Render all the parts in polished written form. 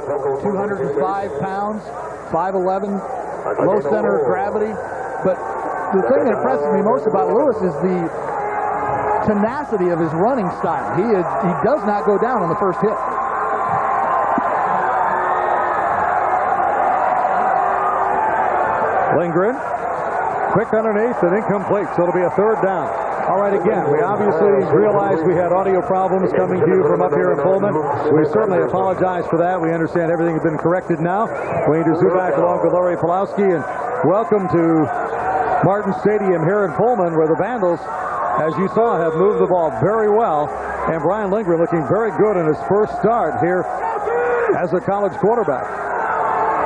205 pounds, 5'11", low center of gravity. But the thing that impresses me most about Lewis is the tenacity of his running style. He does not go down on the first hit. Lindgren, quick underneath and incomplete, so it'll be a third down. All right, again, we obviously realized we had audio problems coming to you from up here in Pullman. We certainly apologize for that. We understand everything has been corrected now. Wayne Zubak along with Larry Pulowski, and welcome to Martin Stadium here in Pullman, where the Vandals, as you saw, have moved the ball very well. And Brian Lindgren looking very good in his first start here as a college quarterback.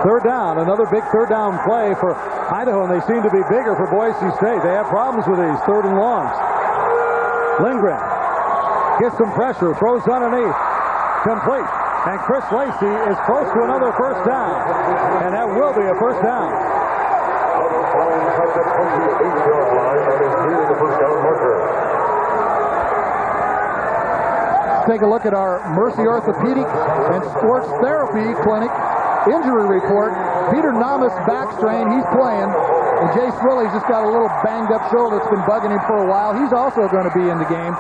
Third down, another big third down play for Idaho, and they seem to be bigger for Boise State. They have problems with these third and longs. Lindgren gets some pressure, throws underneath, complete. And Chris Lacey is close to another first down. And that will be a first down. Let's take a look at our Mercy Orthopedic and Sports Therapy Clinic injury report. Peter Namas back strain, he's playing. And Jace Willey's just got a little banged up shoulder that's been bugging him for a while. He's also going to be in the game.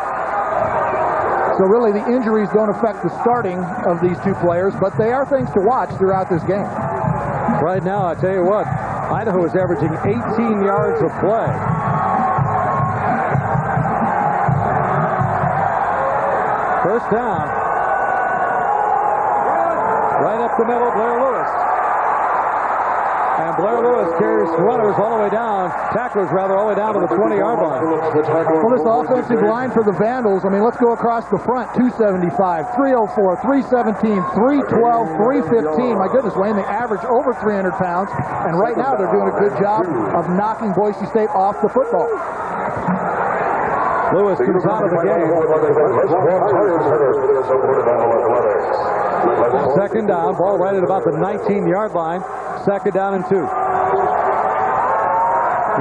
So really the injuries don't affect the starting of these two players, but they are things to watch throughout this game. Right now, I tell you what, Idaho is averaging 18 yards of play. First down. Right up the middle, Blair Lewis. And Blair Lewis carries runners all the way down, tacklers rather, all the way down to the 20-yard line. Well, this offensive line for the Vandals, I mean, let's go across the front. 275, 304, 317, 312, 315. My goodness, Wayne, they average over 300 pounds. And right now they're doing a good job of knocking Boise State off the football. Lewis comes out of the game. Second down, ball right at about the 19-yard line. Second down and 2.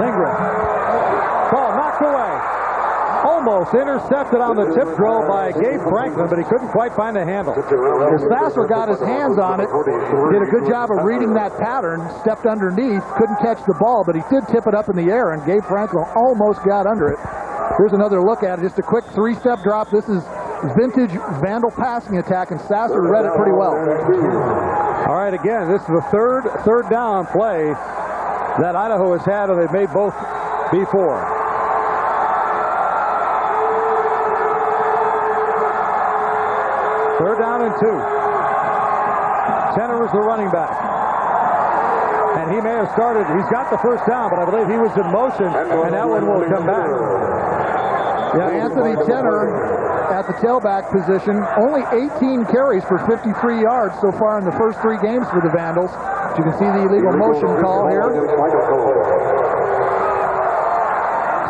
Lindgren. Ball knocked away. Almost intercepted on the tip drill by Gabe Franklin, but he couldn't quite find the handle. Sasser got his hands on it, did a good job of reading that pattern, stepped underneath, couldn't catch the ball, but he did tip it up in the air, and Gabe Franklin almost got under it. Here's another look at it, just a quick three-step drop. This is vintage Vandal passing attack, and Sasser read it pretty well. All right, again, this is the third down play that Idaho has had, and they've made both before. Third down and 2. Tenor is the running back. And he may have started, he's got the first down, but I believe he was in motion, and that one will come back. Yeah, Anthony Tenor at the tailback position, only 18 carries for 53 yards so far in the first 3 games for the Vandals. But you can see the illegal motion call here.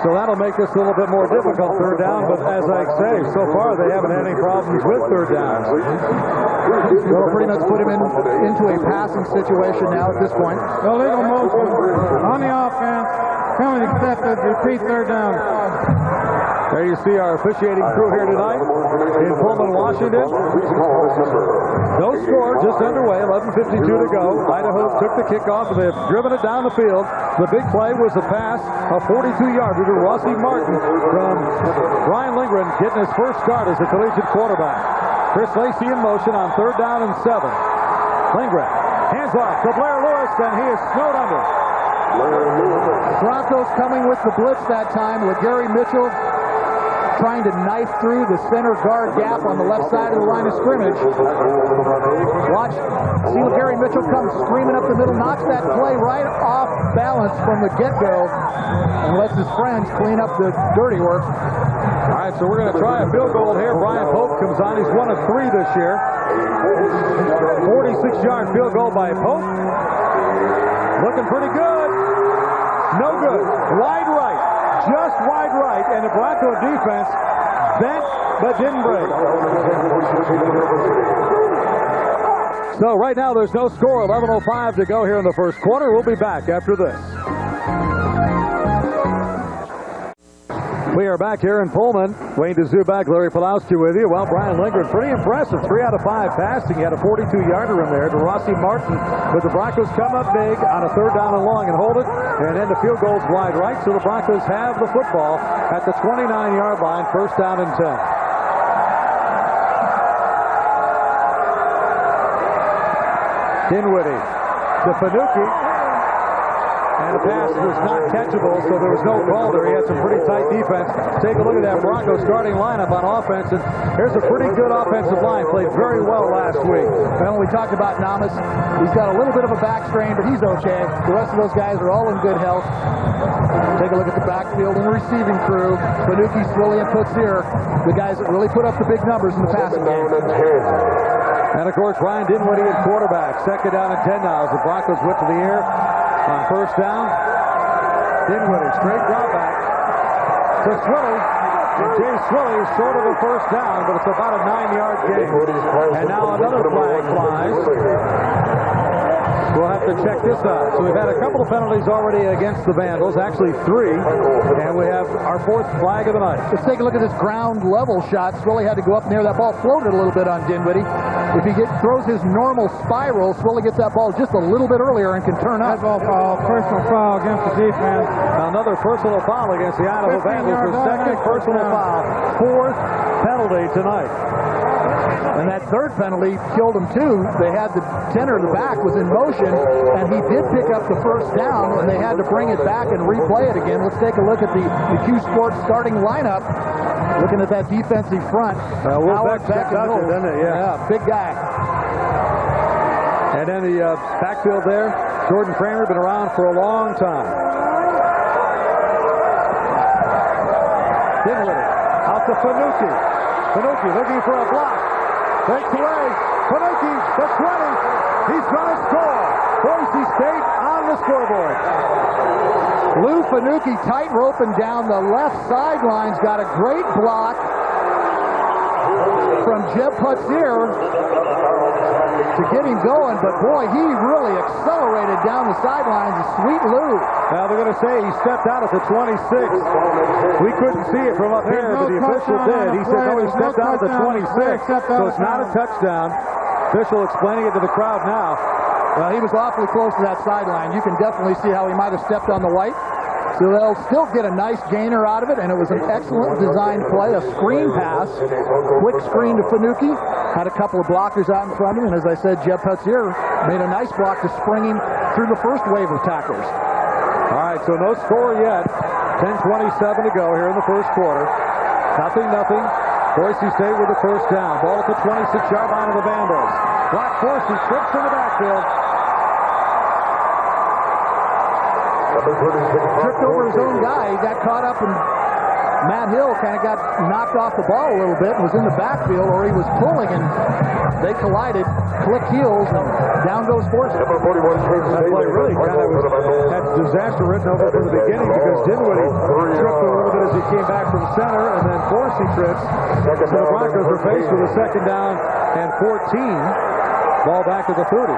So that'll make this a little bit more difficult third down, but as I say, so far they haven't had any problems with third downs. We'll pretty much put him into a passing situation now at this point. Illegal motion on the offense. Penalty accepted. Repeat third down. There you see our officiating crew here tonight in Pullman, Washington. No score, just underway, 11:52 to go. Idaho took the kickoff, and they've driven it down the field. The big play was a pass, a 42-yarder to Rossi Martin from Brian Lindgren, getting his first start as a collegiate quarterback. Chris Lacey in motion on third down and 7. Lindgren, hands off to Blair Lewis, and he is snowed under. Broncos coming with the blitz that time with Gary Mitchell trying to knife through the center guard gap on the left side of the line of scrimmage. Watch, see Gary Mitchell comes screaming up the middle, knocks that play right off balance from the get-go, and lets his friends clean up the dirty work. All right, so we're going to try a field goal here. Brian Pope comes on. He's 1 of 3 this year. 46-yard field goal by Pope. Looking pretty good. No good. Wide right. Just wide right, and the Bronco defense bent but didn't break. So right now there's no score, 11:05 to go here in the first quarter. We'll be back after this. We are back here in Pullman. Wayne DeZubak, Larry Pulowski with you. Well, Brian Lindgren, pretty impressive. 3 out of 5 passing. He had a 42-yarder in there. DeRossi Martin, but the Broncos come up big on a 3rd down and long and hold it. And then the field goal's wide right, so the Broncos have the football at the 29-yard line, 1st down and 10. Dinwiddie to Fanucchi. And the pass was not catchable, so there was no call there. He had some pretty tight defense. Take a look at that Broncos starting lineup on offense, and here's a pretty good offensive line. Played very well last week. Well, we talked about Namas. He's got a little bit of a back strain, but he's okay. The rest of those guys are all in good health. Take a look at the backfield and the receiving crew. Fanucci, Swilly, and Putsier, the guys that really put up the big numbers in the passing game. And, of course, Ryan Dinwiddie at quarterback. 2nd down and 10 now as the Broncos whip to the air. On 1st down, Dinwiddie, straight drop back to Swilly. And Jay Swilly is short of a 1st down, but it's about a 9-yard gain. And now another flag flies. We'll have to check this out. So we've had a couple of penalties already against the Vandals, actually 3, and we have our 4th flag of the night. Let's take a look at this ground level shot. Swilly had to go up near that ball, floated a little bit on Dinwiddie. If he throws his normal spiral, Swilly gets that ball just a little bit earlier and can turn up. Ball foul, personal foul against the defense. Another personal foul against the Idaho Vandals. The 2nd personal foul, 4th penalty tonight. And that 3rd penalty killed him too. They had the center of the back was in motion, and he did pick up the 1st down, and they had to bring it back and replay it again. Let's take a look at the Q Sports starting lineup. Looking at that defensive front. Howard back and middle. Yeah, big guy. And then the backfield there, Jordan Kramer, been around for a long time. Dinwiddie out to Fanucci. Fanucci looking for a block. Breaks away. Fanucci, the 20. He's going to score. Boise State on the scoreboard. Lou Fanucci tight roping down the left sidelines. Got a great block from Jeb Putsier to get him going, but boy, he really accelerated down the sidelines. Sweet Lou. Now they're going to say he stepped out at the 26. We couldn't see it from up here, but the official did. He said, no, he stepped out at the 26, so it's not a touchdown. Official explaining it to the crowd now. Well, he was awfully close to that sideline. You can definitely see how he might have stepped on the white. So they'll still get a nice gainer out of it, and it was an excellent designed play, a screen pass, quick screen to Fanucci, had a couple of blockers out in front of him, and as I said, Jeb Putsier made a nice block to spring him through the first wave of tacklers. All right, so no score yet. 10:27 to go here in the 1st quarter. 0-0. Boise State with the 1st down. Ball at the 26-yard line of the Vandals. Brock Forsey trips in the backfield. Tripped over his own guy. He got caught up, and Matt Hill kind of got knocked off the ball a little bit and was in the backfield, or he was pulling, and they collided, clicked heels, and down goes Forsey. That play really kind of had disaster written over from the beginning because Dinwiddie tripped a little bit as he came back from center, and then Forsey trips. So the Broncos are faced with a 2nd down and 14. Ball back to the 30.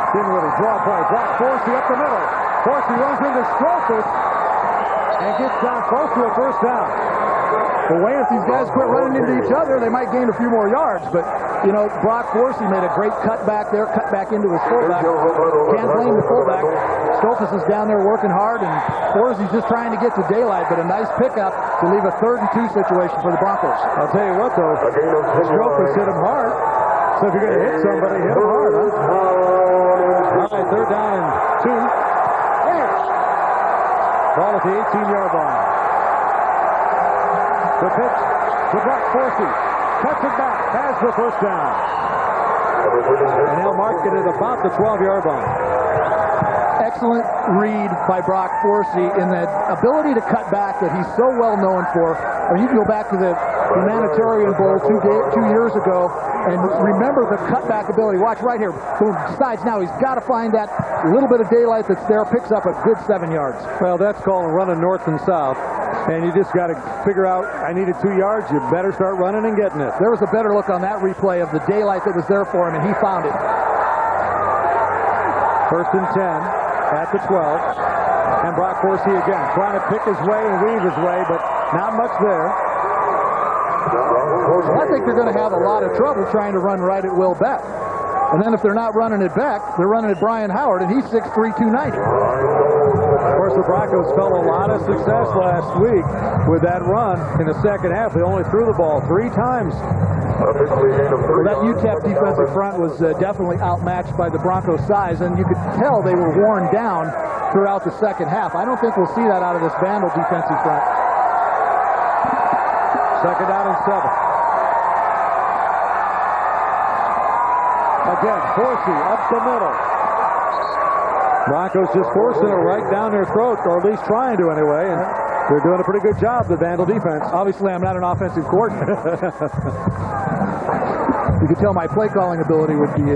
Dinwiddie, draw play, Brock Forsey up the middle. Forsey runs into Strofus and gets down close to a 1st down. Well, Wayne, if these guys quit running into each other, they might gain a few more yards. But, you know, Brock Forsey made a great cut back there, cut back into his fullback. Can't blame the fullback. Strofus is down there working hard, and Forsey's just trying to get to daylight, but a nice pickup to leave a 3rd and 2 situation for the Broncos. I'll tell you what, though, Strofus hit him hard. So if you're going to hit somebody, hit him hard, huh? All right, 3rd down and 2. Ball at the 18-yard line. The pitch to Brock Forsey. Cuts it back. Has the 1st down. And he'll mark it at about the 12-yard line. Excellent read by Brock Forsey in that ability to cut back that he's so well known for. I mean, you can go back to the Humanitarian Bowl 2 years ago and remember the cutback ability. Watch right here. Boom, decides now he's got to find that little bit of daylight that's there, picks up a good 7 yards. Well, that's called running north and south. And you just got to figure out, I needed 2 yards, you better start running and getting it. There was a better look on that replay of the daylight that was there for him, and he found it. First and 10 at the 12. And Brock Forsey again, trying to pick his way and weave his way, but not much there. I think they're going to have a lot of trouble trying to run right at Will Beck. And then if they're not running it Beck, they're running at Brian Howard, and he's 6'3", 290. Of course, the Broncos felt a lot of success last week with that run in the second half. They only threw the ball 3 times. Well, that UTEP defensive front was definitely outmatched by the Broncos' size, and you could tell they were worn down throughout the second half. I don't think we'll see that out of this Vandal defensive front. Second down and 7. Again, Forsey up the middle. Broncos just forcing it right down their throat, or at least trying to anyway, and they're doing a pretty good job, the Vandal defense. Obviously, I'm not an offensive coordinator. You can tell my play calling ability would be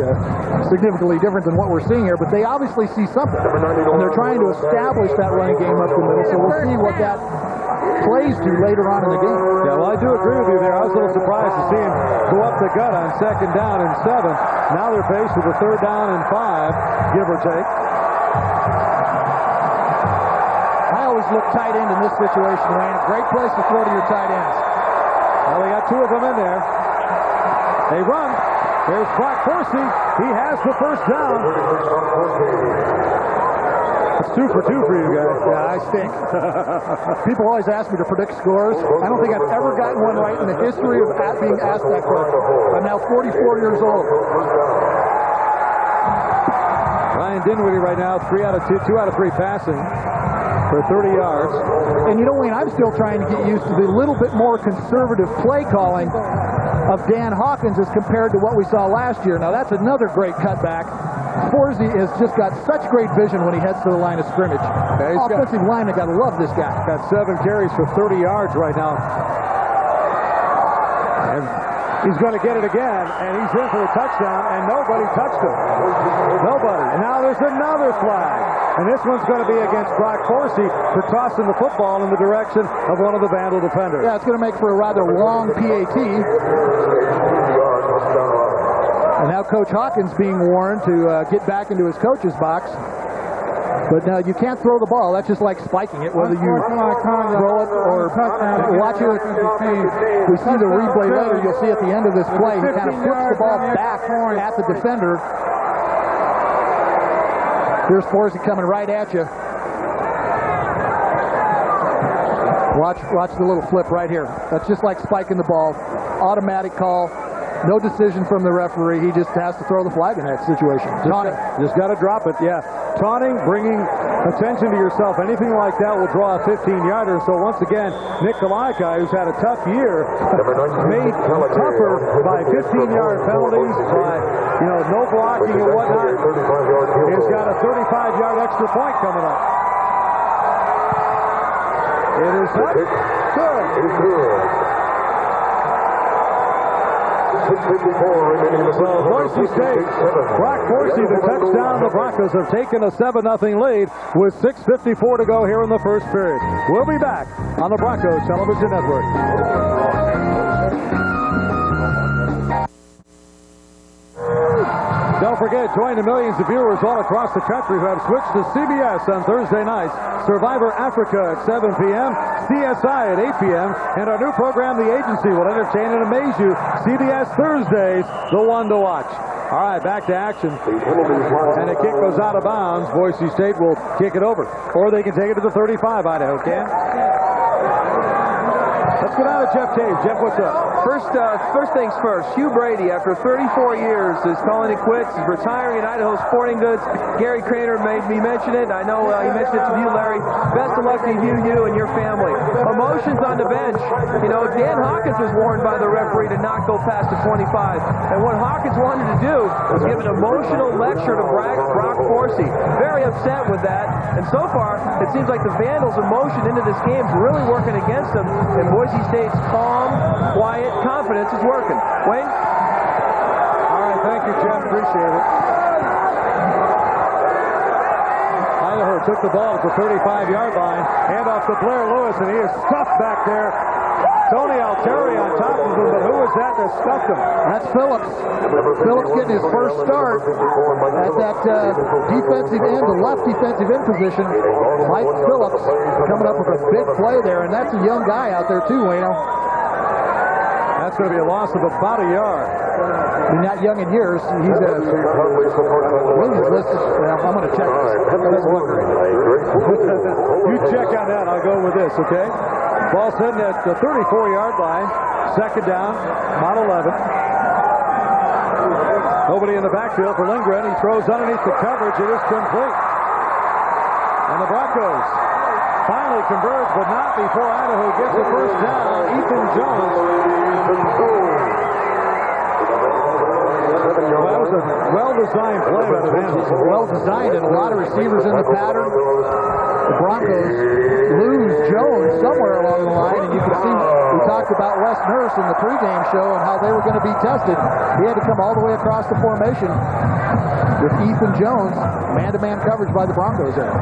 significantly different than what we're seeing here, but they obviously see something. And they're trying to establish that running game up the middle, so we'll see what that plays to later on in the game. Yeah, well, I do agree with you there. I was a little surprised to see him go up the gut on second down and 7. Now they're faced with a third down and 5, give or take. I always look tight end in this situation, Wayne. Great place to throw to your tight ends. Well, they got 2 of them in there. They run. There's Brock Forsey. He has the first down. It's 2 for 2 for you guys. Yeah, I stink. People always ask me to predict scores. I don't think I've ever gotten one right in the history of being asked that question. I'm now 44 years old. Ryan Dinwiddie right now, 2 out of 3 passing for 30 yards. And you know, Wayne, I'm still trying to get used to the little bit more conservative play calling of Dan Hawkins as compared to what we saw last year. Now, that's another great cutback. Forsey has just got such great vision when he heads to the line of scrimmage. Yeah, offensive lineman got to love this guy. Got 7 carries for 30 yards right now. And he's going to get it again, and he's in for the touchdown, and nobody touched him. Nobody. And now there's another flag. And this one's going to be against Brock Forsey for tossing the football in the direction of one of the Vandal defenders. Yeah, it's going to make for a rather long PAT. And now Coach Hawkins being warned to get back into his coach's box. But you can't throw the ball. That's just like spiking it, whether you throw it or watch it. We see the replay later. You'll see at the end of this play, he kind of flips the ball back at the defender. Here's Forsey coming right at you. Watch the little flip right here. That's just like spiking the ball. Automatic call. No decision from the referee. He just has to throw the flag in that situation. Taunting. Just got to drop it, yeah. Taunting, bringing attention to yourself, anything like that will draw a 15-yarder. So once again, Nick Kalaikai, who's had a tough year, made tougher by 15-yard penalties, by no blocking and whatnot. He's got a 35-yard extra point coming up. It is up. Good. So Boise State, Brock Forsey, the touchdown. The Broncos have taken a 7-0 lead with 6:54 to go here in the first period. We'll be back on the Broncos Television Network. Don't forget, join the millions of viewers all across the country who have switched to CBS on Thursday nights. Survivor Africa at 7 p.m., CSI at 8 p.m., and our new program, The Agency, will entertain and amaze you. CBS Thursdays, the one to watch. All right, back to action. And a kick goes out of bounds. Boise State will kick it over. Or they can take it to the 35, Idaho can. Let's go down to Jeff Taves. Jeff, what's up? First things first, Hugh Brady, after 34 years, is calling it quits. He's retiring in Idaho Sporting Goods. Gary Craner made me mention it. I know he mentioned it to you, Larry. Best of luck to you and your family. Emotions on the bench. Dan Hawkins was warned by the referee to not go past the 25. And what Hawkins wanted to do was give an emotional lecture to Brock Forsey. Very upset with that. And so far, it seems like the Vandals' emotion into this game is really working against them. And Boise State's calm, quiet confidence is working. Wayne? All right, thank you, Jeff. Appreciate it. Idaho took the ball at the 35-yard line. Hand off to Blair Lewis, and he is stuffed back there. Tony Altieri on top of him, but who was that stuffed him? That's Phillips. Phillips getting his first start at that defensive end, the left defensive end position. Mike Phillips coming up with a big play there, and that's a young guy out there too, Wayno. That's going to be a loss of about a yard. He's not young in years. He's listed. Well, I'm going to check this. You check on that. I'll go with this, okay? Ball sitting at the 34-yard line. Second down, about 11. Nobody in the backfield for Lindgren. He throws underneath the coverage. It is complete. And the Broncos finally converge, but not before Idaho gets the first down. Ethan Jones. Well, that was a well-designed play by the Vandals. Well-designed, and a lot of receivers in the pattern. The Broncos lose Jones somewhere along the line, and you can see we talked about Wes Nurse in the pregame show and how they were going to be tested. He had to come all the way across the formation with Ethan Jones, man-to-man coverage by the Broncos there.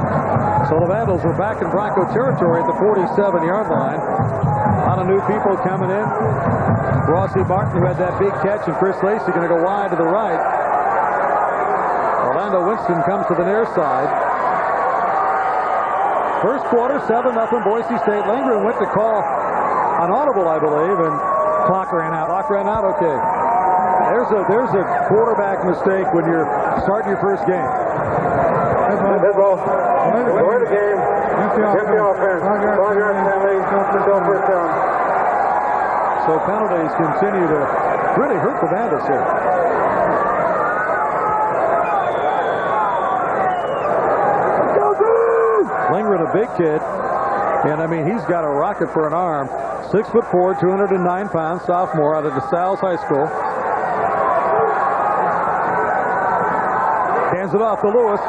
So the Vandals are back in Bronco territory at the 47-yard line. A lot of new people coming in. Rossi Martin, who had that big catch, and Chris Lacey going to go wide to the right. Orlando Winston comes to the near side. First quarter, 7-0 Boise State. Lindgren went to call an audible, I believe, and clock ran out. Clock ran out, okay. There's a quarterback mistake when you're starting your first game. Head ball. Go in the game. Get the offense. 5-yard penalty. First down. So penalties continue to really hurt the Vandals here. Lindgren, a big kid, and I mean, he's got a rocket for an arm. 6'4", 209 pounds, sophomore out of DeSales High School. Hands it off to Lewis.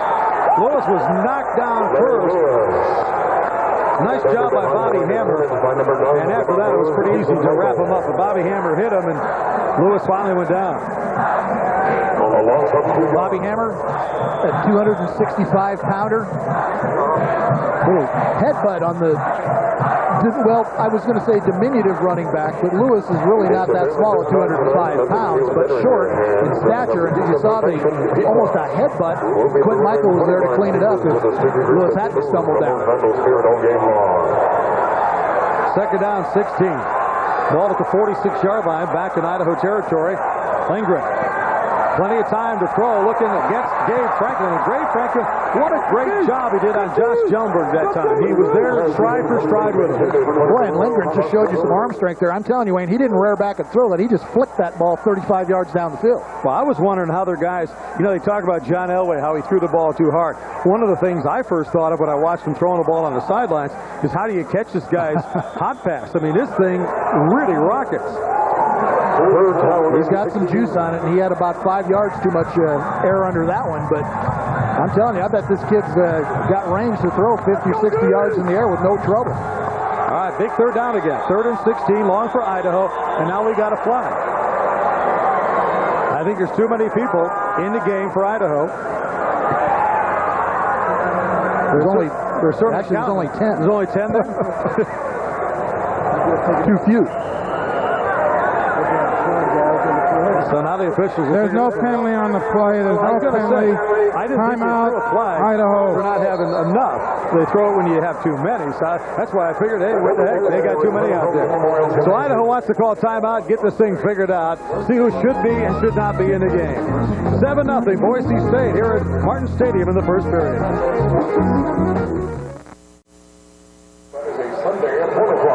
Lewis was knocked down first. Nice job by Bobby Hammer. And after that, it was pretty easy to wrap him up. But Bobby Hammer hit him, and Lewis finally went down. Bobby Hammer, a 265-pounder. Little headbutt on the, well, I was going to say diminutive running back, but Lewis is really not that small at 205 pounds, but short in stature. And you saw the almost a headbutt. Quentin Michael was there to clean it up, and Lewis had to stumble down. Second down, 16. Ball at the 46-yard line, back in Idaho territory. Lindgren. Plenty of time to throw, looking against Gabe Franklin. And Gabe Franklin, what a great job he did on Josh Jellenberg that time. He was there stride for stride with him. Boy, and Lindgren just showed you some arm strength there. I'm telling you, Wayne, he didn't rear back and throw it. He just flicked that ball 35 yards down the field. Well, I was wondering how their guys, you know, they talk about John Elway, how he threw the ball too hard. One of the things I first thought of when I watched him throwing the ball on the sidelines is how do you catch this guy's hot pass? I mean, this thing really rockets. He's got some juice on it, and he had about 5 yards too much air under that one. But I'm telling you, I bet this kid's got range to throw 50 or 60 yards in the air with no trouble. All right, big third down again. 3rd and 16, long for Idaho, and now we got a flag. I think there's too many people in the game for Idaho. There's only 10. There's only 10 there? Too few. So now the officials... There's no penalty on the play. There's no penalty. Timeout, Idaho. For not having enough. They throw it when you have too many. So that's why I figured, hey, what the heck? They got too many out there. So Idaho wants to call timeout, get this thing figured out, see who should be and should not be in the game. 7-0 Boise State here at Martin Stadium in the first period.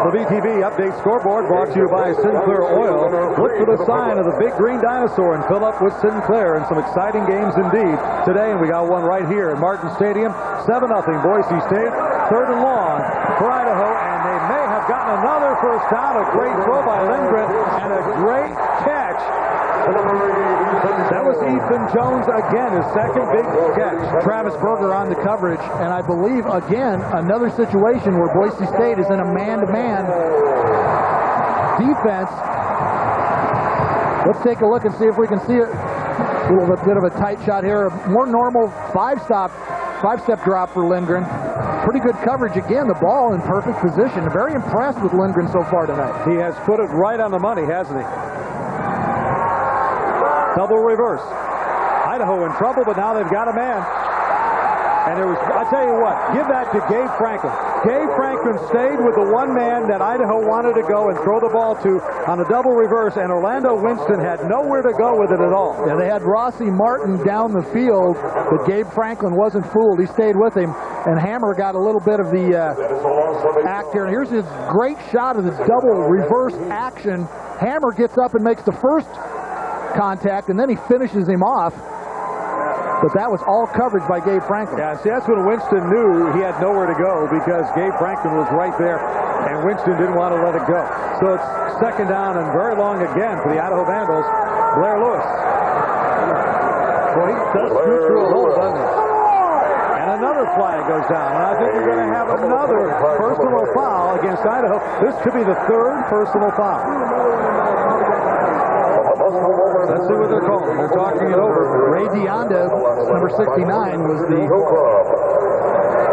The VTV Update Scoreboard brought to you by Sinclair Oil. Look for the sign of the big green dinosaur and fill up with Sinclair, and some exciting games indeed today. And we got one right here at Martin Stadium. 7-0 Boise State. 3rd and long for Idaho, and they may have gotten another first down. A great throw by Lindgren and a great catch. That was Ethan Jones again, his second big catch. Travis Berger on the coverage, and I believe, again, another situation where Boise State is in a man-to-man defense. Let's take a look and see if we can see it. A little bit of a tight shot here. A more normal five-step drop for Lindgren. Pretty good coverage again. The ball in perfect position. I'm very impressed with Lindgren so far tonight. He has put it right on the money, hasn't he? Double reverse. Idaho in trouble, but now they've got a man. And I tell you what, give that to Gabe Franklin. Gabe Franklin stayed with the one man that Idaho wanted to go and throw the ball to on a double reverse, and Orlando Winston had nowhere to go with it at all. Yeah, they had Rossi Martin down the field, but Gabe Franklin wasn't fooled. He stayed with him, and Hammer got a little bit of the act here. And here's his great shot of this double reverse action. Hammer gets up and makes the first contact, and then he finishes him off. But that was all coverage by Gabe Franklin. Yeah, see, that's when Winston knew he had nowhere to go because Gabe Franklin was right there, and Winston didn't want to let it go. So it's second down and very long again for the Idaho Vandals. Blair Lewis. Well, he does shoot through a hole, doesn't he? And another flag goes down. And I think we're going to have another personal foul against Idaho. This could be the third personal foul. Let's see what they're calling. They're talking it over. Ray Deonda, number 69, was the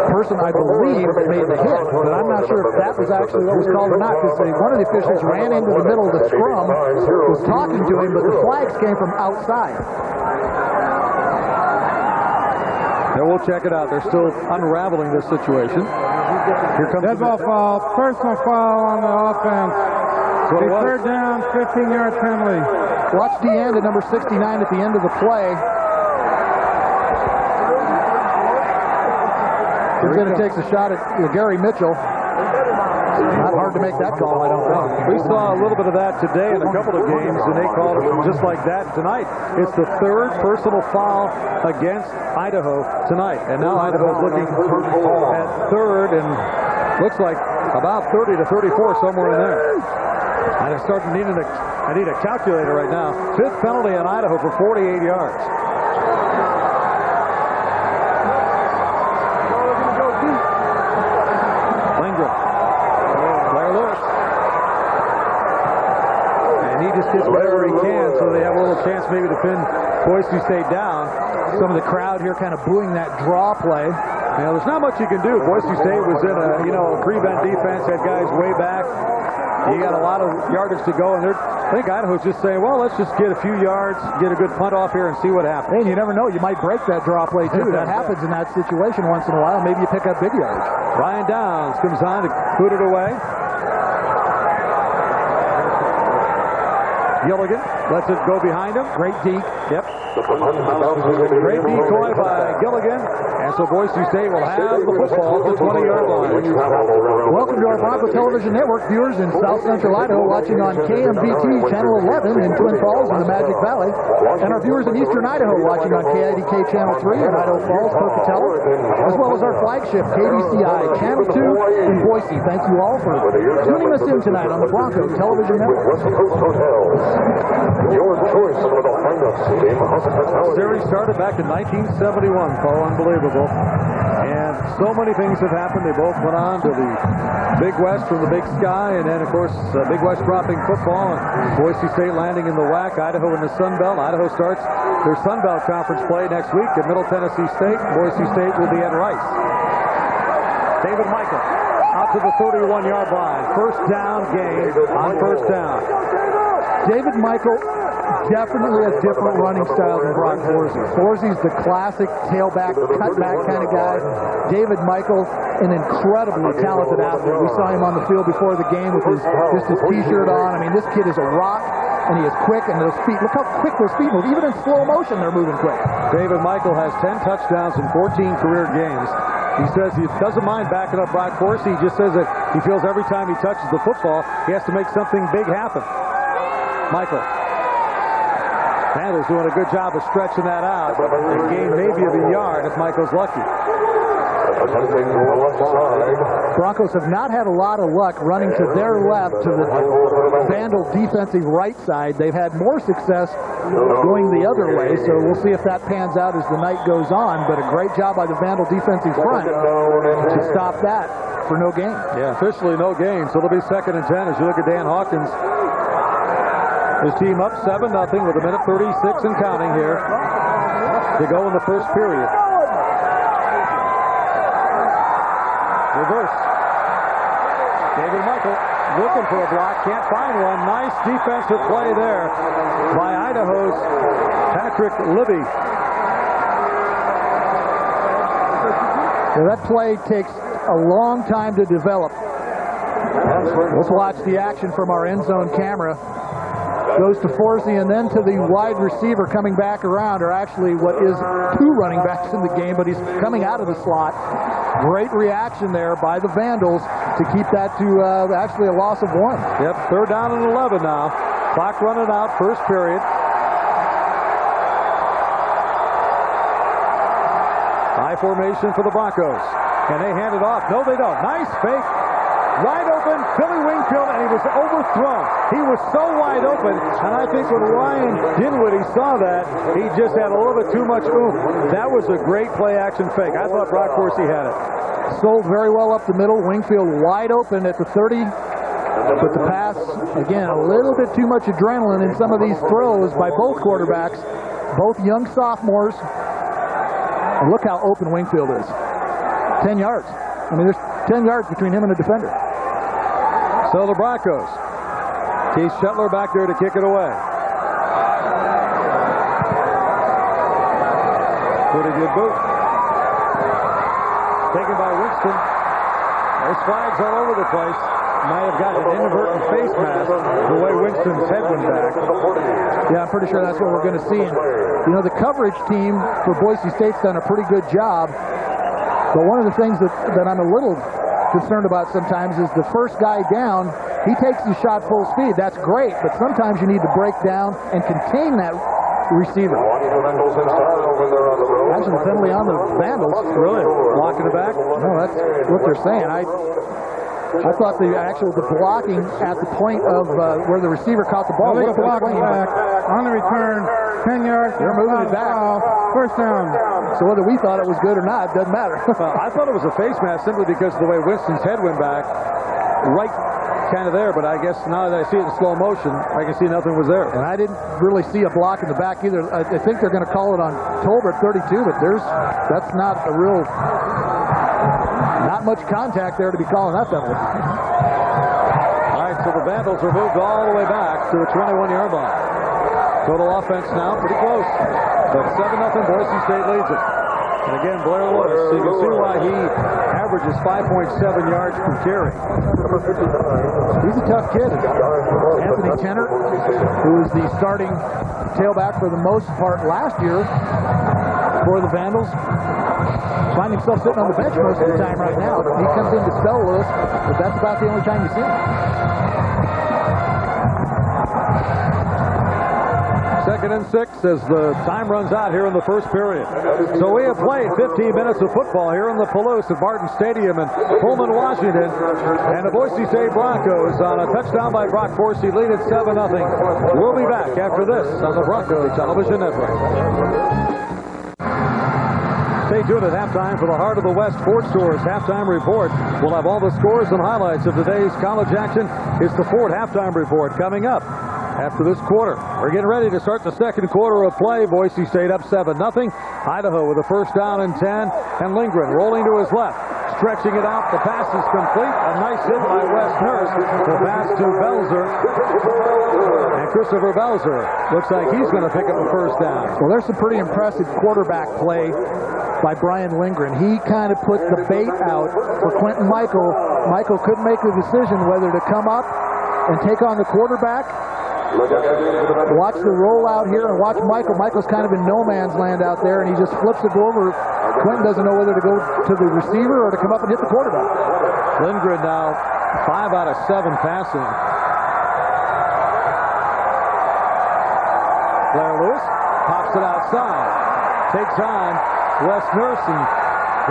person, I believe, that made the hit. But I'm not sure if that was actually what was called or not, because one of the officials ran into the middle of the scrum, was talking to him, but the flags came from outside. Now we'll check it out. They're still unraveling this situation. Here comes dead ball foul, personal foul on the offense. Third down, 15-yard penalty. Watch Deanda, number 69, at the end of the play. He's going to take a shot at Gary Mitchell. Not hard to make that call, I don't know. We saw a little bit of that today in a couple of games, and they called it just like that tonight. It's the third personal foul against Idaho tonight. And now Idaho's looking at third, and looks like about 30 to 34, somewhere in there. I need a calculator right now. Fifth penalty on Idaho for 48 yards. Lindgren. Blair Lewis. And he just gets whatever he can, so they have a little chance maybe to pin Boise State down. Some of the crowd here kind of booing that draw play. You know, there's not much you can do. Boise State was in a prevent defense, had guys way back. You got a lot of yardage to go, and I think Idaho's just saying, well, let's just get a few yards, get a good punt off here, and see what happens. Hey, and you never know. You might break that draw play, too. That happens in that situation once in a while. Maybe you pick up big yards. Ryan Downs comes on to put it away. Gilligan lets it go behind him. Great deke. Yep. Great decoy by Gilligan. And so Boise State will have the football at the 20-yard line. Welcome to our Bronco Television Network viewers in South Central Idaho, watching on KMBT Channel 11 in Twin Falls in the Magic Valley, and our viewers in Eastern Idaho watching on KIDK Channel 3 in Idaho Falls, Pocatello, as well as our flagship KDCI Channel 2 in Boise. Thank you all for tuning us in tonight on the Bronco Television Network. Your choice of the finest game hospitality. Series started back in 1971, Paul. Unbelievable. And so many things have happened. They both went on to the Big West from the Big Sky, and then, of course, Big West dropping football, and Boise State landing in the WAC, Idaho in the Sun Belt. Idaho starts their Sun Belt Conference play next week at Middle Tennessee State. Boise State will be at Rice. David Michael out to the 31-yard line. First down game on first down. David Michael definitely has different running styles than Brock Forsey. Forsey's the classic tailback, cutback kind of guy. David Michael, an incredibly talented athlete. We saw him on the field before the game with his T-shirt on. I mean, this kid is a rock, and he is quick, and those feet, look how quick those feet move. Even in slow motion, they're moving quick. David Michael has 10 touchdowns in 14 career games. He says he doesn't mind backing up Brock Forsey. He just says that he feels every time he touches the football, he has to make something big happen. Michael. Vandals doing a good job of stretching that out. The game maybe of a yard if Michael's lucky. Broncos have not had a lot of luck running to their left to the Vandal defensive right side. They've had more success going the other way, so we'll see if that pans out as the night goes on. But a great job by the Vandal defensive front to stop that for no gain. Yeah, officially no gain, so it'll be 2nd and 10 as you look at Dan Hawkins. His team up 7-0 with 1:36 and counting here to go in the first period. Reverse. David Michael looking for a block. Can't find one. Nice defensive play there by Idaho's Patrick Libby. Yeah, that play takes a long time to develop. Let's watch the action from our end zone camera. Goes to Forsey and then to the wide receiver coming back around, or actually what is two running backs in the game, but he's coming out of the slot. Great reaction there by the Vandals to keep that to actually a loss of 1. Yep, 3rd down and 11 now. Clock running out, first period. High formation for the Broncos. And they hand it off. No, they don't. Nice fake. Wide open, Billy Wingfield, and he was overthrown. He was so wide open, and I think when Ryan Dinwiddie saw that, he just had a little bit too much oomph. That was a great play-action fake. I thought Brock Horsey had it. Sold very well up the middle. Wingfield wide open at the 30. But the pass, again, a little bit too much adrenaline in some of these throws by both quarterbacks, both young sophomores. And look how open Wingfield is. 10 yards. I mean, there's 10 yards between him and a defender. So the Broncos. Keith Shetler back there to kick it away. Pretty good boot. Taken by Winston. There's flags all over the place. Might have gotten an inadvertent face mask the way Winston's head went back. Yeah, I'm pretty sure that's what we're going to see. And, you know, the coverage team for Boise State's done a pretty good job. But one of the things that I'm a little concerned about sometimes is the first guy down, he takes the shot full speed. That's great, but sometimes you need to break down and contain that receiver. Actually, the penalty on the Vandals. Really? Blocking it back? No, that's what they're saying. I thought the blocking at the point of where the receiver caught the ball. They block it back on the return. 10 yards. They're moving it back. First down. So whether we thought it was good or not, doesn't matter. Well, I thought it was a face mask simply because of the way Winston's head went back. Right kind of there, but I guess now that I see it in slow motion, I can see nothing was there. And I didn't really see a block in the back either. I think they're going to call it on Tolbert 32, but that's not a real, not much contact there to be calling that penalty. All right, so the Vandals are moved all the way back to the 21-yard line. Total offense now pretty close, but 7-0 Boise State leads it. And again, Blair Lewis, so you can see why he averages 5.7 yards per carry. He's a tough kid. Anthony Tenner, who was the starting tailback for the most part last year for the Vandals, find himself sitting on the bench most of the time right now. He comes in to spell Lewis, but that's about the only time you see him. 2nd and 6 as the time runs out here in the first period. So we have played 15 minutes of football here in the Palouse at Martin Stadium in Pullman, Washington. And the Boise State Broncos on a touchdown by Brock Horsey lead at 7-0. We'll be back after this on the Bronco Television Network. Stay tuned at halftime for the Heart of the West Ford Stores halftime report. We'll have all the scores and highlights of today's college action. It's the Ford halftime report coming up after this quarter. We're getting ready to start the second quarter of play. Boise State up 7-0. Idaho with a first down and 10. And Lindgren rolling to his left. Stretching it out. The pass is complete. A nice hit by Wes Nurse. The pass to Belzer. And Christopher Belzer looks like he's going to pick up a first down. Well, there's some pretty impressive quarterback play by Brian Lindgren. He kind of put the bait out for Quentin Michael. Michael couldn't make the decision whether to come up and take on the quarterback. Watch the rollout here and watch Michael. Michael's kind of in no man's land out there, and he just flips it over. Quentin doesn't know whether to go to the receiver or to come up and hit the quarterback. Lindgren now 5 out of 7 passing. Blair Lewis pops it outside. Takes on Wes Nurse and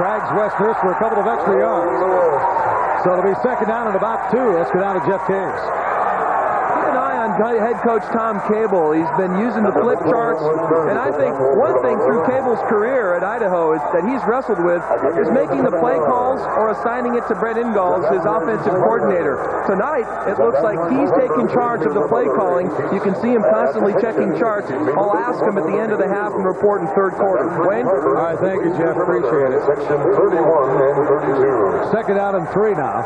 drags Wes Nurse for a couple of extra yards. So it'll be second down and about 2. Let's go down to Jeff Caves. Keep an eye on head coach Tom Cable. He's been using the flip charts, and I think one thing through Cable's career at Idaho is that he's wrestled with is making the play calls or assigning it to Brett Ingalls, his offensive coordinator. Tonight, it looks like he's taking charge of the play calling. You can see him constantly checking charts. I'll ask him at the end of the half and report in third quarter. Wayne? All right, thank you, Jeff. Appreciate it. Section 31 and 32. Second out and 3 now.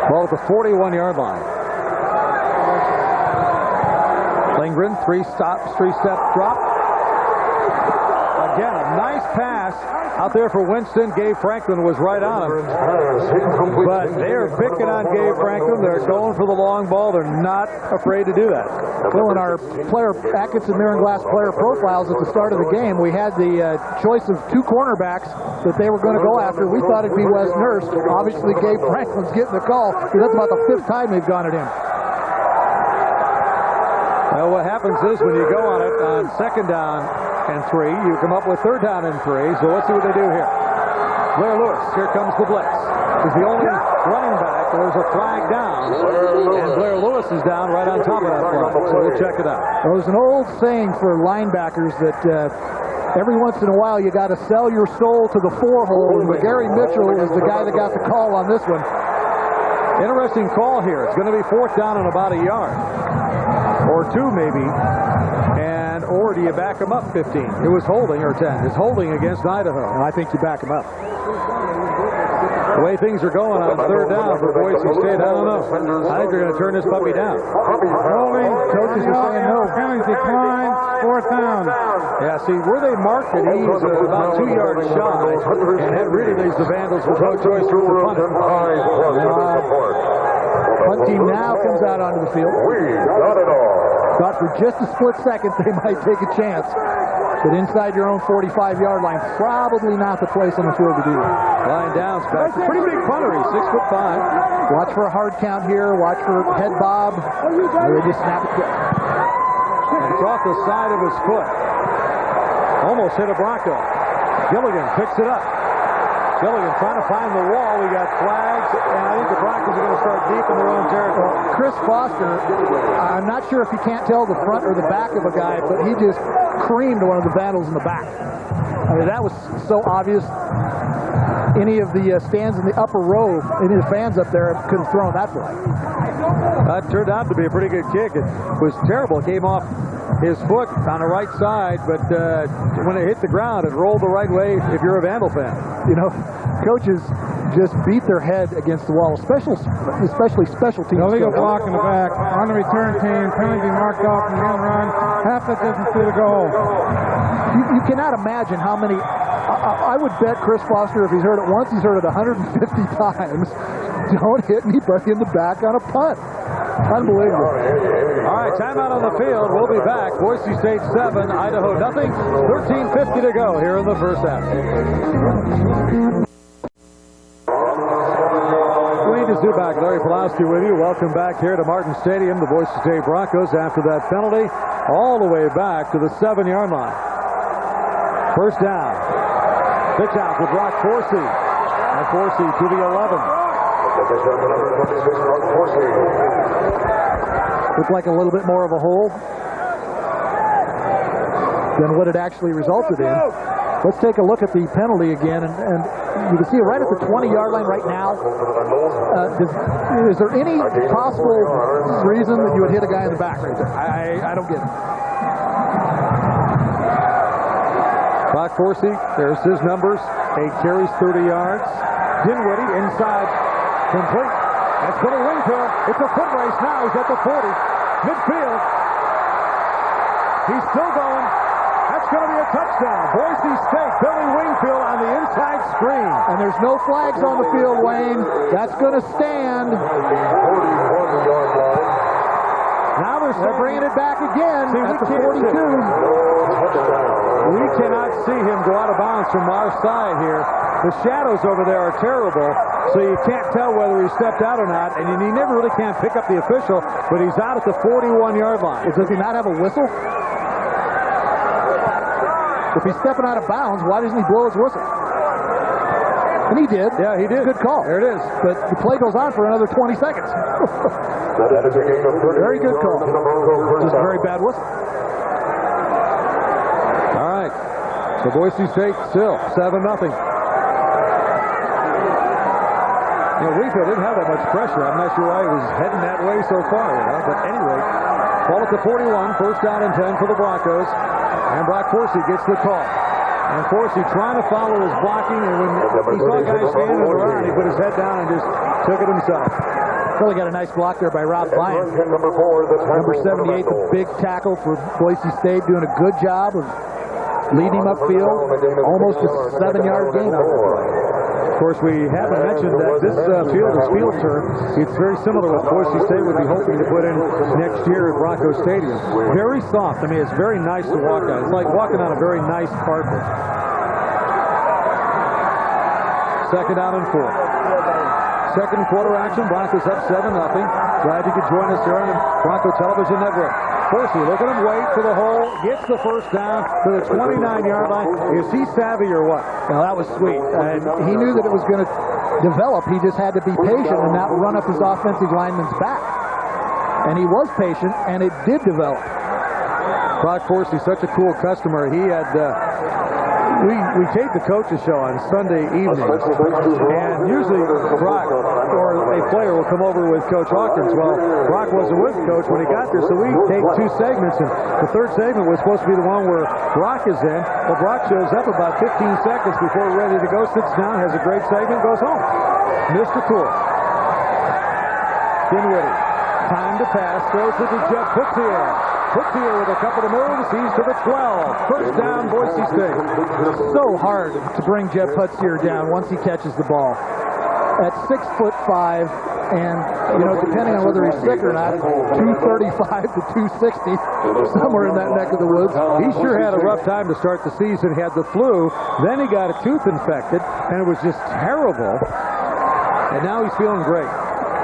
Ball at the 41-yard line. Lindgren, 3-step drop. Again, a nice pass out there for Winston. Gabe Franklin was right on him. But they are picking on Gabe Franklin. They're going for the long ball. They're not afraid to do that. Well, in our player Atkinson Mirror and Glass player profiles at the start of the game, we had the choice of 2 cornerbacks that they were going to go after. We thought it'd be Wes Nurse. Obviously, Gabe Franklin's getting the call, because that's about the 5th time they've gone at him. Well, what happens is when you go on it on second down and 3, you come up with third down and 3. So let's see what they do here. Blair Lewis, here comes the blitz. He's the only running back. There's a flag down, and Blair Lewis is down right on top of that flag. So we'll check it out. Well, there's an old saying for linebackers that every once in a while you got to sell your soul to the 4-hole. But Gary Mitchell is the guy that got the call on this one. Interesting call here. It's going to be 4th down and about a yard. Or 2 maybe. Or do you back him up 15? It was holding, or 10. It's holding against Idaho. And I think you back him up. The way things are going on third down for Boise State, I don't know. I think they're going to turn this puppy down. Holding. Coaches are saying no. Penalty decline. 4th down. Yeah, see, where they marked it, he's about 2 yards shy. And that really leaves the Vandals with no choice but to punt it. Punt team now comes out onto the field. We got it all. Thought for just a split second they might take a chance. But inside your own 45-yard line, probably not the place on the field to do that. Line down, Speck. Pretty big punter. He's 6'5". Watch for a hard count here. Watch for head bob. They just snap it quick. And it's off the side of his foot. Almost hit a Bronco. Gilligan picks it up. Gilligan trying to find the wall. We got flags, and I think the Broncos are going to start deep in their own territory. Chris Foster, I'm not sure if you can't tell the front or the back of a guy, but he just creamed one of the Vandals in the back. I mean, that was so obvious. Any of the stands in the upper row, any of the fans up there could have thrown that flag. That turned out to be a pretty good kick. It was terrible. It came off his foot on the right side, but when it hit the ground, it rolled the right way if you're a Vandal fan. You know, coaches just beat their head against the wall, especially special teams. Illegal block in the back. On the return team. Penalty marked off and then run. Half the distance to the goal. You cannot imagine how many. I would bet Chris Foster, if he's heard it once, he's heard it 150 times. Don't hit anybody in the back on a punt. Unbelievable. All right, timeout on the field. We'll be back. Boise State 7, Idaho nothing. 13:50 to go here in the first half. Wayne Zubak, Larry Pulowski with you. Welcome back here to Martin Stadium. The Boise State Broncos after that penalty all the way back to the 7-yard line. First down. Pitch out to Brock Forsey. And Forsey to the 11. Looked like a little bit more of a hole than what it actually resulted in. Let's take a look at the penalty again, and you can see it right at the 20-yard line right now. Is there any possible reason that you would hit a guy in the back right there? I don't get it. Brock Forsey, there's his numbers. 8 carries, 30 yards. Dinwiddie inside, complete. That's Billy Wingfield. It's a foot race now. He's at the 40. Midfield. He's still going. That's going to be a touchdown. Boise State, Billy Wingfield on the inside screen. And there's no flags on the field, Wayne. That's going to stand. Now they're bringing it back again at the 42. We cannot see him go out of bounds from our side here. The shadows over there are terrible, so you can't tell whether he stepped out or not, and you never really can't pick up the official, but he's out at the 41-yard line. Does he not have a whistle? If he's stepping out of bounds, why doesn't he blow his whistle? And he did. Yeah, he did. Good call. There it is. But the play goes on for another 20 seconds. Very good call. Just a very bad whistle. All right. So Boise State still 7-0. Rico didn't have that much pressure. I'm not sure why he was heading that way so far. But anyway, ball at the 41. First down and 10 for the Broncos. And Brock Forsey gets the call. And Forsey trying to follow his blocking. And when he saw guys standing around, he put his head down and just took it himself. Really got a nice block there by Rob Bryant. Number 78, the big tackle for Boise State, doing a good job of leading him upfield. Almost a 7-yard gain on it. Of course, we haven't mentioned that this field is field turf. It's very similar to what Boise State would be hoping to put in next year at Bronco Stadium. Very soft. I mean, it's very nice to walk on. It's like walking on a very nice carpet. Second down and 4. Second quarter action. Broncos up 7-0. Glad you could join us here on the Bronco Television Network. Forsey, look at him wait for the hole, gets the first down to the 29-yard line. Is he savvy or what? Well, that was sweet. He knew that it was going to develop. He just had to be patient and not run up his offensive lineman's back. And he was patient, and it did develop. Brock Forsey, such a cool customer. He had... We taped the coaches show on Sunday evenings, and usually Brock or a player will come over with Coach Hawkins. Well, Brock wasn't with Coach when he got there, so we taped 2 segments, and the third segment was supposed to be the one where Brock is in. Well, Brock shows up about 15 seconds before we're ready to go, sits down, has a great segment, goes home. Mr. Cool. Dinwiddie. Time to pass, throws it to Jeff Puxier. Puxier with a couple of moves, he's to the 12. First down, Boise State. So hard to bring Jeff Puxier down once he catches the ball. At 6'5", and depending on whether he's sick or not, 235 to 260, somewhere in that neck of the woods. He sure had a rough time to start the season. He had the flu, then he got a tooth infected, and it was just terrible. And now he's feeling great.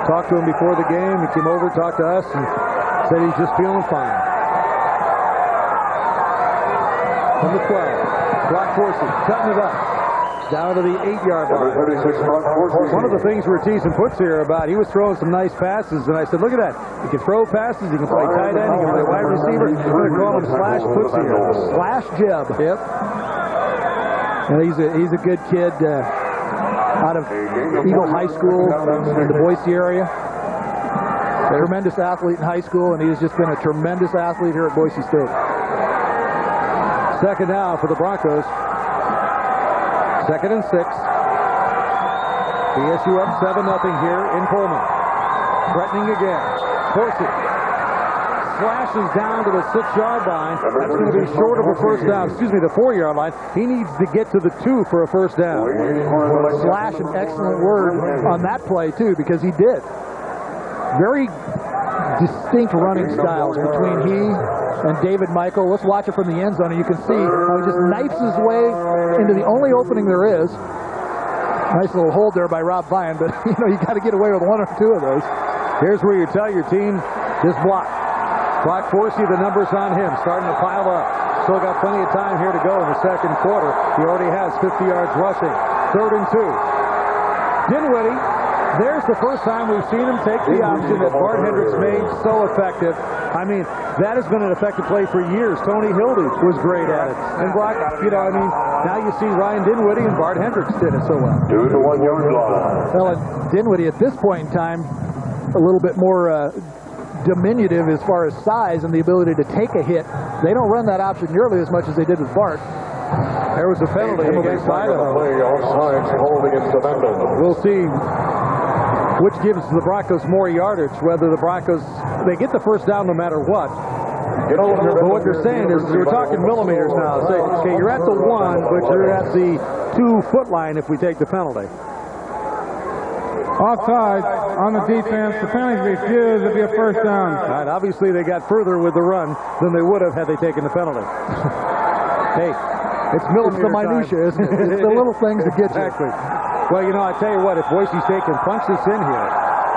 Talked to him before the game. He came over, talked to us, and said he's just feeling fine. From the 12, Brock Forsey cutting it up down to the 8-yard line. One of the things we're teasing Puxier about, he was throwing some nice passes, and I said, look at that. He can throw passes, he can play tight end, he can play wide receiver. We're going to call him Slash Puxier. Slash Jeb. Yep. And he's a good kid out of Eagle High School in the Boise area. A tremendous athlete in high school, and he has just been a tremendous athlete here at Boise State. Second down for the Broncos. Second and 6. BSU up 7-0 here in Pullman. Threatening again. Forsey slashes down to the 6-yard line. That's going to be short of a first down. Excuse me, the 4-yard line. He needs to get to the 2 for a first down. Slash, an excellent word on that play, too, because he did. Very distinct running styles between he and David Michael. Let's watch it from the end zone, and you can see how he just knifes his way into the only opening there is. Nice little hold there by Rob Vine, but you got to get away with 1 or 2 of those. Here's where you tell your team, just block. Brock Forsey, the numbers on him, starting to pile up. Still got plenty of time here to go in the second quarter. He already has 50 yards rushing. 3rd and 2. Dinwiddie. There's the first time we've seen him take the option that Bart Hendricks made so effective. I mean, that has been an effective play for years. Tony Hildy was great at it. And Brock, now you see Ryan Dinwiddie and Bart Hendricks did it so well. 2 to 1 yard line. Well, and Dinwiddie at this point in time, a little bit more diminutive as far as size and the ability to take a hit. They don't run that option nearly as much as they did with Bart. There was a penalty against Idaho. We'll see which gives the Broncos more yardage, whether the Broncos, they get the first down no matter what. But what they're saying is, we're talking millimeters now. Say, okay, you're at the 1, but you're at the 2-foot line if we take the penalty. Offside on the defense. The penalty refused. It'll be a first down. All right, obviously they got further with the run than they would have had they taken the penalty. Hey, it's millimeter the minutia, isn't it? It's the little things that get you. Exactly. Well, I tell you what, if Boise State can punch this in here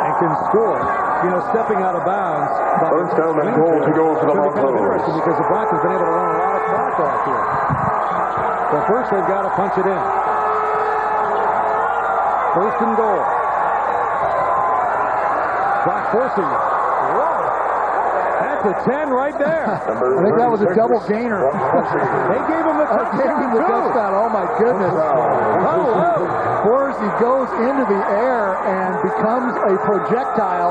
and can score, stepping out of bounds. First down and goal to go for the Broncos. Because the Broncos have been able to run a lot of clock off here. But first they've got to punch it in. First and goal. Brock Forsey. That's a 10 right there. I think that was a double gainer. They gave him the touchdown. Oh, my goodness. Forsey goes into the air and becomes a projectile.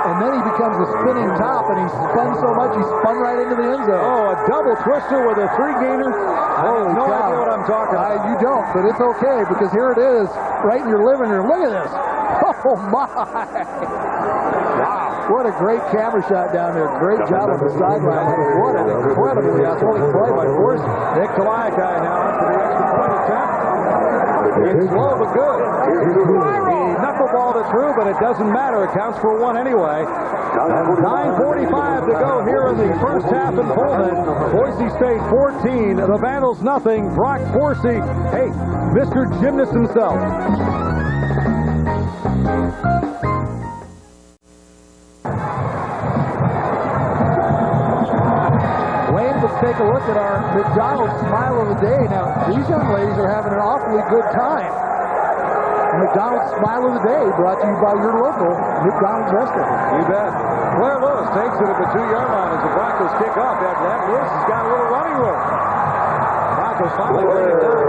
And then he becomes a spinning top, and he spun so much he spun right into the end zone. Oh, a double twister with a 3-gainer. I have no idea what I'm talking about. You don't, but it's okay, because here it is, right in your living room. Look at this. Oh, my. Wow. What a great camera shot down there. Great job on the sideline. What an incredibly athletic play by Forsey. Nick Talakai now up to the extra point attempt. It's slow but good. He knuckleballed it through, but it doesn't matter. It counts for one anyway. 9:45 to go here in the first half in Pullman. Boise State 14, the Vandals nothing. Brock Forsey, hey, Mr. Gymnast himself. Let's take a look at our McDonald's Smile of the Day. Now, these young ladies are having an awfully good time. McDonald's Smile of the Day brought to you by your local McDonald's restaurant. You bet. Blair Lewis takes it at the 2-yard line as the Broncos kick off. After that, Lewis has got a little running room. Broncos finally bring it down.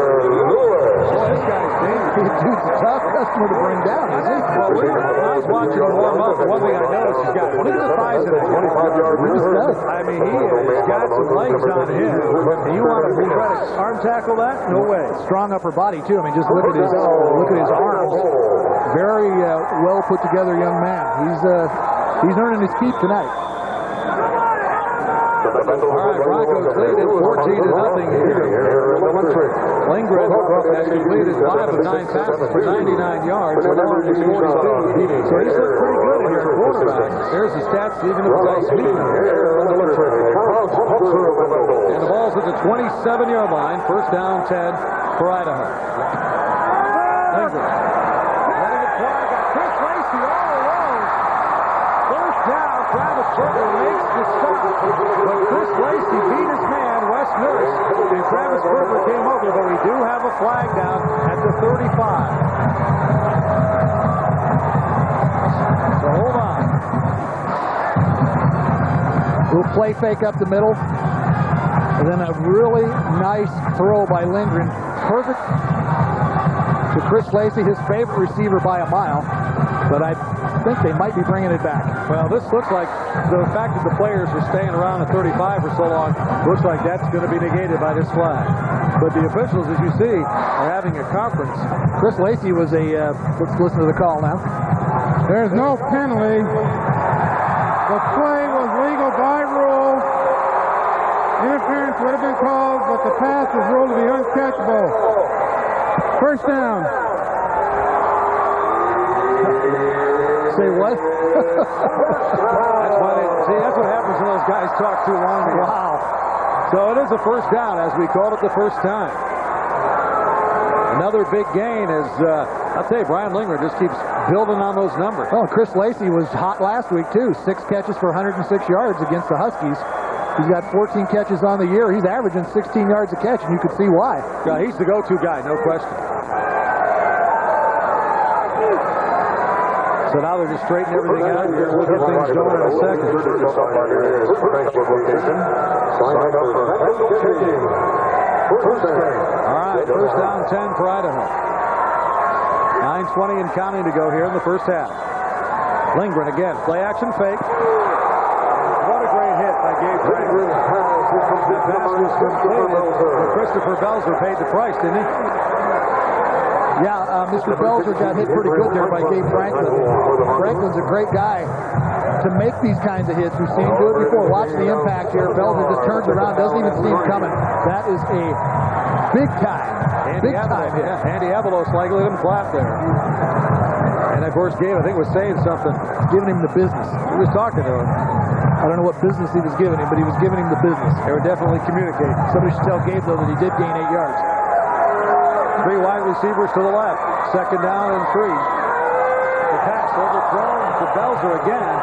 Boy, this guy's dangerous. Dude's a tough customer to bring down, isn't he? Well, when I was watching him warm up, one thing I noticed, he's got 25 in it. 25-yard I mean, he's got some legs on him. And you want to try to arm tackle that? No way. Strong upper body, too. I mean, just look at his arms. Very well put together young man. He's earning his keep tonight. All right, Broncos lead it 14-0 here. Lindgren has completed 5 of 9 passes for 99 yards. Lamar is 42. So he's looked pretty good in here at quarterback. There's the stats, even if without speaking. And the ball's at the 27-yard line. First down, 10 for Idaho. Lindgren. Letting it fly. Got Chris Lacey all alone. First down, Travis Burger makes the stop. But Chris Lacey beat his man, Wes Nurse, and Travis Burger came over, but we do have a flag down at the 35. So hold on. Little play fake up the middle. And then a really nice throw by Lindgren. Perfect to Chris Lacey, his favorite receiver by a mile. But I think they might be bringing it back. Well, this looks like the fact that the players are staying around at 35 for so long, looks like that's going to be negated by this flag. But the officials, as you see, are having a conference. Chris Lacey was let's listen to the call now. There's no penalty. The play was legal by rule. Interference would have been called, but the pass was ruled to be uncatchable. First down. Say what? That's what happens when those guys talk too long together. Wow. So it is a first down, as we called it the first time. Another big gain is, I'll tell you, Brian Lindgren just keeps building on those numbers. Oh, Chris Lacey was hot last week, too. 6 catches for 106 yards against the Huskies. He's got 14 catches on the year. He's averaging 16 yards a catch, and you can see why. Yeah, he's the go-to guy, no question. So now they're just straightening everything out. We'll get things going in a second. All right, first down 10 for Idaho. 9:20 and counting to go here in the first half. Lindgren again, play action fake. What a great hit by Gabe Frank. The pass was completed. Christopher Belzer paid the price, didn't he? Yeah, Mr. Belzer got hit pretty good there by Gabe Franklin. Franklin's a great guy to make these kinds of hits. We've seen him do it before. Watch the impact here. Belzer just turns around, doesn't even see him coming. That is a big time hit. Yeah, Andy Avalos like let him flat there. And of course, Gabe, I think, was saying something. Giving him the business. He was talking to him. I don't know what business he was giving him, but he was giving him the business. They were definitely communicating. Somebody should tell Gabe, though, that he did gain 8 yards. 3 wide receivers to the left. Second down and 3. The pass overthrown to Belzer again.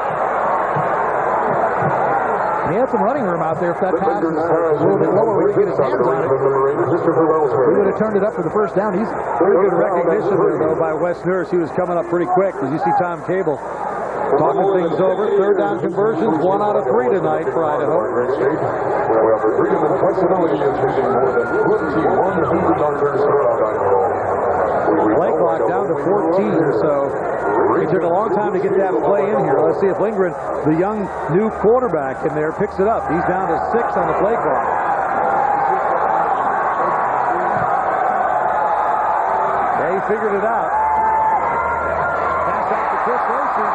He had some running room out there. If that pass was a little bit lower, where he could get his hands on it, he would have turned it up for the first down. He's pretty good recognition there, though, by Wes Nurse. He was coming up pretty quick. As you see Tom Cable talking things over. Third down conversions, 1 out of 3 tonight for Idaho. Play clock down to 14, so it took a long time to get that play in here. Let's see if Lindgren, the young new quarterback in there, picks it up. He's down to 6 on the play clock. They figured it out. Pass out to Chris Lacey.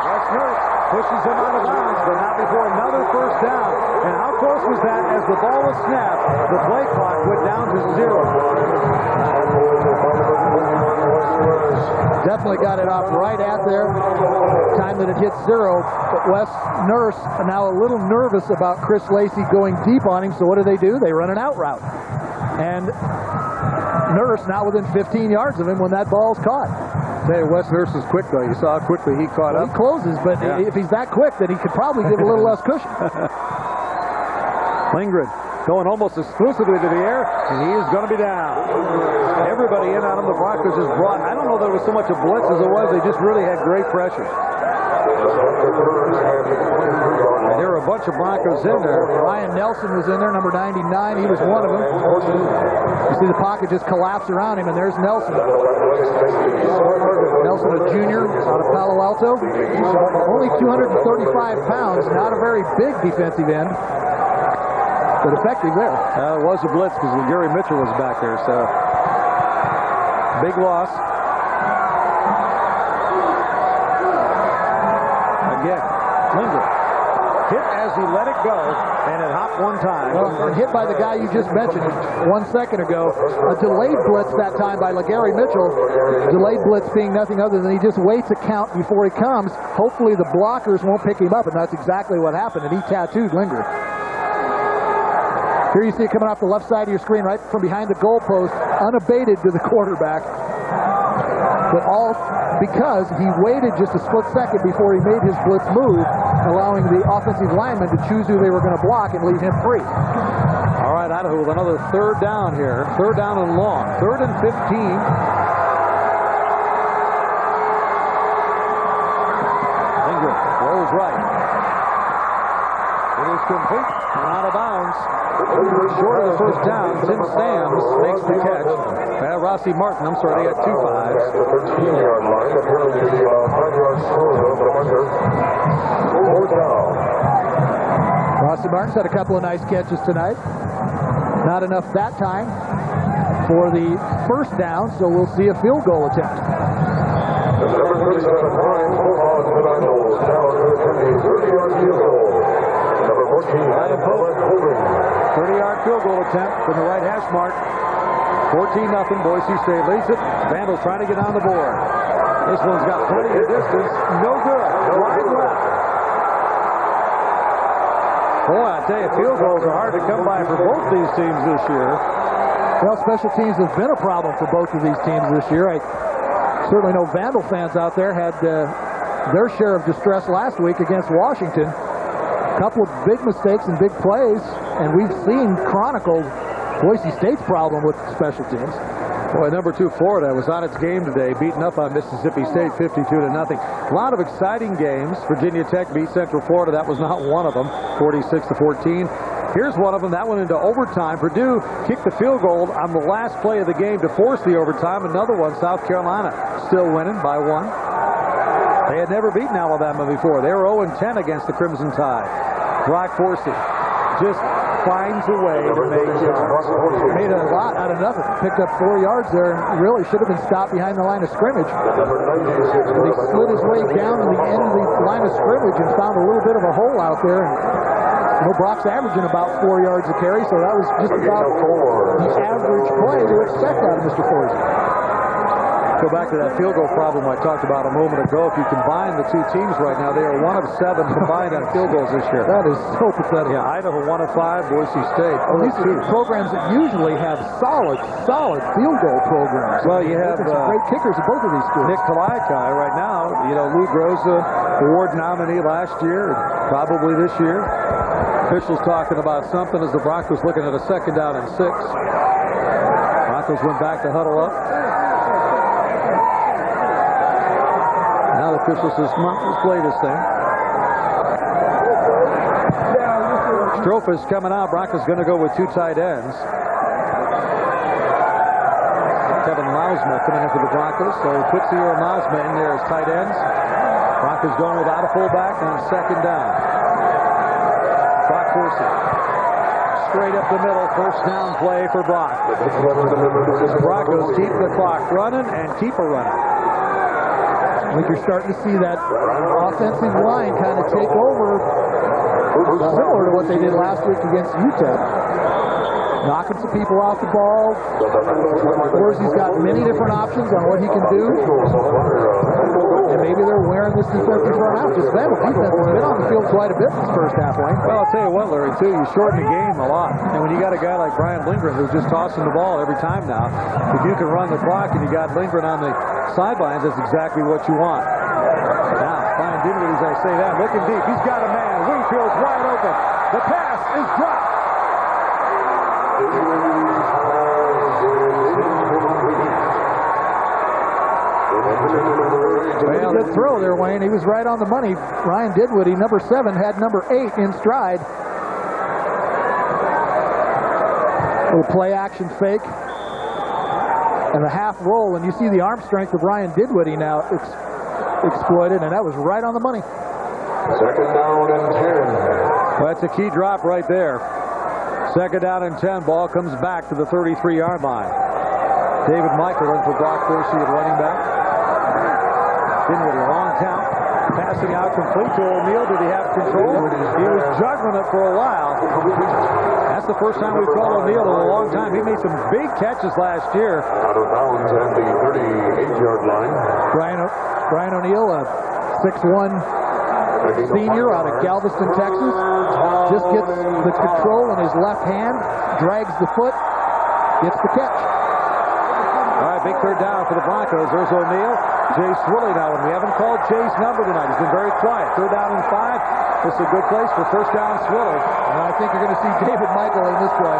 Wes Nurse pushes him out of bounds, but not before another first down. And how close was that as the ball was snapped? The play clock went down to 0. Definitely got it off right at there. Time that it hit 0. But Wes Nurse now a little nervous about Chris Lacey going deep on him. So what do? They run an out route. And Nurse now within 15 yards of him when that ball's caught. Hey, Wes Nurse is quick, though. You saw how quickly he caught up. He closes, but if he's that quick, then he could probably give a little less cushion. Lindgren going almost exclusively to the air, and he is going to be down. Everybody in on him. The Broncos just brought, I don't know that it was so much a blitz as it was, they just really had great pressure. And there were a bunch of Broncos in there. Ryan Nelson was in there, number 99. He was one of them. You see the pocket just collapse around him, and there's Nelson. Nelson, a junior out of Palo Alto. Only 235 pounds, not a very big defensive end, but effective there. It was a blitz because Gary Mitchell was back there, so big loss. Again, Lindgren hit as he let it go, and it hopped one time. Well, hit by the guy you just mentioned 1 second ago. A delayed blitz that time by Gary Mitchell. Delayed blitz being nothing other than he just waits a count before he comes. Hopefully the blockers won't pick him up, and that's exactly what happened, and he tattooed Lindgren. Here you see it coming off the left side of your screen, right from behind the goalpost, unabated to the quarterback. But all because he waited just a split second before he made his blitz move, allowing the offensive lineman to choose who they were going to block and leave him free. All right, Idaho with another third down here. Third down and long. 3rd and 15. Lindgren rolls right. It is complete and out of bounds. Short of the first down, Tim Sams makes the catch. Rossi Martin, I'm sorry, they had 2 5s. Rossi Martin's had a couple of nice catches tonight. Not enough that time for the first down, so we'll see a field goal attempt. Number 37, Brian Poland, Idaho, now a 30-yard field goal. Number 14, Ryan Poland, holding. 30-yard field goal attempt from the right hash mark. 14-0, Boise State leads it. Vandal trying to get on the board. This one's got plenty of distance. No good. Wide left. Boy, I tell you, field goals are hard to come by for both these teams this year. Well, special teams has been a problem for both of these teams this year. I certainly know Vandal fans out there had their share of distress last week against Washington. A couple of big mistakes and big plays, and we've seen chronicled Boise State's problem with special teams. Boy, number 2 Florida was on its game today, beating up on Mississippi State 52-0. A lot of exciting games. Virginia Tech beat Central Florida. That was not one of them, 46-14. Here's one of them. That went into overtime. Purdue kicked the field goal on the last play of the game to force the overtime. Another one, South Carolina still winning by 1. They had never beaten Alabama before. They were 0-10 against the Crimson Tide. Brock Forsey just finds a way to make yards. Made a lot out of nothing. Picked up 4 yards there and really should have been stopped behind the line of scrimmage. But he slid his way down to the end of the line of scrimmage and found a little bit of a hole out there. And Brock's averaging about 4 yards a carry, so that was just about the average play to expect out of Mr. Forsey. go back to that field goal problem I talked about a moment ago. If you combine the two teams right now, they are 1 of 7 combined on field goals this year. That is so pathetic. Yeah, Idaho 1 of 5, Boise State. These are programs that usually have solid field goal programs. Well, you have great kickers at both of these schools. Nick Talakai right now. You know, Lou Groza, award nominee last year, probably this year. Officials talking about something as the Broncos looking at a 2nd down and 6. Broncos went back to huddle up. Now the official says, come on, let's play this thing. Strofa's coming out. Broncos going to go with 2 tight ends. Kevin Lausma coming in for the Broncos. So Tootsie or Lausma in there as tight ends. Broncos going without a fullback on 2nd down. Brock Horsey. Straight up the middle. 1st down play for Brock. Broncos keep the clock running and keep her running. I think you're starting to see that offensive line kind of take over, similar to what they did last week against UTEP. Knocking some people off the ball. Horsey's got many different options on what he can do. And maybe they're wearing this defensive front out. Just then, the defense has been on the field quite a bit this first half, Wayne. Well, I'll tell you what, Larry, too, you shorten the game a lot. And when you got a guy like Brian Lindgren who's just tossing the ball every time now, if you can run the clock and you got Lindgren on the sidelines, that's exactly what you want. Now, Brian Dinwiddie, as I say that, looking deep. He's got a man. Wingfield's wide open. The pass is dropped. Well, good throw there, Wayne. He was right on the money. Ryan Dinwiddie, number 7, had number 8 in stride. Little play action fake. And a half roll, and you see the arm strength of Ryan Dinwiddie now exploited, and that was right on the money. 2nd down and 10. Well, that's a key drop right there. 2nd down and 10. Ball comes back to the 33-yard line. David Michael in for Brock Horsey at running back. Dinwiddie, a long count. Passing out complete to O'Neal. Did he have control? He was juggling it for a while. That's the first time we've called O'Neal in a long time. He made some big catches last year. Out of bounds at the 38-yard line. Brian O'Neal, a 6'1" senior out of Galveston, Texas. Just gets the control in his left hand, drags the foot, gets the catch. All right, big 3rd down for the Broncos. There's O'Neal. Jay Swilly now, and we haven't called Jay's number tonight. He's been very quiet. 3rd down and 5. This is a good place for 1st down Swilly. And I think you're going to see David Michael in this play.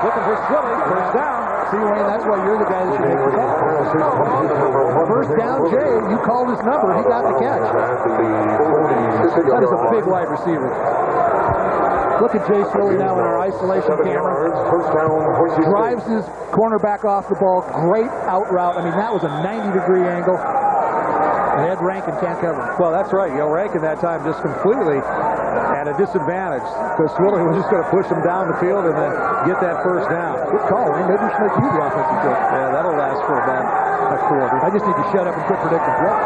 Looking for Swilly. 1st down. See, Wayne, that's why you're the guy that should make the call. 1st down, Jay. You called his number. He got the catch. That is a big wide receiver. Look at Jay Swilly now in our isolation camera. Drives his cornerback off the ball. Great out route. I mean, that was a 90-degree angle. And Ed Rankin can't cover it. Well, that's right. You know, Rankin that time just completely at a disadvantage because Swilly was just going to push him down the field and then get that 1st down. Good call, man. Maybe we should make you the offensive coach. Yeah, that'll last for about a quarter. I just need to shut up and quit predicting plays.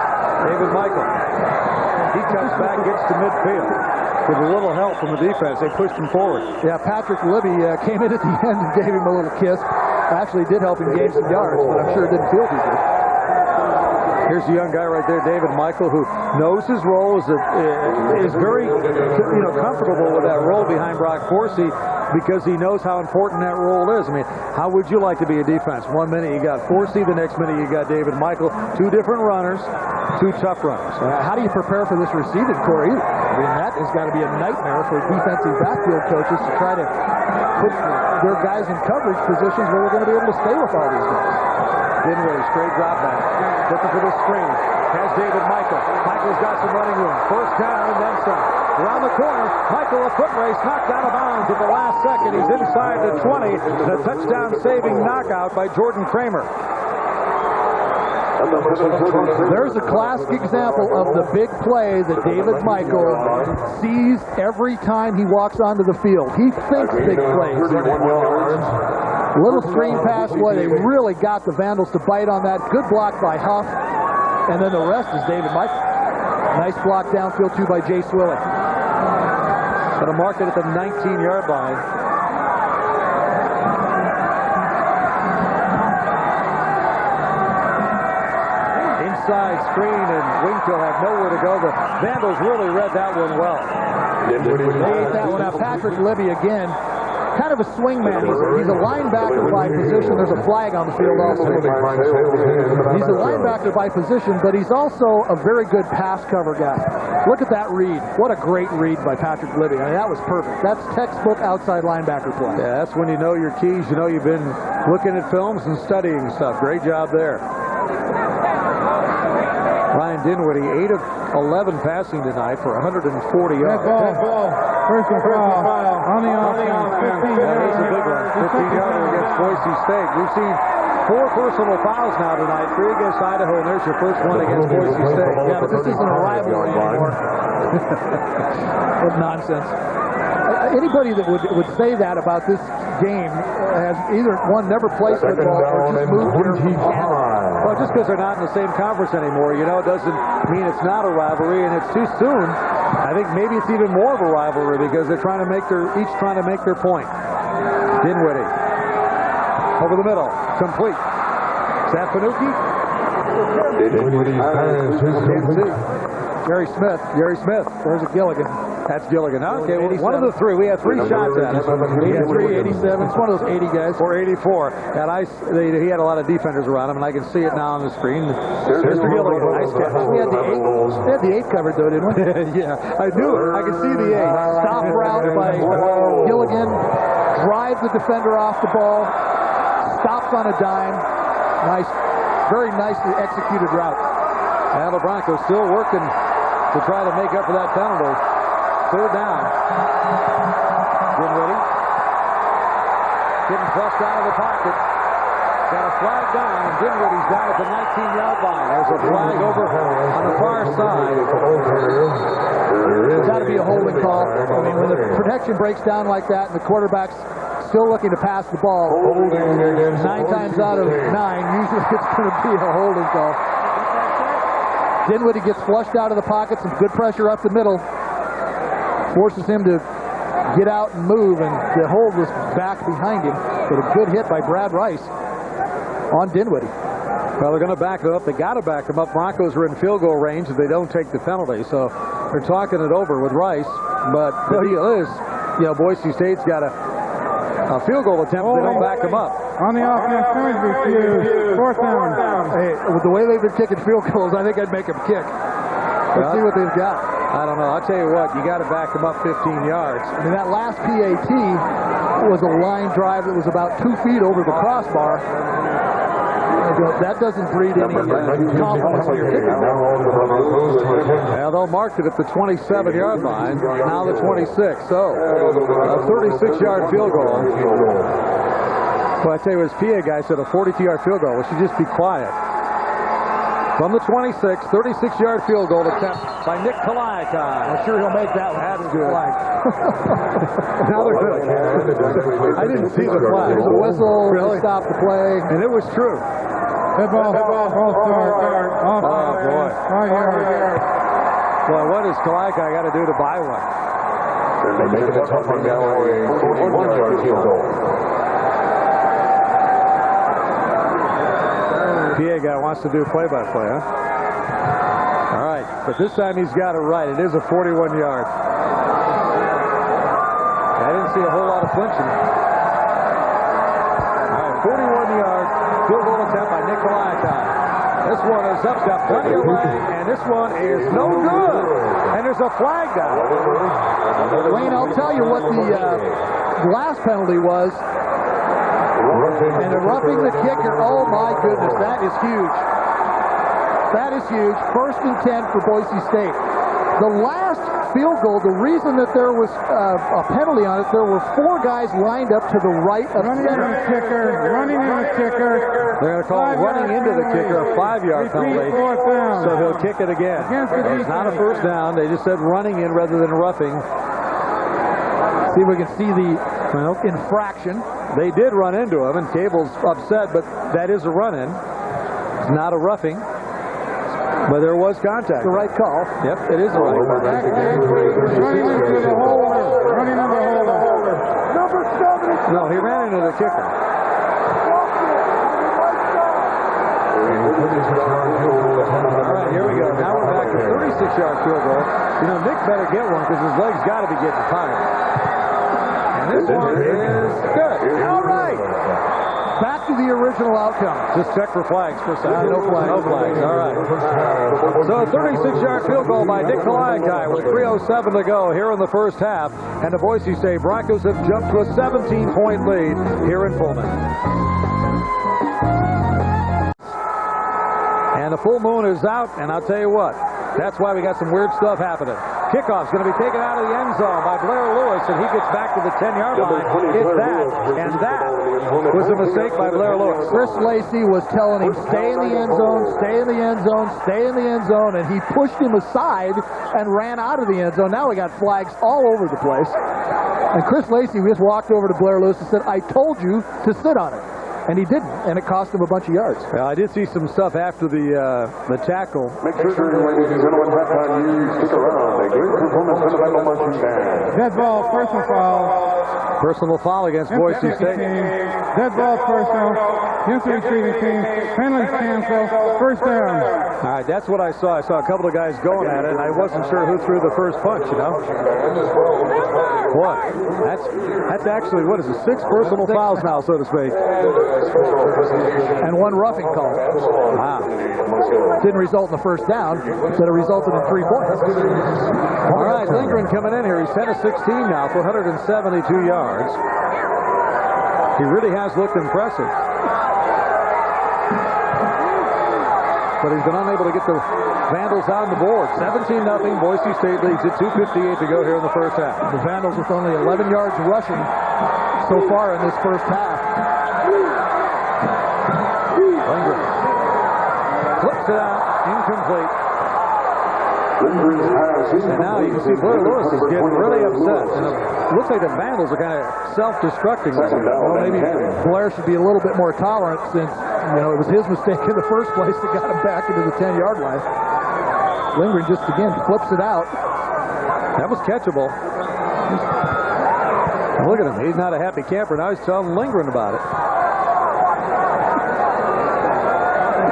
David Michael. He comes back, gets to midfield. With a little help from the defense, they pushed him forward. Yeah, Patrick Libby came in at the end and gave him a little kiss. Actually did help him gain some yards, but I'm sure it didn't feel too good. Here's the young guy right there, David Michael, who knows his role, is very comfortable with that role behind Brock Horsey because he knows how important that role is. I mean, how would you like to be a defense? 1 minute you got Horsey, the next minute you got David Michael. 2 different runners, 2 tough runners. How do you prepare for this receiving core either? I mean, that has got to be a nightmare for defensive backfield coaches to try to put their guys in coverage positions where they're going to be able to stay with all these guys. Dinwiddie, straight drop back. Looking for the screen. Has David Michael. Michael's got some running room. 1st down and then some. Around the corner, Michael, a foot race, knocked out of bounds at the last second. He's inside the 20. The touchdown-saving knockout by Jordan Kramer. There's a classic example of the big play that David Michael sees every time he walks onto the field. He thinks big plays. Little screen pass play. They really got the Vandals to bite on that. Good block by Huff. And then the rest is David Michael. Nice block downfield, too, by Jay Swilly. Going to mark it at the 19-yard line. side screen, and Wingfield had nowhere to go. The Vandals really read that one well. They ate that one out. Patrick Libby again. Kind of a swing man. He's a linebacker by position. There's a flag on the field also. He's a linebacker by position, but he's also a very good pass cover guy. Look at that read. What a great read by Patrick Libby. I mean, that was perfect. That's textbook outside linebacker play. Yeah, that's when you know your keys. You know you've been looking at films and studying stuff. Great job there. Ryan Dinwiddie, 8 of 11 passing tonight for 140 yards. Ball. First and foul. On the offense. 15 That is a big one. 15-yarder against Boise State. We've seen 4 personal fouls now tonight. 3 against Idaho, and there's your first one against Boise State. Yeah, but this isn't a rivalry anymore. What nonsense. Anybody that would say that about this game has either, one, never played football or just moved here from Canada. Well, just because they're not in the same conference anymore, you know, it doesn't mean it's not a rivalry, and it's too soon. I think maybe it's even more of a rivalry because they're trying to make each trying to make their point. Dinwiddie over the middle, complete. Is that Panucci? Gary Smith. There's a Gilligan. That's Gilligan. Okay, well, one of the 3. We had 3 shots at it. 83, 87. It's one of those 80 guys. Or 84. And he had a lot of defenders around him, and I can see it now on the screen. Mr. Gilligan, nice catch. We had the 8 covered, though, didn't we? Yeah, I knew it. I could see the 8. Stop route by Gilligan. Drive the defender off the ball. Stops on a dime. Nice. Very nicely executed route. And the Broncos still working to try to make up for that penalty. 3rd down. Dinwiddie. Getting flushed out of the pocket. Got a flag down, and Dinwiddie's down at the 19-yard line. There's a flag over on the far side. There's got to be a holding call. I mean, when the protection breaks down like that and the quarterback's still looking to pass the ball, 9 times out of 9, usually it's going to be a holding call. Dinwiddie gets flushed out of the pocket, some good pressure up the middle. Forces him to get out and move, and the hold was back behind him. But a good hit by Brad Rice on Dinwiddie. Well, they're going to back it up. They got to back him up. Broncos are in field goal range if they don't take the penalty. So they're talking it over with Rice. But the deal is, you know, Boise State's got a field goal attempt. They don't back him up. On the offense, refused. 4th down. Hey, with the way they've been kicking field goals, I think I'd make them kick. Let's see what they've got. I don't know. I'll tell you what, you got to back them up 15 yards. I mean, that last PAT was a line drive that was about 2 feet over the crossbar. That doesn't breed any confidence in your kicker. Well, they'll mark it at the 27-yard line, now the 26. So, a 36-yard field goal. Well, I tell you what, his PA guy said a 42-yard field goal. We should just be quiet. From the 26, 36-yard field goal attempt by Nick Kalaika. I'm sure he'll make that one. That's good. Now they're good. I didn't see the flag. There's a whistle. Really? Stop the play. And it was true. Good ball. False start. Oh, boy. 5 yards. Boy, what does Kalaika got to do to buy one? They're making a tough one now, a 41-yard field goal. PA guy wants to do play-by-play, huh? All right, but this time he's got it right. It is a 41-yard. I didn't see a whole lot of flinching. All right, 41-yard field goal attempt by Nick Kalaika. This one is up, got plenty of leg, and this one is no good. And there's a flag down. Wayne, I'll tell you what the last penalty was. And roughing the kicker, oh my goodness, that is huge. That is huge. 1st and 10 for Boise State. The last field goal, the reason that there was a penalty on it, there were 4 guys lined up to the right of center. Running in the kicker. They're going to call running into the kicker a 5-yard penalty. So he'll kick it again. It's not a first down. They just said running in rather than roughing. See if we can see the infraction. They did run into him, and Cable's upset, but that is a run-in. It's not a roughing. But there was contact. The right call. Yep, it is the right call. Running into the holder. Running into the holder. Number 7. No, he ran into the kicker. A 36-yard field goal attempt 36-yard field goal. You know, Nick better get one because his legs got to be getting tired. And this one is good. All right. Back to the original outcome. Just check for flags for a second. No flags. No flags. All right. So a 36-yard field goal by Nick Laragan with 3:07 to go here in the first half. And the Boise State Broncos have jumped to a 17-point lead here in Pullman. And the full moon is out, and I'll tell you what, that's why we got some weird stuff happening. Kickoff's going to be taken out of the end zone by Blair Lewis, and he gets back to the 10-yard line. It's that, and that was a mistake by Blair Lewis. Chris Lacey was telling him, stay in the end zone, stay in the end zone, stay in the end zone, and he pushed him aside and ran out of the end zone. Now we got flags all over the place. And Chris Lacey just walked over to Blair Lewis and said, I told you to sit on it. And he didn't, and it cost him a bunch of yards. Well, I did see some stuff after the tackle. Make sure, ladies and gentlemen, that time you stick around. A great performance for the Bengals marching band. Dead ball, personal foul. Personal foul against Boise State. Dead ball, personal. Against the receiving team. Penalty cancel. First down. All right, that's what I saw. I saw a couple of guys going at it, and I wasn't sure who threw the first punch, you know. What? That's actually, what is it, 6 personal fouls now, so to speak. And 1 roughing call. Wow. Didn't result in the first down, but it resulted in 3 points. All right, Lindgren coming in here. He's 10 of 16 now for 172 yards. He really has looked impressive. But he's been unable to get the Vandals on the board. 17-0. Boise State leads it. 2:58 to go here in the first half. The Vandals with only 11 yards rushing so far in this first half. Lindgren flips it out. Incomplete. And now you can see Blair Lewis is getting really upset. And it looks like the Vandals are kind of self-destructing. Well, maybe Blair should be a little bit more tolerant since, you know, it was his mistake in the first place that got him back into the 10-yard line. Lindgren just, again, flips it out. That was catchable. Look at him. He's not a happy camper. Now he's telling Lindgren about it.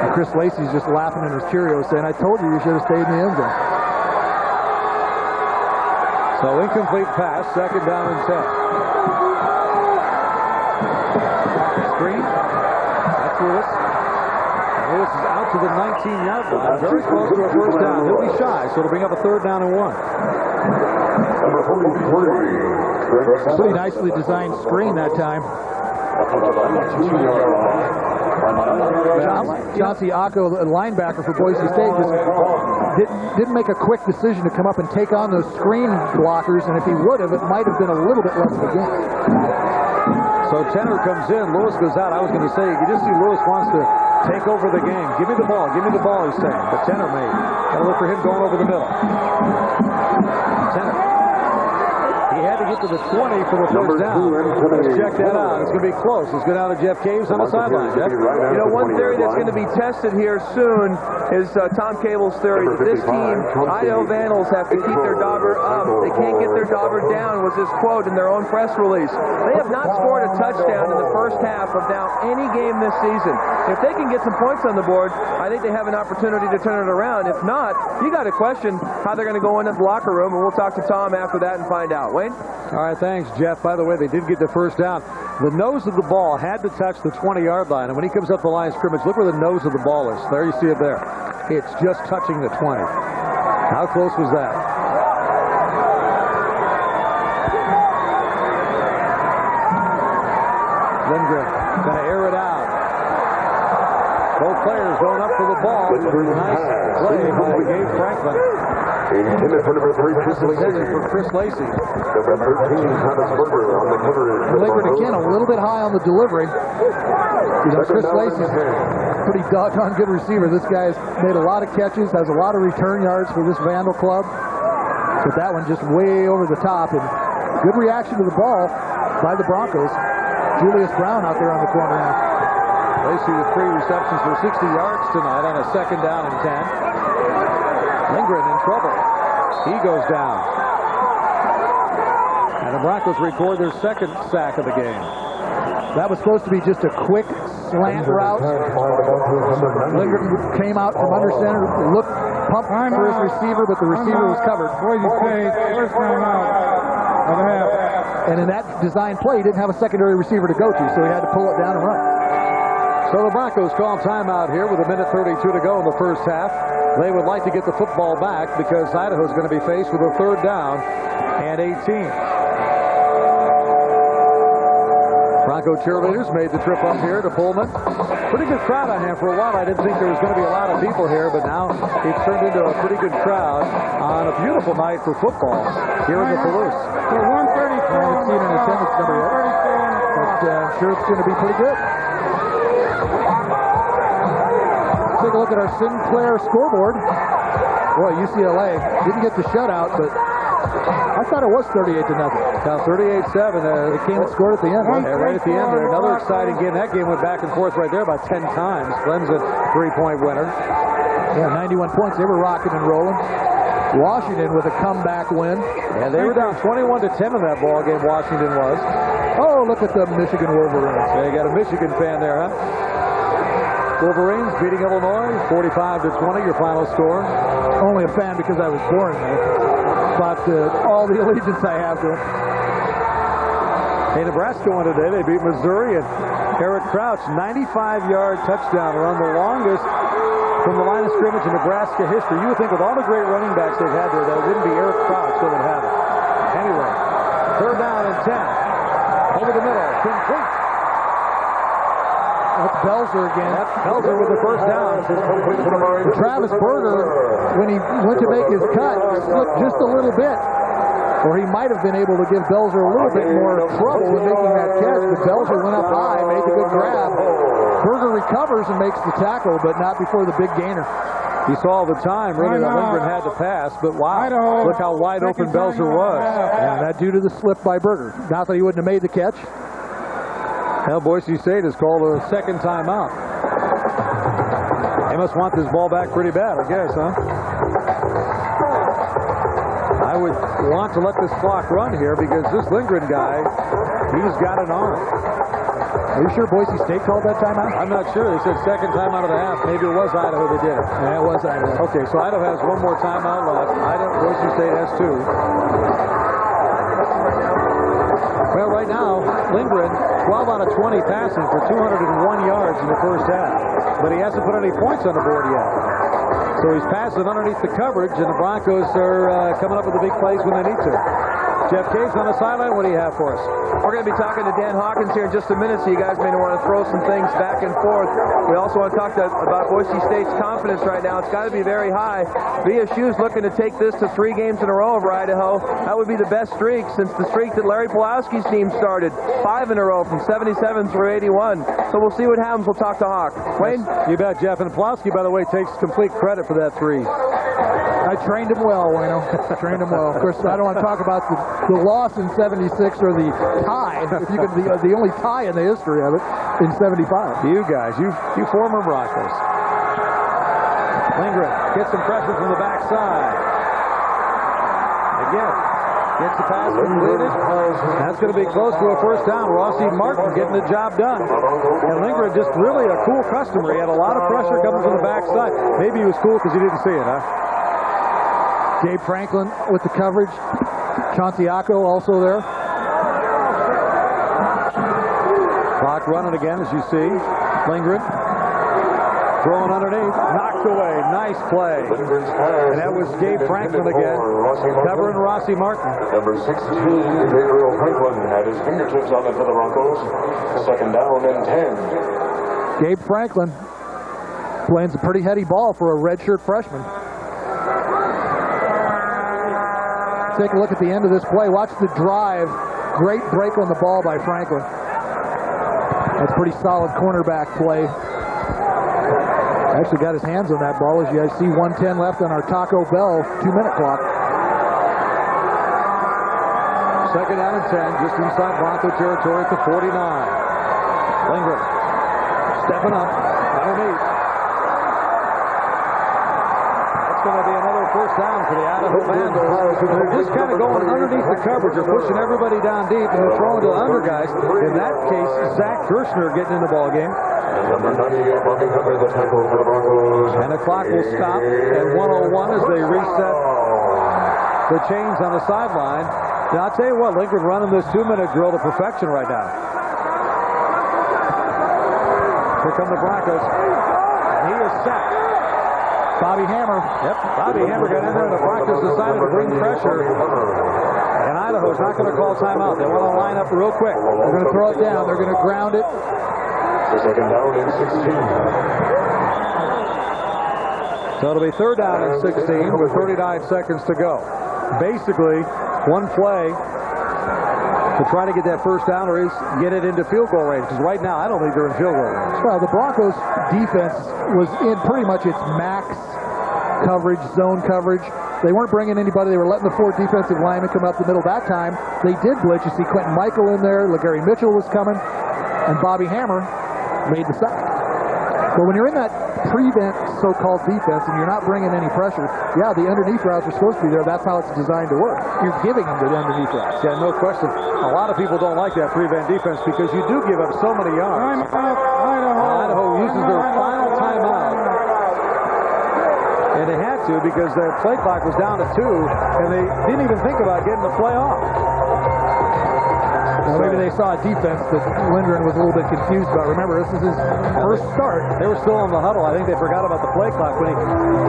And Chris Lacey's just laughing in his Cheerios saying, I told you you should have stayed in the end zone. So incomplete pass, second down and 10. Screen. That's Lewis. And Lewis is out to the 19-yard line. Very close to a first down. He'll be shy, so it'll bring up a 3rd down and 1. Pretty nicely designed screen that time. Chauncey Acco, the linebacker for Boise State, just didn't make a quick decision to come up and take on those screen blockers, and if he would have, it might have been a little bit less of a game. So Tenor comes in, Lewis goes out. I was going to say, you can just see Lewis wants to take over the game. Give me the ball, he's saying. But Tenor made. Gotta look for him going over the middle. Tenor. He had to get to the 20 for the first down. Let's check that out. It's going to be close. Let's go down to Jeff Caves on the sideline. Jeff? You know, one theory that's going to be tested here soon is Tom Cable's theory that this team, Idaho Vandals, have to keep their dauber up. They can't get their dauber down, was this quote in their own press release. They have not scored a touchdown in the first half of now any game this season. If they can get some points on the board, I think they have an opportunity to turn it around. If not, you got to question how they're going to go into the locker room, and we'll talk to Tom after that and find out. Wayne? All right, thanks, Jeff. By the way, they did get the first down. The nose of the ball had to touch the 20-yard line, and when he comes up the line of scrimmage, look where the nose of the ball is. There, you see it there. It's just touching the 20. How close was that? Lindgren going to air it out. Both players going up for the ball. Nice play by Gabe Franklin. Intended for number 3, Chris Lacey. For Chris Lacey. Number 13, Thomas Berger on the cover. Lindgren again a little bit high on the delivery. You know, Chris Lacey's a pretty doggone good receiver. This guy's made a lot of catches, has a lot of return yards for this Vandal club. But that one just way over the top, and good reaction to the ball by the Broncos. Julius Brown out there on the corner now. Lacey with 3 receptions for 60 yards tonight on a second down and 10. Lindgren in trouble. He goes down. And the Broncos record their second sack of the game. That was supposed to be just a quick slant routes. Lindgren came out from under center, looked, pumped for his receiver, but the receiver was covered. Boise State, first time out of the half. And in that design play, he didn't have a secondary receiver to go to, so he had to pull it down and run. So the Broncos call timeout here with 1:32 to go in the first half. They would like to get the football back because Idaho's going to be faced with a third down and 18. Bronco cheerleaders made the trip up here to Pullman. Pretty good crowd on hand. For a while, I didn't think there was going to be a lot of people here, but now it's turned into a pretty good crowd on a beautiful night for football here in the Palouse. So 134 I haven't seen an attendance number yet, but I'm sure it's going to be pretty good. Take a look at our Sinclair scoreboard. Boy, UCLA didn't get the shutout, but I thought it was 38-0. Now 38-7. They came and scored at the end. Right at the end there. Another exciting game. That game went back and forth right there about 10 times. Clemson, 3-point winner. Yeah, 91 points. They were rocking and rolling. Washington with a comeback win. And they were down 21-10 in that ball game, Washington was. Oh, look at the Michigan Wolverines. They got a Michigan fan there, huh? Wolverines beating Illinois, 45-20, your final score. Only a fan because I was born there. But all the allegiance I have to it. Hey, Nebraska won today. They beat Missouri, and Eric Crouch, 95-yard touchdown, run the longest from the line of scrimmage in Nebraska history. You would think with all the great running backs they've had there that it wouldn't be Eric Crouch that would have it. Anyway, third down and 10. Over the middle, complete. That's Belzer again. That's Belzer with the first down. Travis Berger, when he went to make his cut, slipped just a little bit. Or he might have been able to give Belzer a little bit more trouble in making that catch, but Belzer went up high, made the good grab. Berger recovers and makes the tackle, but not before the big gainer. He saw the time, really, that Lindgren had to pass, but wow, Idaho, look how wide open Belzer was. And that due to the slip by Berger. Not that he wouldn't have made the catch. Now Boise State has called a second timeout. They must want this ball back pretty bad, I guess, huh? I would want to let this clock run here because this Lindgren guy, he's got an arm. Are you sure Boise State called that timeout? I'm not sure. They said second timeout of the half. Maybe it was Idaho that did it. Yeah, it was Idaho. Okay, so Idaho has one more timeout left. Boise State has two. Well, right now, Lindgren, 12 out of 20 passing for 201 yards in the first half. But he hasn't put any points on the board yet. So he's passing underneath the coverage, and the Broncos are coming up with the big plays when they need to. Jeff Caves on the sideline. What do you have for us? We're going to be talking to Dan Hawkins here in just a minute, so you guys may want to throw some things back and forth. We also want to talk about Boise State's confidence right now. It's got to be very high. BSU's looking to take this to 3 games in a row over Idaho. That would be the best streak since the streak that Larry Pulowski's team started. 5 in a row from 77 through 81. So we'll see what happens. We'll talk to Hawk. Wayne? You bet, Jeff. And Pulowski, by the way, takes complete credit for that 3. I trained him well, Wayno. Trained him well. Of course, I don't want to talk about the loss in 76 or the tie, if you could, the only tie in the history of it, in 75. You guys, you former Broncos. Lindgren gets some pressure from the backside. Again, gets the pass completed. That's going to be close to a first down. Rossi Martin getting the job done. And Lindgren just really a cool customer. He had a lot of pressure coming from the backside. Maybe he was cool because he didn't see it, huh? Gabe Franklin with the coverage. Chaunciaco also there. Clock running again, as you see. Lindgren throwing underneath. Knocked away. Nice play. And that was Gabe Franklin again. Covering Rossi Martin. Number 16, Gabriel Franklin had his fingertips on it for the Broncos. Second down and 10. Gabe Franklin playing some pretty heady ball for a redshirt freshman. Take a look at the end of this play. Watch the drive. Great break on the ball by Franklin. That's pretty solid cornerback play. Actually got his hands on that ball. As you guys see, 1:10 left on our Taco Bell 2-minute clock. Second down and 10, just inside Bronco territory at the 49. Lindgren stepping up underneath. That's going to be another first down for the Idaho Vandals. They're just kind of going underneath the coverage. They're pushing everybody down deep, and they're throwing to the under guys. In that case, Zach Kirshner getting in the ball game. And number 98, Bobby Hunter, the tackle for the Broncos. And the clock will stop at 1:01 as they reset the chains on the sideline. Now, I'll tell you what, Lincoln running this 2-minute drill to perfection right now. Here come the Broncos. And he is set. Bobby Hammer. Yep, Bobby Hammer got in there, and the Broncos decided to bring pressure. And Idaho's not going to call timeout. They want to line up real quick. They're going to throw it down. They're going to ground it. Second down and 16. So it'll be third down and 16 with 39 seconds to go. Basically, one play to try to get that first down or is get it into field goal range. Because right now, I don't think they're in field goal range. Well, the Broncos defense was in pretty much its max coverage, zone coverage. They weren't bringing anybody. They were letting the 4 defensive linemen come up the middle. That time, they did blitz. You see Quentin Michael in there. LeGarry Mitchell was coming. And Bobby Hammer made the sack. But when you're in that prevent so-called defense and you're not bringing any pressure, yeah, the underneath routes are supposed to be there. That's how it's designed to work. You're giving them the underneath routes. Yeah, no question. A lot of people don't like that prevent defense because you do give up so many yards. Idaho uses their final timeout. And they had to because their play clock was down to 2, and they didn't even think about getting the play off. Well, maybe they saw a defense that Lindgren was a little bit confused about. Remember, this is his first start. They were still in the huddle. I think they forgot about the play clock. When he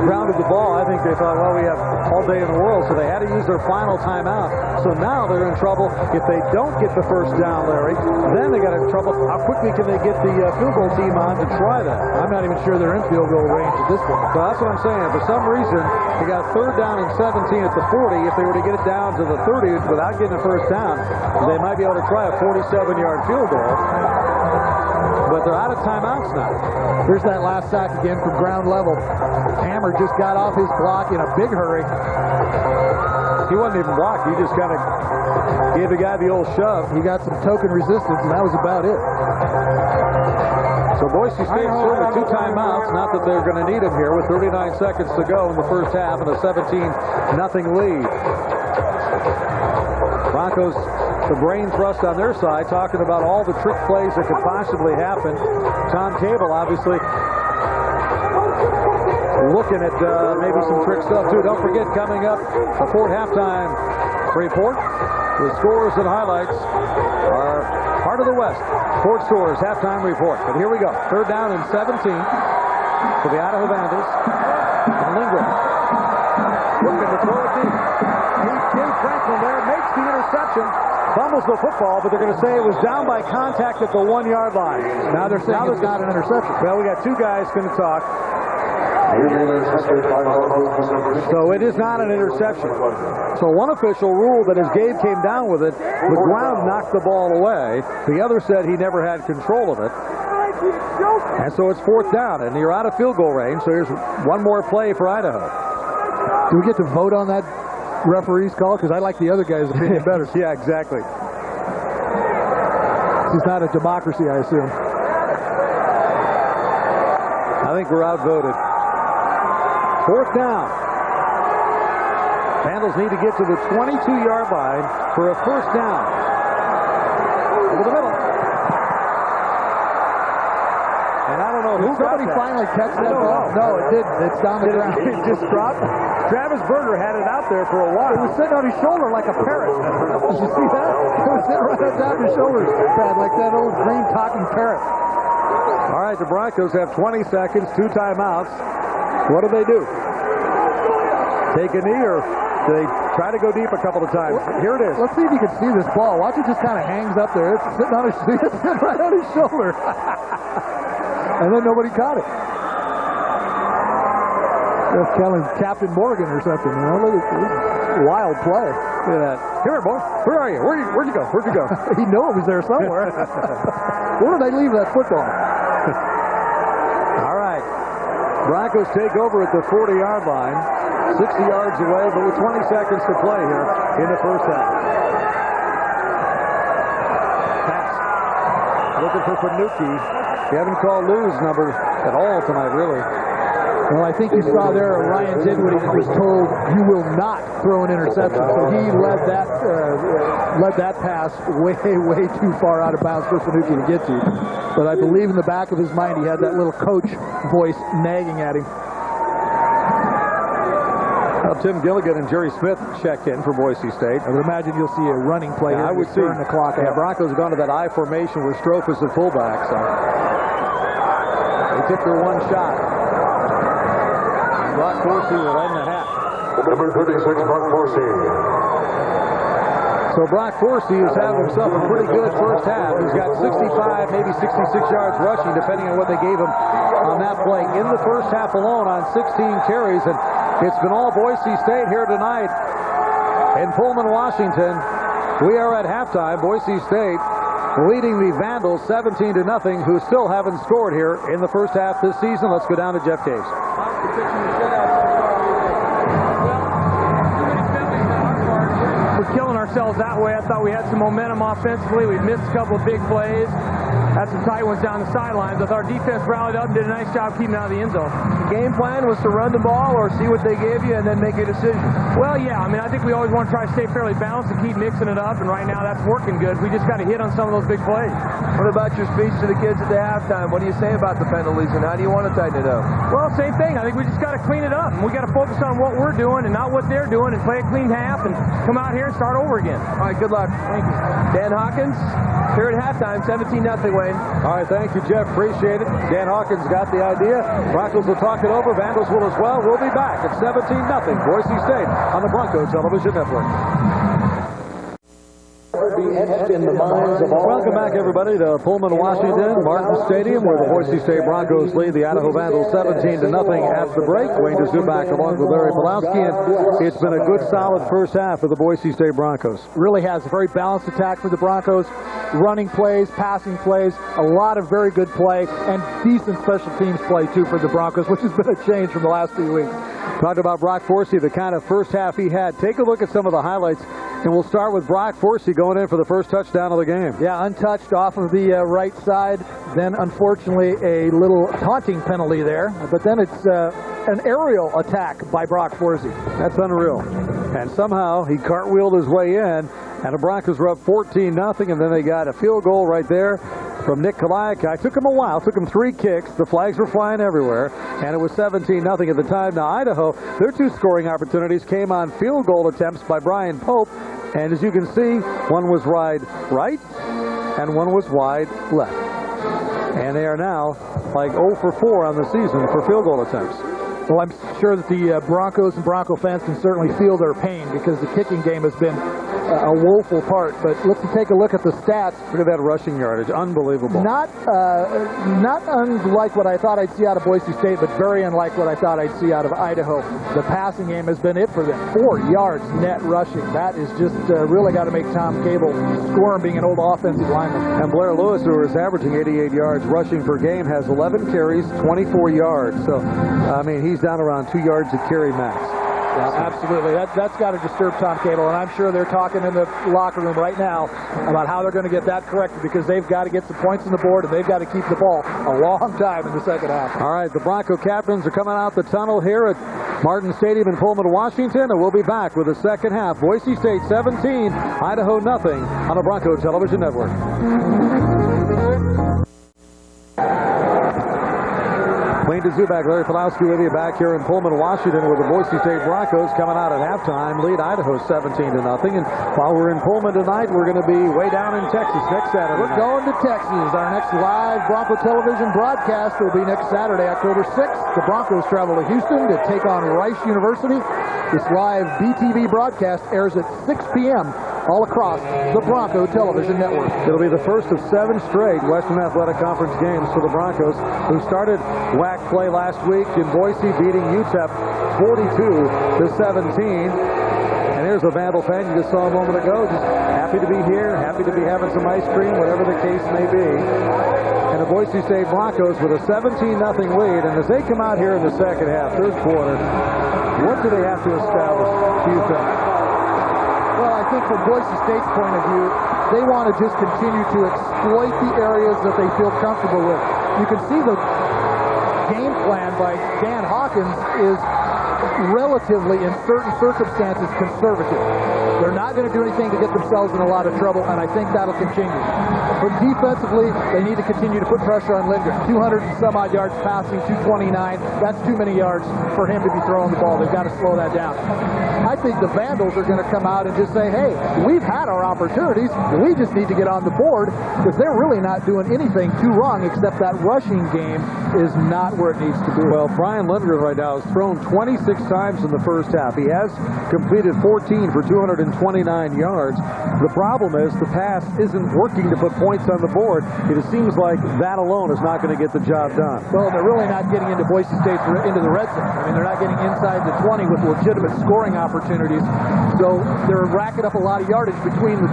grounded the ball, I think they thought, well, we have all day in the world, so they had to use their final timeout. So now they're in trouble. If they don't get the first down, Larry, then they got in trouble. How quickly can they get the field goal team on to try that? I'm not even sure they're in field goal range at this point. So that's what I'm saying. For some reason, they got third down and 17 at the 40. If they were to get it down to the 30 without getting a first down, they might be able to try a 47-yard field goal. But they're out of timeouts now. Here's that last sack again from ground level. Hammer just got off his block in a big hurry. He wasn't even blocked. He just kind of gave the guy the old shove. He got some token resistance, and that was about it. So Boise State still with 2 timeouts. Not that they're going to need them here with 39 seconds to go in the first half and a 17-0 lead. Broncos, the brain thrust on their side, talking about all the trick plays that could possibly happen. Tom Cable, obviously, looking at maybe some trick stuff, too. Don't forget, coming up, the Ford halftime report. The scores and highlights are part of the West. Ford Stores halftime report. But here we go. Third down and 17 for the Idaho Vandals. And Lindgren looking to throw it deep. Jim Franklin there makes the interception. Fumbles the football, but they're going to say it was down by contact at the 1-yard line. Now they're saying it's not an interception. Well, we got 2 guys going to talk. So it is not an interception. So one official ruled that as Gabe came down with it, the ground knocked the ball away. The other said he never had control of it. And so it's 4th down, and you're out of field goal range, so here's one more play for Idaho. Do we get to vote on that referee's call? Because I like the other guy's opinion better. Yeah, exactly. This is not a democracy, I assume. I think we're outvoted. 4th down. Vandals need to get to the 22-yard line for a first down. Over the middle. And I don't know who somebody finally catch that ball? No, it didn't. It's down the ground. It just dropped. Travis Berger had it out there for a while. It was sitting on his shoulder like a parrot. Did you see that? It was sitting right on top of his shoulder pad like that old green talking parrot. All right, the Broncos have 20 seconds, 2 timeouts. What do they do? Take a knee, or do they try to go deep a couple of times? Here it is. Let's see if you can see this ball. Watch it just kind of hangs up there. It's sitting on his, it's sitting right on his shoulder. And then nobody caught it. Just telling Captain Morgan or something. You know, look at this wild play. Look at that. Here, boy. Where are you? Where'd you go? Where'd you go? He knew it was there somewhere. Where did they leave that football? All right. Broncos take over at the 40-yard line. 60 yards away, but with 20 seconds to play here in the first half. Pass. Looking for Panucci. He haven't called Lou's number at all tonight, really. Well, I think you saw there Ryan Dinwiddie was told you will not throw an interception, so he led that pass way too far out of bounds for Finucane to get to. But I believe in the back of his mind he had that little coach voice nagging at him. Tim Gilligan and Jerry Smith checked in for Boise State. I would imagine you'll see a running play. Yeah, I would see. The clock. Yeah, Broncos have gone to that I formation with Strofe as the fullback. So they took their one shot. Brock Forsey with 11.5. Number 36, Brock Forsey. So Brock Forsey has had himself a pretty good first half. He's got 65, maybe 66 yards rushing, depending on what they gave him on that play. In the first half alone on 16 carries, and it's been all Boise State here tonight in Pullman, Washington. We are at halftime. Boise State leading the Vandals 17-0, who still haven't scored here in the first half this season. Let's go down to Jeff Caves. We're killing ourselves that way. I thought we had some momentum offensively. We missed a couple of big plays. Had some tight ones down the sidelines. I thought our defense rallied up and did a nice job keeping out of the end zone. The game plan was to run the ball or see what they gave you and then make a decision. Well, yeah, I mean, I think we always want to try to stay fairly balanced and keep mixing it up, and right now that's working good. We just got to hit on some of those big plays. What about your speech to the kids at the halftime? What do you say about the penalties, and how do you want to tighten it up? Well, same thing. I think we just got to clean it up, and we got to focus on what we're doing and not what they're doing, and play a clean half and come out here and start over again. All right, good luck. Thank you. Dan Hawkins, here at halftime, 17-0, Wayne. All right, thank you, Jeff. Appreciate it. Dan Hawkins got the idea. Broncos will talk it over. Vandals will as well. We'll be back at 17-0, Boise State on the Broncos Television Network. Welcome back, everybody, to Pullman, Washington, Martin Stadium, where the Boise State Broncos lead the Idaho Vandals 17-0 at the break. Wayne Dzubak along with Larry Pulowski, and it's been a good, solid first half for the Boise State Broncos. Really has a very balanced attack for the Broncos. Running plays, passing plays, a lot of very good play, and decent special teams play, too, for the Broncos, which has been a change from the last few weeks. Talked about Brock Forsey, the kind of first half he had. Take a look at some of the highlights, and we'll start with Brock Forsey going in for the first touchdown of the game. Yeah, untouched off of the right side. Then, unfortunately, a little taunting penalty there. But then it's an aerial attack by Brock Forsey. That's unreal. And somehow he cartwheeled his way in, and the Broncos were up 14-0, and then they got a field goal right there from Nick Kaliak. It took him a while. It took him 3 kicks. The flags were flying everywhere, and it was 17-0 at the time. Now, Idaho, their 2 scoring opportunities came on field goal attempts by Brian Pope, and as you can see, one was wide right, and one was wide left. And they are now like 0 for 4 on the season for field goal attempts. Well, I'm sure that the Broncos and Bronco fans can certainly feel their pain because the kicking game has been a woeful part. But let's take a look at the stats. Look at that rushing yardage. Unbelievable. Not unlike what I thought I'd see out of Boise State, but very unlike what I thought I'd see out of Idaho. The passing game has been it for them. 4 yards net rushing. That is just really got to make Tom Cable squirm, being an old offensive lineman. And Blair Lewis, who is averaging 88 yards rushing per game, has 11 carries, 24 yards. So, I mean, he's down around 2 yards a carry max. Yeah, absolutely. That's got to disturb Tom Cable, and I'm sure they're talking in the locker room right now about how they're going to get that corrected, because they've got to get some points on the board, and they've got to keep the ball a long time in the second half. All right, the Bronco captains are coming out the tunnel here at Martin Stadium in Pullman, Washington, and we'll be back with the second half. Boise State 17, Idaho nothing on the Bronco Television Network. Wayne Dzubak, Larry Pulowski with you back here in Pullman, Washington, with the Boise State Broncos coming out at halftime, lead Idaho 17-0. And while we're in Pullman tonight, we're going to be way down in Texas next Saturday. We're going to Texas. Our next live Bronco television broadcast will be next Saturday, October 6th. The Broncos travel to Houston to take on Rice University. This live BTV broadcast airs at 6 p.m. all across the Bronco Television Network. It'll be the first of 7 straight Western Athletic Conference games for the Broncos, who started WAC play last week in Boise, beating UTEP 42-17. And here's a Vandal fan you just saw a moment ago, just happy to be here, happy to be having some ice cream, whatever the case may be. And the Boise State Broncos with a 17-0 lead. And as they come out here in the second half, third quarter, what do they have to establish, do you think? Well, I think from Boise State's point of view, they want to just continue to exploit the areas that they feel comfortable with. You can see the game plan by Dan Hawkins is relatively, in certain circumstances, conservative. They're not going to do anything to get themselves in a lot of trouble, and I think that'll continue. But defensively, they need to continue to put pressure on Lindgren. 200 and some odd yards passing, 229. That's too many yards for him to be throwing the ball. They've got to slow that down. I think the Vandals are going to come out and just say, hey, we've had our opportunities. We just need to get on the board, because they're really not doing anything too wrong, except that rushing game is not where it needs to be. Well, Brian Lindgren right now has thrown 26 times in the first half. He has completed 14 for 229 yards. The problem is the pass isn't working to put points on the board. It seems like that alone is not going to get the job done. Well, they're really not getting into Boise State, into the red zone. I mean, they're not getting inside the 20 with legitimate scoring opportunities. So they're racking up a lot of yardage between the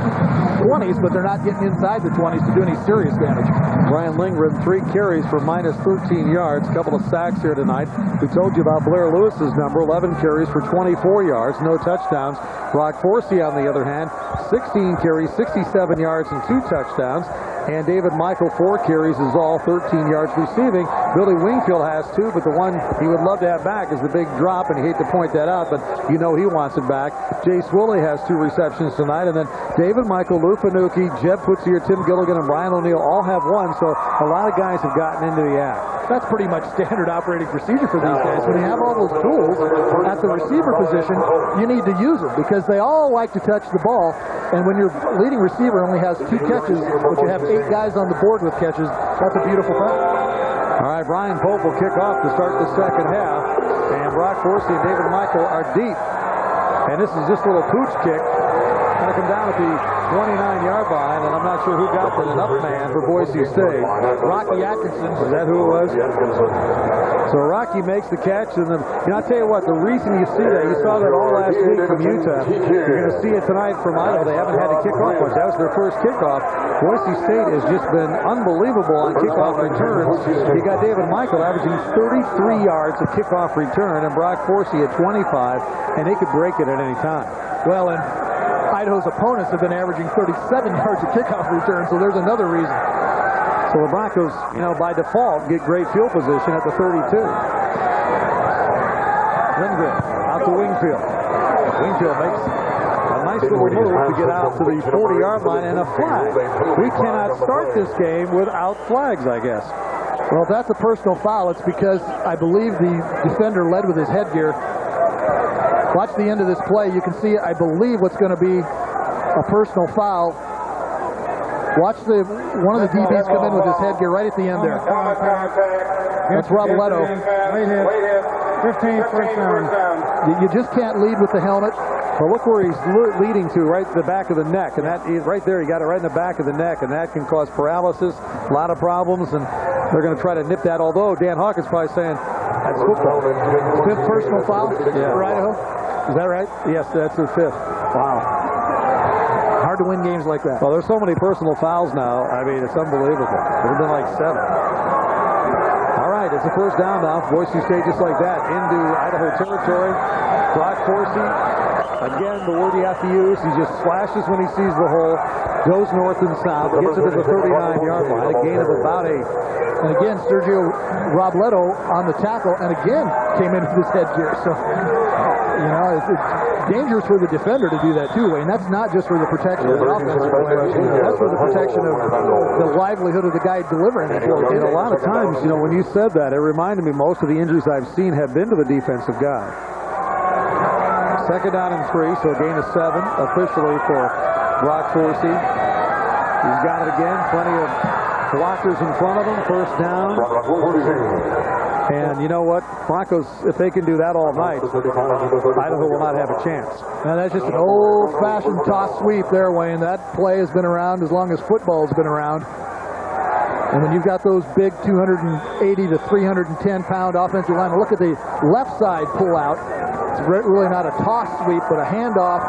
20s, but they're not getting inside the 20s to do any serious damage. Brian Lindgren, 3 carries for minus 13 yards. A couple of sacks here tonight. We told you about Blair Lewis's number, 11 carries for 24 yards, no touchdowns. Brock Forsey, on the other hand, 16 carries, 67 yards, and 2 touchdowns. And David Michael, 4 carries is all, 13 yards receiving. Billy Wingfield has 2, but the one he would love to have back is the big drop, and he hate to point that out, but you know he wants it back. Jace Woolley has 2 receptions tonight, and then David Michael, Lou Fanucchi, Jeb Putzier, Tim Gilligan, and Brian O'Neill all have 1, so a lot of guys have gotten into the act. That's pretty much standard operating procedure for these guys. When you have all those tools at the receiver position, you need to use them, because they all like to touch the ball, and when your leading receiver only has 2 catches, but you have 8 guys on the board with catches, that's a beautiful thing. All right, Brian Pope will kick off to start the second half, and Brock Forsey and David Michael are deep. And this is just a little pooch kick. Going to come down at the 29-yard line, and I'm not sure who got the up man for Boise State. Rocky Atkinson. Is that who it was? So Rocky makes the catch, and then, I'll tell you what, the reason you see that, you saw that all last week from Utah. You're going to see it tonight from Idaho. They haven't had to kick off much. That was their first kickoff. Boise State has just been unbelievable on kickoff returns. You got David Michael averaging 33 yards of kickoff return, and Brock Forsey at 25, and they could break it at any time. Well, and Idaho's opponents have been averaging 37 yards of kickoff return, so there's another reason. So the Broncos, by default, get great field position at the 32. Lindgren out to Wingfield. Wingfield makes a nice little move to get out to the 40-yard line, and a flag. We cannot start this game without flags, I guess. Well, if that's a personal foul, it's because I believe the defender led with his headgear. Watch the end of this play. You can see, I believe, what's going to be a personal foul. Watch one of the DBs come in with his headgear right at the end there. That's Rob Leto. 15 first down. You just can't lead with the helmet. Well, look where he's leading to, right to the back of the neck. And that is right there, he got it right in the back of the neck, and that can cause paralysis, a lot of problems, and they're going to try to nip that, although Dan Hawkins probably saying, that's football. 5th personal foul for Idaho? Is that right? Yes, that's their 5th. Wow. Hard to win games like that. Well, there's so many personal fouls now. I mean, it's unbelievable. There have been like 7. All right, it's a first down now. Boise State just like that into Idaho territory. Brock Forsey, again, the word you have to use. He just slashes when he sees the hole, goes north and south, gets it to the 39-yard line, a gain of about 8. And again, Sergio Robledo on the tackle, and again came in with his headgear. So, it's dangerous for the defender to do that too, and that's not just for the protection of the offensive player. That's for the protection of the livelihood of the guy delivering it. And a lot of times, when you said that, it reminded me most of the injuries I've seen have been to the defensive guy. Second down and 3, so a gain of 7 officially for Brock Forsey. He's got it again, plenty of blockers in front of him, first down. And you know what? Broncos, if they can do that all night, Idaho will not have a chance. Now that's just an old-fashioned toss sweep there, Wayne. That play has been around as long as football's been around. And when you've got those big 280 to 310-pound offensive linemen, look at the left side pull out. It's really not a toss sweep, but a handoff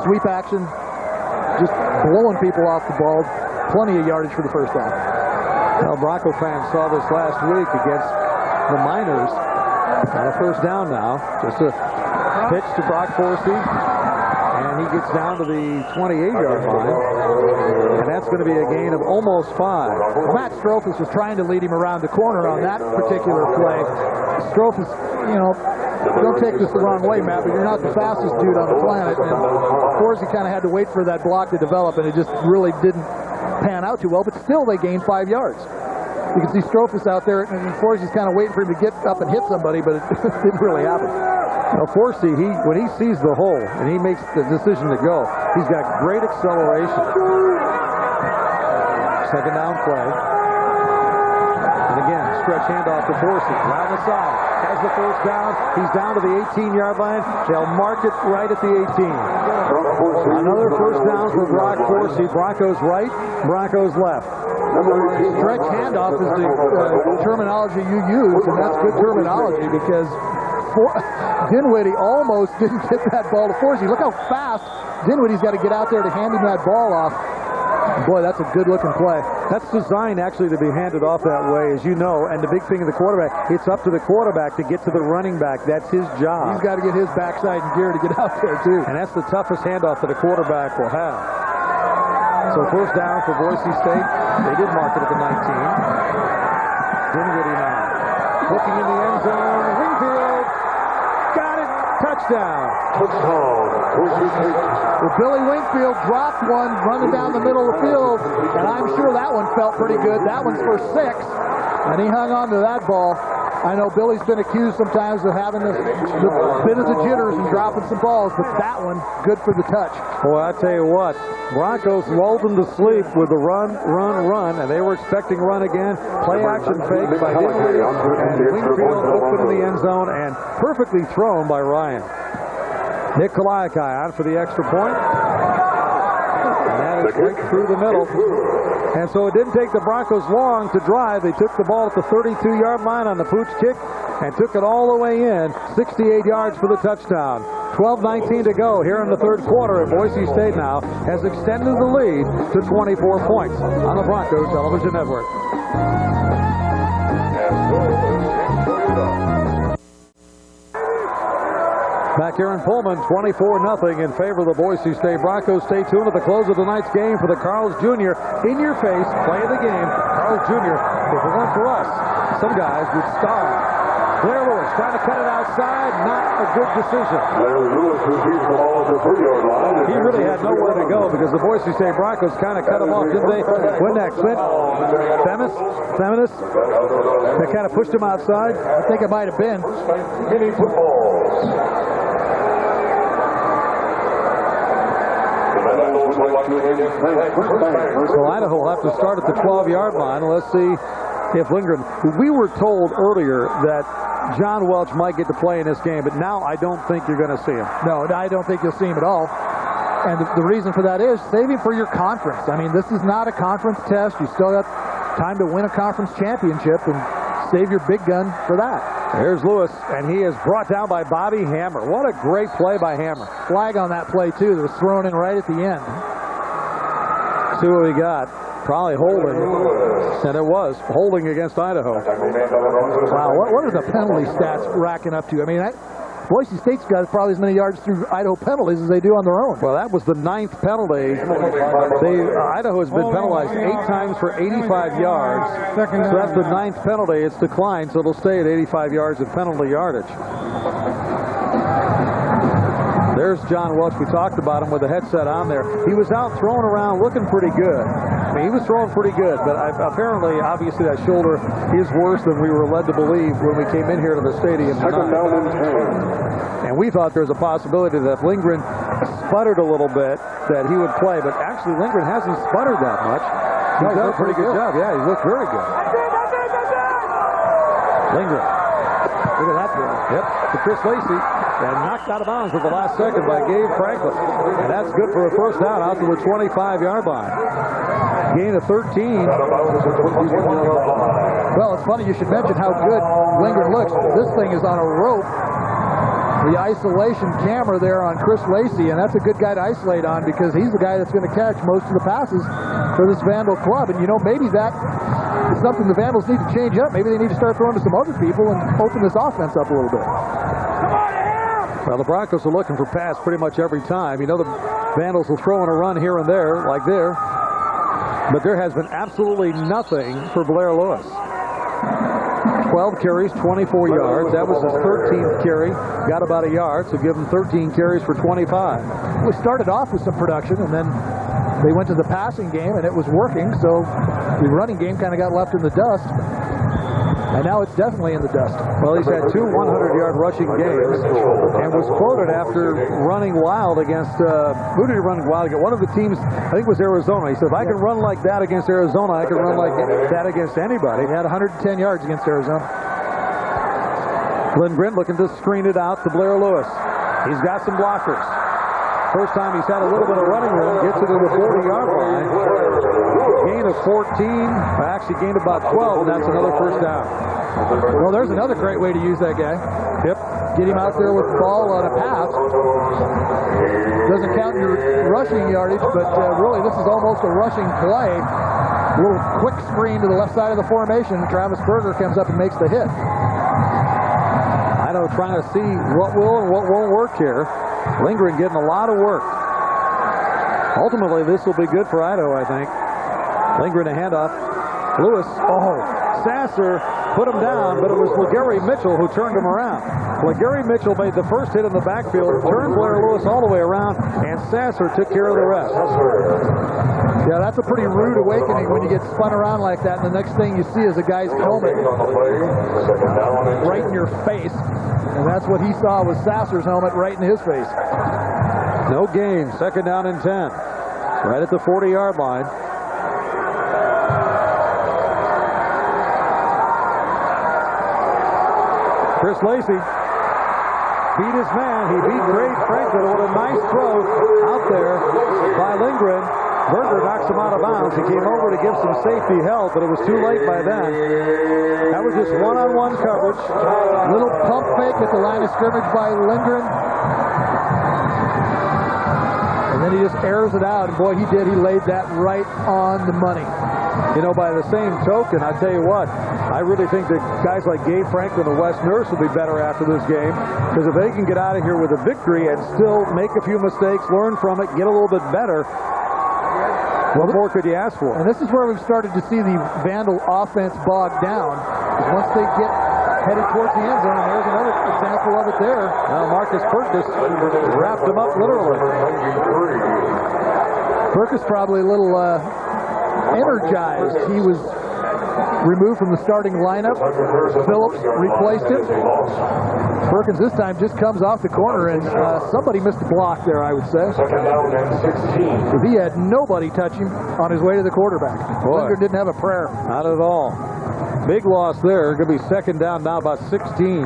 sweep action, just blowing people off the ball. Plenty of yardage for the first down. Well, Bronco fans saw this last week against the Miners. On a first down now. Just a pitch to Brock Forsey. And he gets down to the 28-yard line. And that's going to be a gain of almost 5. Matt Strophus was trying to lead him around the corner on that particular play. Strophus, you know, don't take this the wrong way, Matt, but you're not the fastest dude on the planet. And Forsey kind of had to wait for that block to develop, and it just really didn't pan out too well. But still, they gained 5 yards. You can see Strophus out there, and Forsey's kind of waiting for him to get up and hit somebody, but it didn't really happen. Now, Forsey, when he sees the hole and he makes the decision to go, he's got great acceleration. Second down play. And again, stretch handoff to Forsey. Around the side. Has the first down. He's down to the 18-yard line. They'll mark it right at the 18. Another first down for Brock Forsey. Broncos right, Broncos left. Stretch handoff is the terminology you use, and that's good terminology because Dinwiddie almost didn't get that ball to Forsey. Look how fast Dinwiddie's got to get out there to hand him that ball off. Boy, that's a good-looking play. That's designed actually to be handed off that way, as you know, and the big thing of the quarterback, it's up to the quarterback to get to the running back. That's his job. He's got to get his backside in gear to get out there, too. And that's the toughest handoff that a quarterback will have. So first down for Boise State. They did mark it at the 19. Dinwiddie now. Looking in the end zone. Wingfield. Got it. Touchdown. Well, Billy Wingfield dropped one running down the middle of the field, and I'm sure that one felt pretty good. That one's for 6, and he hung on to that ball. I know Billy's been accused sometimes of having the bit of the jitters and dropping some balls, but that one, good for the touch. Boy, I tell you what, Broncos lulled them to sleep with the run, and they were expecting run again. Play action fake by Dinwiddie, and Wingfield open in the end zone, and perfectly thrown by Ryan. Nick Kaliakai on for the extra point. And that is right through the middle. And so it didn't take the Broncos long to drive. They took the ball at the 32-yard line on the pooch kick and took it all the way in. 68 yards for the touchdown. 12:19 to go here in the third quarter, and Boise State now has extended the lead to 24 points on the Broncos Television Network. Back here in Pullman, 24-0 in favor of the Boise State Broncos. Stay tuned at the close of tonight's game for the Carls Jr. in-your-face play of the game. Carls Jr., if it weren't for us, some guys would starve. Blair Lewis trying to cut it outside, not a good decision. He really had nowhere to go because the Boise State Broncos kind of cut him off, didn't they? When that Clint Feminist, they kind of pushed him outside. I think it might have been. So Idaho will have to start at the 12-yard line. Let's see if Lindgren. We were told earlier that John Welch might get to play in this game, but now I don't think you're going to see him. No, I don't think you'll see him at all. And the reason for that is save him for your conference. I mean, this is not a conference test. You still got time to win a conference championship, and save your big gun for that. Here's Lewis, and he is brought down by Bobby Hammer. What a great play by Hammer. Flag on that play, too, that was thrown in right at the end. See what we got. Probably holding, and it was holding against Idaho. Wow, what are the penalty stats racking up to? I mean, Boise State's got probably as many yards through Idaho penalties as they do on their own. Well, that was the 9th penalty. Idaho has been penalized 8 times for 85 yards. So that's the 9th penalty. It's declined, so it'll stay at 85 yards of penalty yardage. There's John Welch. We talked about him with the headset on there. He was out throwing around looking pretty good. I mean, he was throwing pretty good, but apparently, obviously, that shoulder is worse than we were led to believe when we came in here to the stadium tonight. And we thought there was a possibility that if Lindgren sputtered a little bit, that he would play. But actually, Lindgren hasn't sputtered that much. He's done a pretty good job. Yeah, he looked very good. Lindgren. Look at that throw. Yep, to Chris Lacey. And knocked out of bounds at the last second by Gabe Franklin. And that's good for a first down out to the 25-yard line. Gain of 13. Well, it's funny you should mention how good Lindgren looks. This thing is on a rope. The isolation camera there on Chris Lacey, and that's a good guy to isolate on because he's the guy that's going to catch most of the passes for this Vandal club. And, you know, maybe that is something the Vandals need to change up. Maybe they need to start throwing to some other people and open this offense up a little bit. Well, the Broncos are looking for pass pretty much every time. You know, the Vandals will throw in a run here and there, like there. But there has been absolutely nothing for Blair Lewis. 12 carries, 24 yards. That was his 13th carry. Got about a yard, so give him 13 carries for 25. We started off with some production, and then they went to the passing game, and it was working, so the running game kind of got left in the dust. And now it's definitely in the dust. Well, he's had 2 100-yard rushing games and was quoted after running wild against, who did he run wild against? One of the teams, I think it was Arizona. He said, if I can run like that against Arizona, I can run like that against anybody. He had 110 yards against Arizona. Lindgren looking to screen it out to Blair Lewis. He's got some blockers. First time he's had a little bit of running room, gets it to the 40-yard line. Gain of 14, actually gained about 12, and that's another first down. Well, there's another great way to use that guy. Yep. Get him out there with the ball on a pass. Doesn't count your rushing yardage, but really this is almost a rushing play. A little quick screen to the left side of the formation. Travis Berger comes up and makes the hit. Idaho trying to see what will and what won't work here. Lindgren getting a lot of work. Ultimately, this will be good for Idaho, I think. Lindgren a handoff. Lewis, Sasser put him down, but it was LaGarry Mitchell who turned him around. LaGarry Mitchell made the first hit in the backfield, turned Blair Lewis all the way around, and Sasser took care of the rest. Yeah, that's a pretty rude awakening when you get spun around like that, and the next thing you see is a guy's helmet right in your face. And that's what he saw was Sasser's helmet right in his face. No gain, second down and 10. Right at the 40-yard line. Chris Lacey beat his man. He beat Greg Franklin with a nice throw out there by Lindgren. Berger knocks him out of bounds. He came over to give some safety help, but it was too late by then. That was just one-on-one coverage. Little pump fake at the line of scrimmage by Lindgren. And then he just airs it out, and boy, he did. He laid that right on the money. You know, by the same token, I tell you what, I really think that guys like Gabe Franklin and Wes Nurse will be better after this game, because if they can get out of here with a victory and still make a few mistakes, learn from it, get a little bit better, what more could you ask for? And this is where we've started to see the Vandal offense bog down, because once they get headed towards the end zone, and there's another example of it there. Now Marcus Purkis wrapped him up literally. Purkis probably a little energized. He was removed from the starting lineup. Phillips replaced him. Perkins this time just comes off the corner, and somebody missed the block there, I would say. Second down and 16. He had nobody touch him on his way to the quarterback. Lindgren didn't have a prayer. Not at all. Big loss there. Going to be second down now, about 16.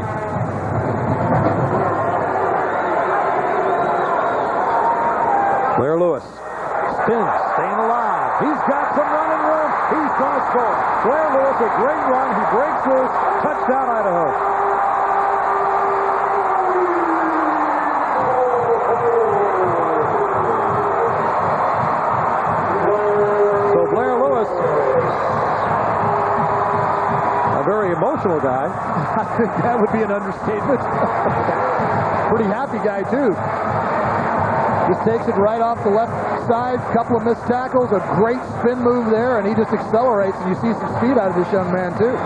Blair Lewis spins, staying alive. He's got some running room. He's going to score. Blair Lewis, a great run. He breaks loose. Touchdown, Idaho. So Blair Lewis, a very emotional guy. I think that would be an understatement. Pretty happy guy, too. Just takes it right off the left side. Couple of missed tackles. A great spin move there, and he just accelerates, and you see some speed out of this young man, too.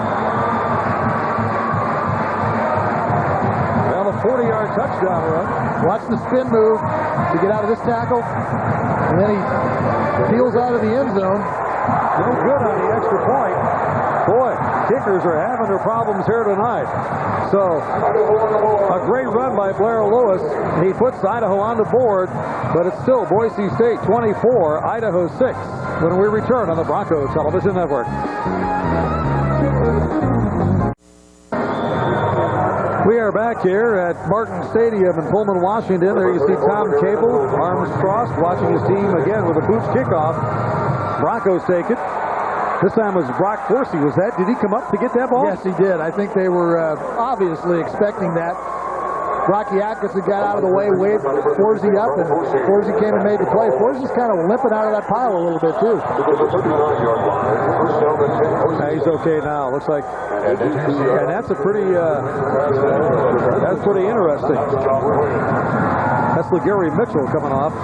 Well, a 40-yard touchdown run. Watch the spin move to get out of this tackle, and then he peels out of the end zone. No good on the extra point. Boy, kickers are having their problems here tonight. So, a great run by Blair Lewis. He puts Idaho on the board, but it's still Boise State 24, Idaho 6, when we return on the Bronco Television Network. We are back here at Martin Stadium in Pullman, Washington. There you see Tom Cable, arms crossed, watching his team again with a boots kickoff. Broncos take it. This time was Brock Forsey. Was that? Did he come up to get that ball? Yes, he did. I think they were obviously expecting that. Rocky Atkinson got out of the way, waved Forsey up, and Forsey came and made the play. Forsey's kind of limping out of that pile a little bit, too. He's okay now. Looks like, and that's a pretty, that's pretty interesting. That's LeGarry Mitchell coming off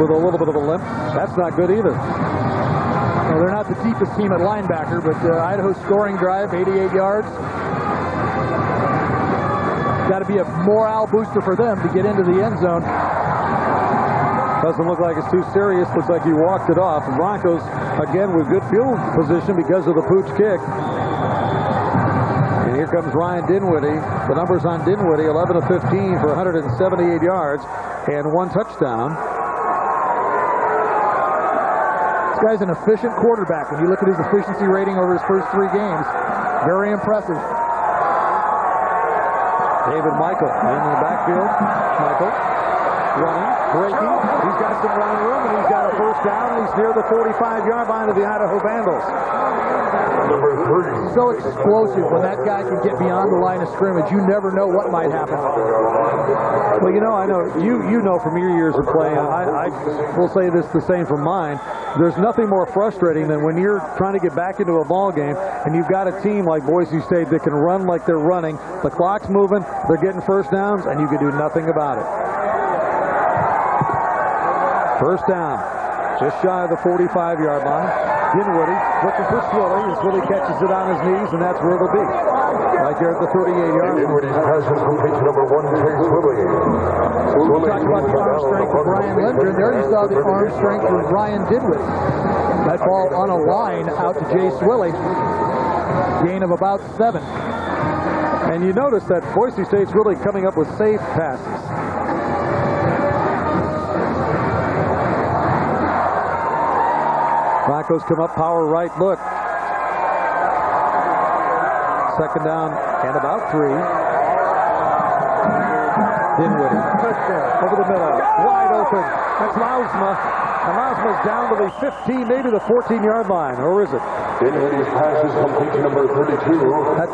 with a little bit of a limp. That's not good either. Well, they're not the deepest team at linebacker, but Idaho's scoring drive, 88 yards. Got to be a morale booster for them to get into the end zone. Doesn't look like it's too serious. Looks like he walked it off. The Broncos, again, with good field position because of the pooch kick. And here comes Ryan Dinwiddie. The numbers on Dinwiddie, 11 of 15 for 178 yards and 1 touchdown. This guy's an efficient quarterback. When you look at his efficiency rating over his first 3 games, very impressive. David Michael in the backfield. Michael running, breaking. He's got some running room, and he's got a first down, and he's near the 45-yard line of the Idaho Vandals. Number 3. So explosive when that guy can get beyond the line of scrimmage. You never know what might happen. Well, you know, I know you know from your years of playing. I will say this the same from mine. There's nothing more frustrating than when you're trying to get back into a ball game and you've got a team like Boise State that can run like they're running. The clock's moving, they're getting first downs, and you can do nothing about it. First down, just shy of the 45-yard line. Dinwiddie looking for Swilly, and Swilly catches it on his knees, and that's where it'll be. Right there at the 38-yard line. Dinwiddie's pass is complete to number 1, Chase Swilly. We talked about the arm strength of Brian Lindgren. There you saw the arm strength of Ryan Dinwiddie. That ball on a line out to Jay Swilly. Gain of about 7. And you notice that Boise State's really coming up with safe passes. Broncos come up, power right, look. Second down and about 3. Dinwiddie, over the middle, wide open. That's Lausma. And Lausma's down to the 15, maybe the 14-yard line, or is it? Dinwiddie's pass is complete to number 32. That's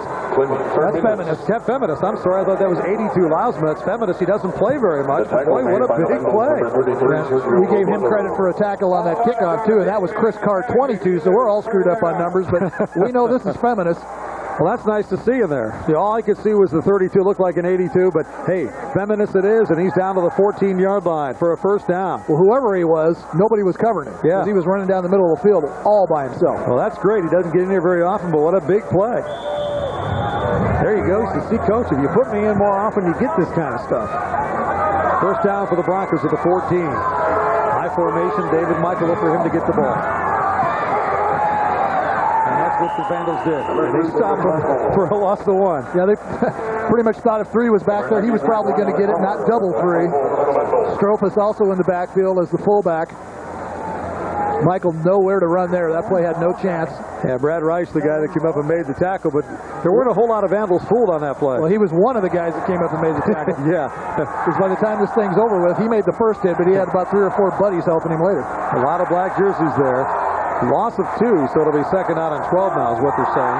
Feminist. Feminist. I'm sorry, I thought that was 82. Lausma. It's Feminist. He doesn't play very much. Boy, what a big play. We gave him credit for a tackle on that kickoff, too, and that was Chris Carr, 22, so we're all screwed up on numbers, but we know this is Feminist. Well, that's nice to see in there. You know, all I could see was the 32 looked like an 82, but hey, Feminist it is, and he's down to the 14-yard line for a first down. Well, whoever he was, nobody was covering him. Yeah. Because he was running down the middle of the field all by himself. Well, that's great. He doesn't get in here very often, but what a big play. There you go. You see, Coach, if you put me in more often, you get this kind of stuff. First down for the Broncos at the 14. High formation. David Michael looked for him to get the ball. What the Vandals did. They stopped him for a loss of 1. Yeah, they pretty much thought if 3 was back there, he was probably going to get it, not double 3. Strophus also in the backfield as the fullback. Michael nowhere to run there. That play had no chance. Yeah, Brad Rice, the guy that came up and made the tackle, but there weren't a whole lot of Vandals fooled on that play. Well, he was one of the guys that came up and made the tackle. Yeah. Because by the time this thing's over with, he made the first hit, but he had about 3 or 4 buddies helping him later. A lot of black jerseys there. Loss of 2, so it'll be second out and 12 now is what they're saying.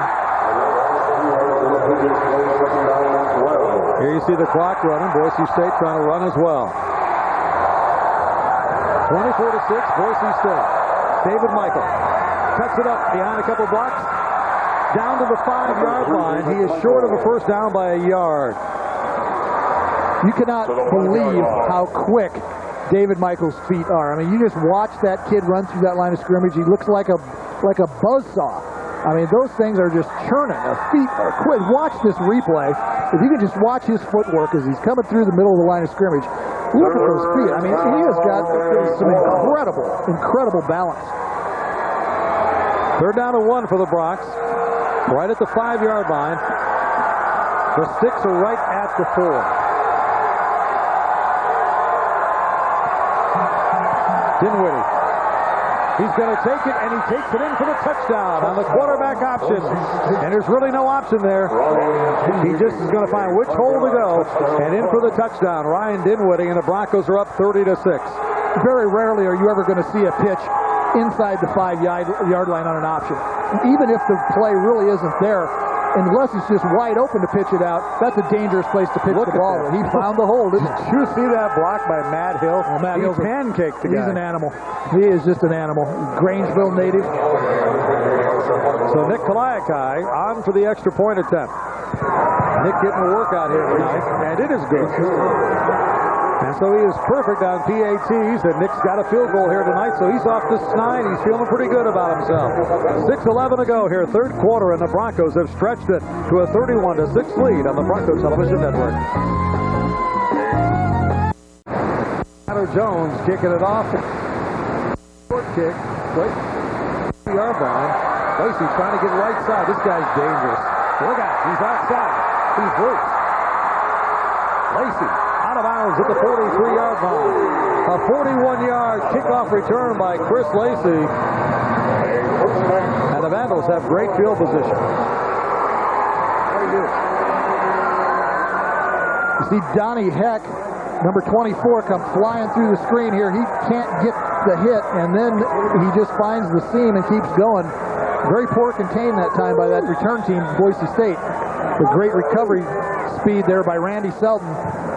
Here you see the clock running. Boise State trying to run as well. 24-6, Boise State. David Michael cuts it up behind a couple blocks. Down to the 5-yard line. He is short of a first down by a yard. You cannot believe how quick David Michael's feet are. I mean, you just watch that kid run through that line of scrimmage. He looks like a buzzsaw. I mean, those things are just churning. The feet are quick. Watch this replay. If you can just watch his footwork as he's coming through the middle of the line of scrimmage, look at those feet. I mean, he has got some incredible balance. Third down and 1 for the Broncos. Right at the 5-yard line. The sticks are right at the 4. Dinwiddie. He's going to take it, and he takes it in for the touchdown on the quarterback option. And there's really no option there. He just is going to find which hole to go, and in for the touchdown. Ryan Dinwiddie, and the Broncos are up 30-6. Very rarely are you ever going to see a pitch inside the 5-yard line on an option. Even if the play really isn't there, unless it's just wide open to pitch it out, that's a dangerous place to pitch the ball. He found the hole, didn't he? Did you see that block by Matt Hill? Well, Matt Hill's pancaked the guy. He's an animal. He is just an animal. Grangeville native. So Nick Kalayakai on for the extra point attempt. Nick getting a workout here tonight, and it is good. And so he is perfect on PATs, and Nick's got a field goal here tonight, so he's off to 9. He's feeling pretty good about himself. 6:11 to go here, third quarter, and the Broncos have stretched it to a 31-6 lead on the Bronco Television Network. Tyler Jones kicking it off. Short kick, right to the yard line. Lacey trying to get right side. This guy's dangerous. Look out, he's outside. He's loose. Lacey out of bounds at the 43-yard line. A 41-yard kickoff return by Chris Lacey. And the Vandals have great field position. What do you do? You see Donnie Heck, number 24, come flying through the screen here. He can't get the hit, and then he just finds the seam and keeps going. Very poor contained that time by that return team, Boise State. With great recovery speed there by Randy Selton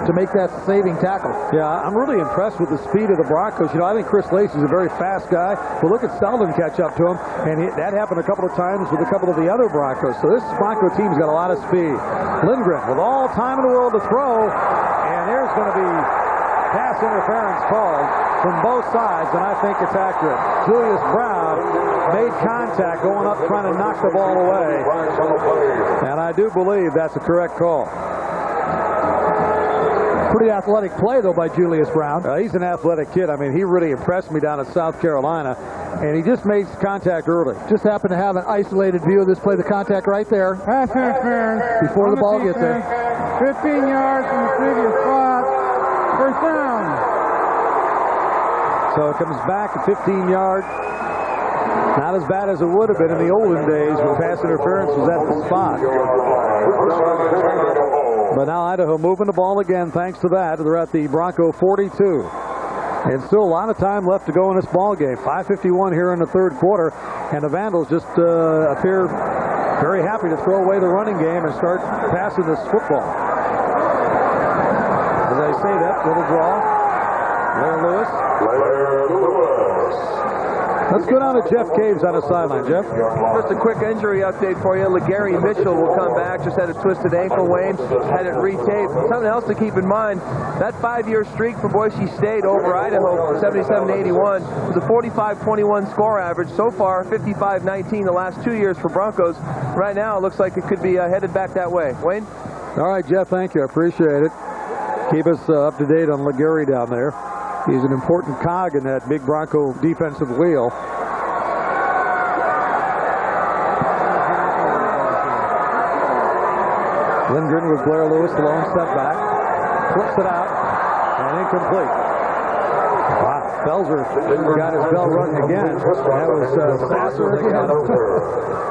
to make that saving tackle. Yeah, I'm really impressed with the speed of the Broncos. You know, I think Chris Lacey's a very fast guy. But look at Selden catch up to him, and that happened a couple of times with a couple of the other Broncos. So this Bronco team's got a lot of speed. Lindgren with all time in the world to throw, and there's going to be pass interference called from both sides, and I think it's accurate. Julius Brown made contact going up trying to knock the ball away, and I do believe that's a correct call. Pretty athletic play, though, by Julius Brown. He's an athletic kid. I mean, he really impressed me down at South Carolina, and he just makes contact early. Just happened to have an isolated view of this play. The contact right there. Pass interference. Before the ball gets there. 15 yards from the previous spot. First down. So it comes back at 15 yards. Not as bad as it would have been in the olden days when pass interference was at the spot. But now Idaho moving the ball again thanks to that. They're at the Bronco 42. And still a lot of time left to go in this ball game. 5:51 here in the third quarter. And the Vandals just appear very happy to throw away the running game and start passing this football. As I say that, little draw. Blair Lewis. Let's go down to Jeff Caves on the sideline. Jeff? Just a quick injury update for you. LeGarry Mitchell will come back. Just had a twisted ankle, Wayne. Had it retaped. Something else to keep in mind, that 5-year streak for Boise State over Idaho from 77-81 was a 45-21 score average. So far, 55-19 the last 2 years for Broncos. Right now, it looks like it could be headed back that way. Wayne? All right, Jeff, thank you. I appreciate it. Keep us up to date on LeGarry down there. He's an important cog in that big Bronco defensive wheel. Lindgren with Blair Lewis, the lone step back. Flips it out, and incomplete. Wow, Belzer got his bell rung again. That was Sasser again.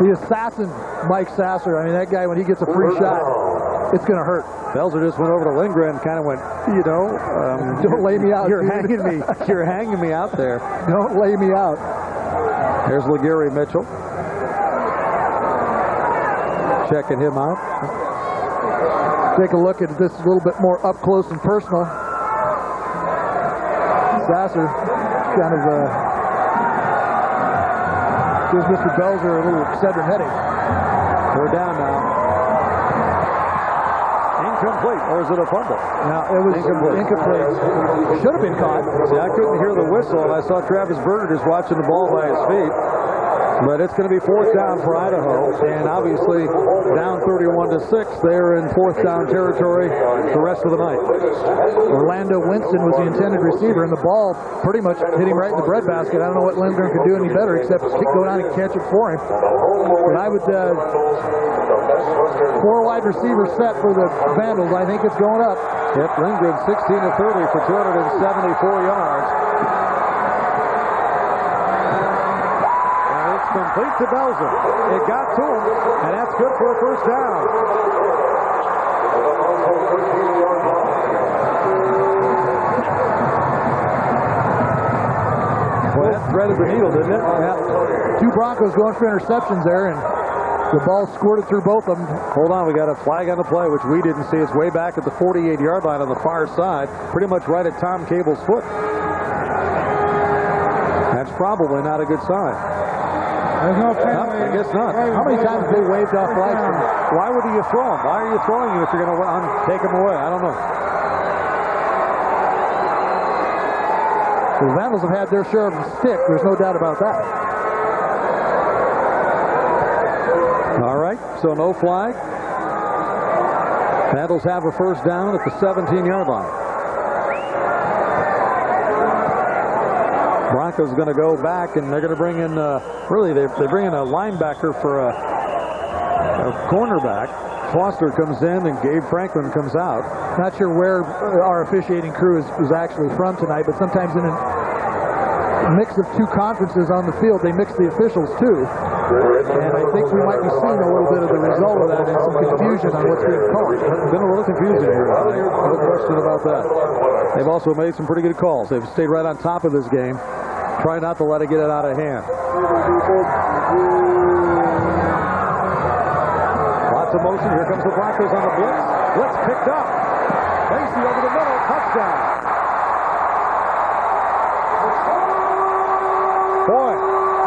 The assassin, Mike Sasser. I mean, that guy, when he gets a free shot, it's going to hurt. Belzer just went over to Lindgren and kind of went, you know, don't lay me out. You're hanging me. You're hanging me out there. Don't lay me out. There's LeGarry Mitchell. Checking him out. Take a look at this a little bit more up close and personal. Sasser kind of gives Mr. Belzer a little Excedrin headache. They're down now. Incomplete, or is it a fumble? Now, it was incomplete. Should have been caught. See, I couldn't hear the whistle, and I saw Travis Berger just watching the ball by his feet. But it's going to be fourth down for Idaho, and obviously down 31-6. They're in fourth down territory the rest of the night. Orlando Winston was the intended receiver, and the ball pretty much hit him right in the breadbasket. I don't know what Lindgren could do any better except go down and catch it for him. But I would 4 wide receiver set for the Vandals. I think it's going up. Yep, Lindgren 16 of 30 for 274 yards. Complete to Belzer. It got to him, and that's good for a first down. Boy, that threaded the needle, didn't it? Yeah. 2 Broncos going for interceptions there, and The ball squirted through both of them. Hold on, we got a flag on the play, which we didn't see. It's way back at the 48-yard line on the far side, pretty much right at Tom Cable's foot. That's probably not a good sign. There's no penalty. I guess not. How many times have they waved off flags? Why would you throw them? Why are you throwing them if you're going to take them away? I don't know. The Vandals have had their share of the stick. There's no doubt about that. All right, so no flag. Vandals have a first down at the 17-yard line. Broncos going to go back, and they're going to bring in, they bring in a linebacker for a cornerback. Foster comes in, and Gabe Franklin comes out. Not sure where our officiating crew is actually from tonight, but sometimes in a mix of two conferences on the field, they mix the officials too. And I think we might be seeing a little bit of the result of that and some confusion on what's being called. Been a little confusion here tonight. No question about that. They've also made some pretty good calls. They've stayed right on top of this game. Try not to let it get it out of hand. Lots of motion. Here comes the Broncos on the blitz. Blitz picked up. Lacey over the middle. Touchdown. Boy,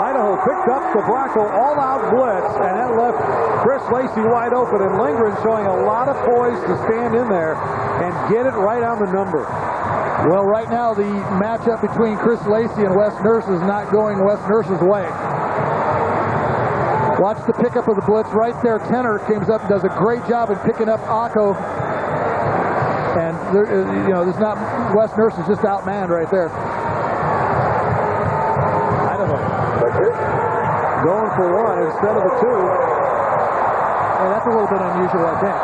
Idaho picked up the Bronco all-out blitz, and that left Chris Lacey wide open, and Lindgren showing a lot of poise to stand in there and get it right on the number. Well, right now the matchup between Chris Lacey and Wes Nurse is not going Wes Nurse's way. Watch the pickup of the blitz right there. Tenner comes up and does a great job in picking up Akko. And, there's not, Wes Nurse is just outmanned right there. Idaho going for one instead of a two. Well, that's a little bit unusual, I think.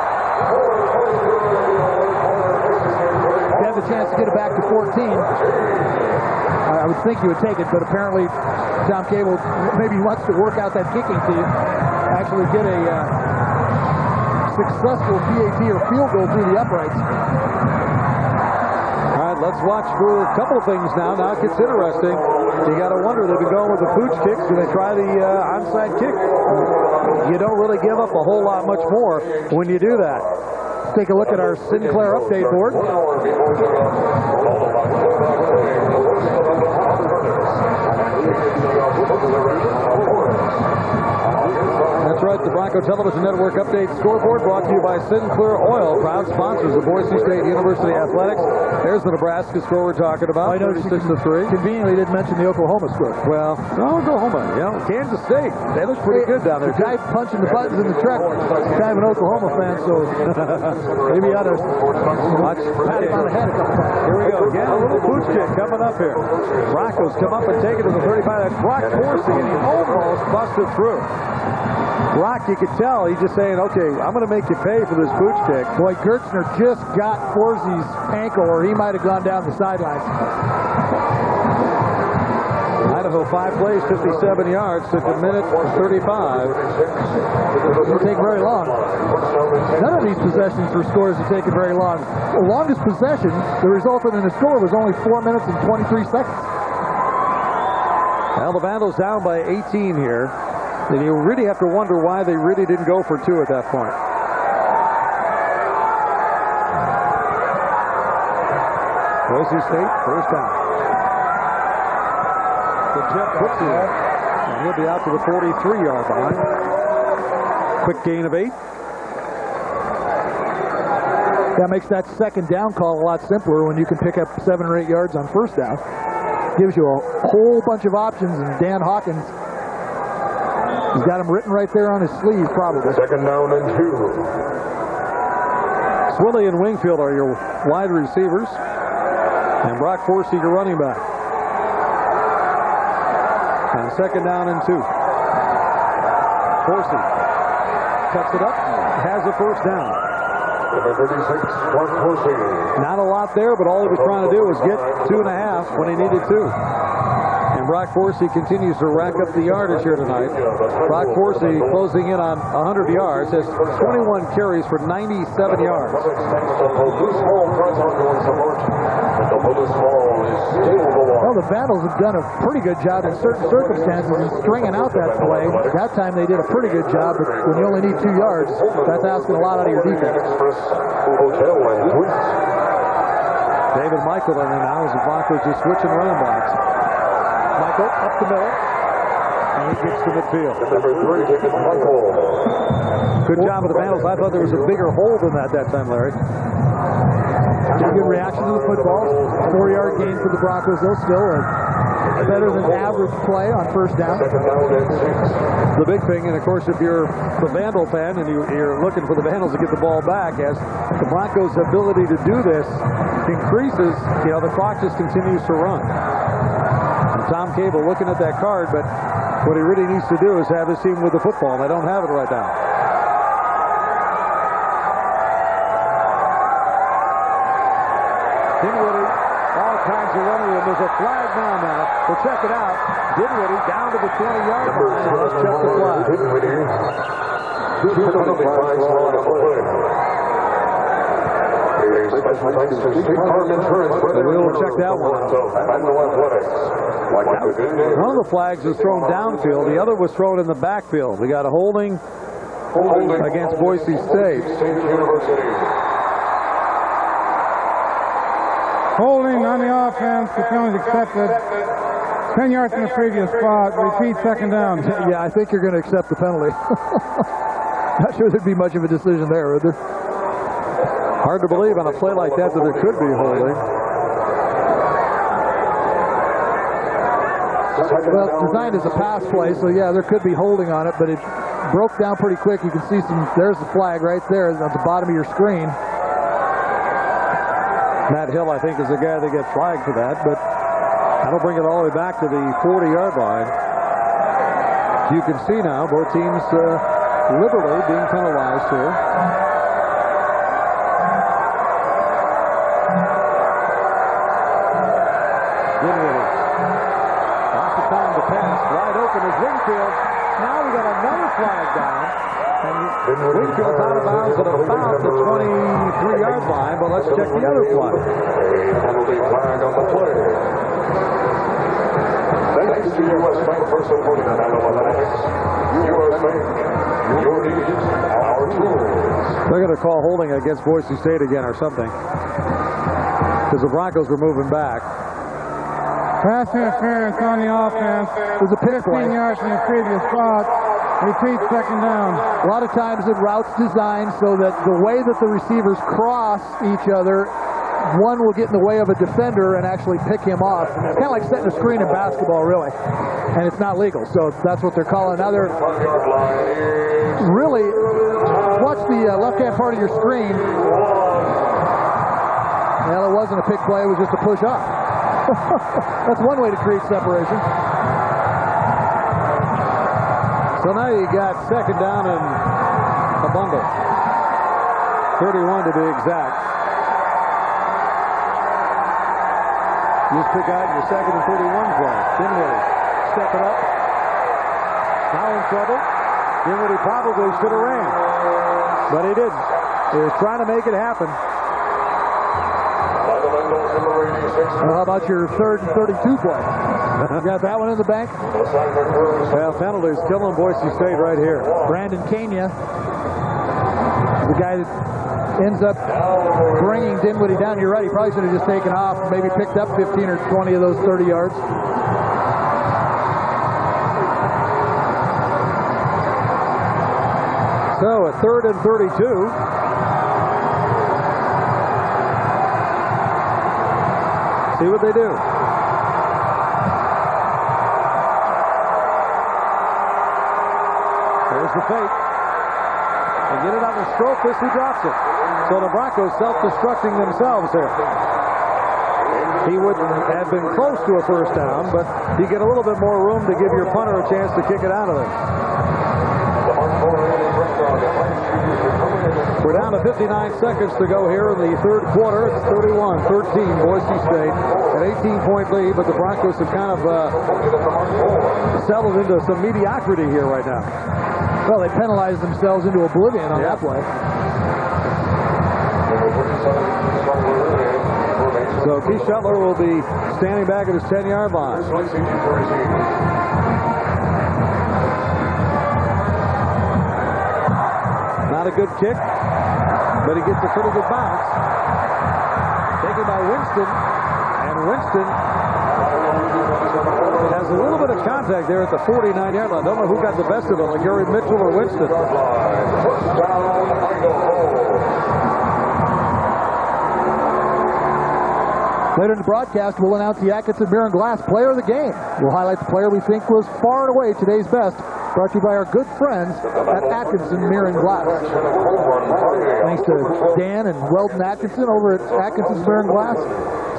He had the chance to get it back to 14. I would think he would take it, but apparently Tom Cable maybe wants to work out that kicking to actually get a successful PAT or field goal through the uprights. All right, let's watch for a couple of things now. Now it gets interesting. You got to wonder, they've been going with the pooch kicks. Do they try the onside kick? You don't really give up a whole lot much more when you do that. Let's take a look at our Sinclair update board. That's right, the Bronco Television Network update scoreboard brought to you by Sinclair Oil, proud sponsors of Boise State University Athletics. There's the Nebraska score we're talking about, 36-3. Conveniently didn't mention the Oklahoma score. Well, no, Oklahoma. Kansas State. They look pretty good down there. The guy punching the buttons in the truck is kind of an Oklahoma fan, so maybe you ought to pat him on the head a couple times. Here we go. Again, a little pooch kick coming up here. Broncos come up and take it to the 35. That's Brock Forsey, and he almost busted through. Brock, you could tell, he's just saying, okay, I'm going to make you pay for this pooch kick. Boy, Gertzner just got Forsey's ankle, or he might have gone down the sidelines. Idaho 5 plays, 57 yards, took a minute 35. Didn't take very long. None of these possessions for scores have taken very long. The longest possession that resulted in a score was only 4 minutes and 23 seconds. Well, the Vandals down by 18 here. And you really have to wonder why they really didn't go for two at that point. Boise State, first down. The jet puts it, and he'll be out to the 43-yard line. Quick gain of 8. That makes that second down call a lot simpler when you can pick up 7 or 8 yards on first down. Gives you a whole bunch of options, and Dan Hawkins, he's got them written right there on his sleeve, probably. Second down and 2. Swilly and Wingfield are your wide receivers, and Brock Forsey your running back. And second down and 2. Forsey cuts it up, has a first down. Number 36, Brock Forsey. Not a lot there, but all he was trying to do was get 2.5 when he needed 2. And Brock Forsey continues to rack up the yardage here tonight. Brock Forsey closing in on 100 yards, has 21 carries for 97 yards. Well, the Vandals have done a pretty good job in certain circumstances in stringing out that play. That time they did a pretty good job, but when you only need 2 yards, that's asking a lot out of your defense. David Michael in there now as the Broncos just switching running backs. Michael up the middle, and he gets to midfield. Good job of the Vandals. I thought there was a bigger hole than that time, Larry. Good reaction to the football. 4-yard gain for the Broncos, though, still a better than average play on first down. The big thing, and of course, if you're the Vandal fan and you're looking for the Vandals to get the ball back, as the Broncos' ability to do this increases, the clock just continues to run. And Tom Cable looking at that card, but what he really needs to do is have his team with the football, and they don't have it right now. Dinwiddie, all kinds of running room. There's a flag now. We'll check it out. Dinwiddie down to the 20-yard line. Let's check the flag. We'll check that one out. One of the flags was thrown downfield. The other was thrown in the backfield. We got a holding against Boise State. Holding on the offense. The penalty accepted. 10 yards from the previous spot. Repeat, second down. Yeah, I think you're going to accept the penalty. Not sure there'd be much of a decision there, would there? Hard to believe on a play like that there could be holding. Well, it's designed as a pass play, so yeah, there could be holding on it, but it broke down pretty quick. You can see there's the flag right there at the bottom of your screen. Matt Hill, I think, is the guy that gets flagged for that, but that'll bring it all the way back to the 40-yard line. You can see now both teams liberally being penalized here. Dinwiddie. Lots of time to pass. Wide open is Wingfield. Now we got another flag down. And Wingfield's out of bounds at about the 23-yard line, but let's check the other flag. A penalty flag on the play. Thanks to U.S. Bank for supporting Idaho Athletics. U.S. Bank, your needs, our tools. They're going to call holding against Boise State again or something, because the Broncos were moving back. Pass interference on the offense. It was a pick 15 yards from the previous spot. Repeat, second down. A lot of times the route's designed so that the way that the receivers cross each other, one will get in the way of a defender and actually pick him off. It's kind of like setting a screen in basketball, really. And it's not legal, so that's what they're calling. Now they're really, watch the left-hand part of your screen. Well, it wasn't a pick play, it was just a push off. That's one way to create separation. So now you got second down and a bundle. 31 to be exact. You just pick out your second and 31 play. Dinwiddie stepping up. Now in trouble. Dinwiddie probably should have ran, but he didn't. He was trying to make it happen. How about your third and 32 play? You got that one in the bank? Well, penalties killing Boise State right here. Brandon Kania, the guy that ends up bringing Dinwiddie down. You're right, he probably should have just taken off, maybe picked up 15 or 20 of those 30 yards. So a third and 32. See what they do. There's the fake. And get it on the stroke as he drops it. So the Broncos self-destructing themselves there. He would have been close to a first down, but you get a little bit more room to give your punter a chance to kick it out of there. We're down to 59 seconds to go here in the third quarter. It's 31-13 Boise State. An 18-point lead, but the Broncos have kind of settled into some mediocrity here right now. Well, they penalized themselves into oblivion on that play. So Keith Shetler will be standing back at his 10-yard line. Not a good kick, but he gets a pretty good bounce. Taken by Winston, and Winston has a little bit of contact there at the 49-yard line. Don't know who got the best of it, like Gary Mitchell or Winston. Later in the broadcast, we'll announce the Atkinson Beer and Glass Player of the Game. We'll highlight the player we think was far and away today's best. Brought to you by our good friends at Atkinson Beer and Glass. Thanks to Dan and Weldon Atkinson over at Atkinson Beer and Glass,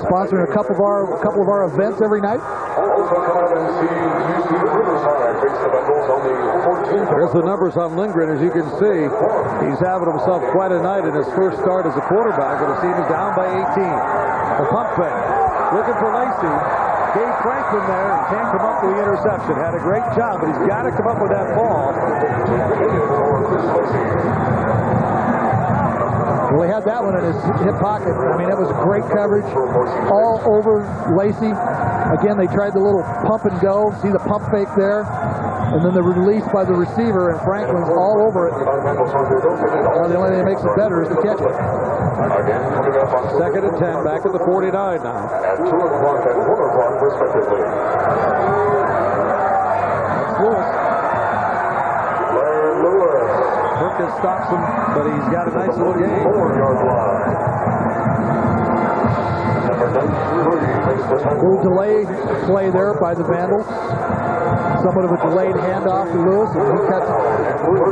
sponsoring a couple of our events every night. There's the numbers on Lindgren, as you can see. He's having himself quite a night in his first start as a quarterback, but the team is down by 18. The pump fake. Looking for Lacey. Dave Franklin there and can't come up with the interception. Had a great job, but he's got to come up with that ball. Well, he had that one in his hip pocket. I mean, that was great coverage all over Lacey. Again, they tried the little pump and go. See the pump fake there? And then the release by the receiver, and Franklin's all over it. Well, the only thing that makes it better is the catch it. Second and 10, back at the 49 now. At 2 o'clock and 1 o'clock, respectively. That's Lewis. Perkins stops him, but he's got a nice little game. 4-yard line. Little delayed play there by the Vandals. Somewhat of a delayed handoff to Lewis, and he cuts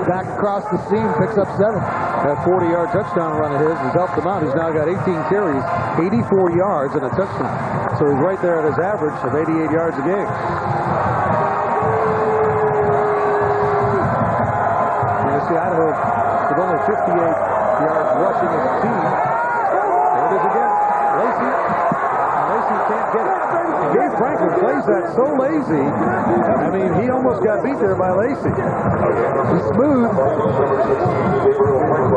back across the seam, picks up 7. That 40-yard touchdown run of his has helped him out. He's now got 18 carries, 84 yards, and a touchdown. So he's right there at his average of 88 yards a game. You see Idaho with only 58 yards rushing as a team. There it is again. Lacey. And Lacey can't get it. And Gabe Franklin plays that so lazy. I mean, he almost got beat there by Lacey. He's smooth.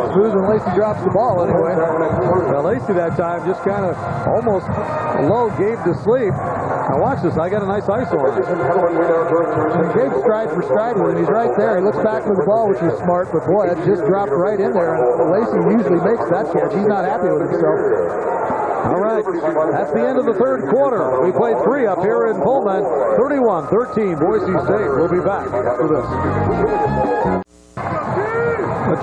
Smooth when Lacey drops the ball anyway. Now Lacey that time just kind of almost lulled Gabe to sleep. Now watch this. I got a nice ISO on it. And Gabe stride for stride with him. He's right there. He looks back for the ball, which is smart, but boy, that just dropped right in there. And Lacey usually makes that catch. He's not happy with himself. All right, that's the end of the third quarter. We played 3 up here in Pullman. 31-13, Boise State. We'll be back after this.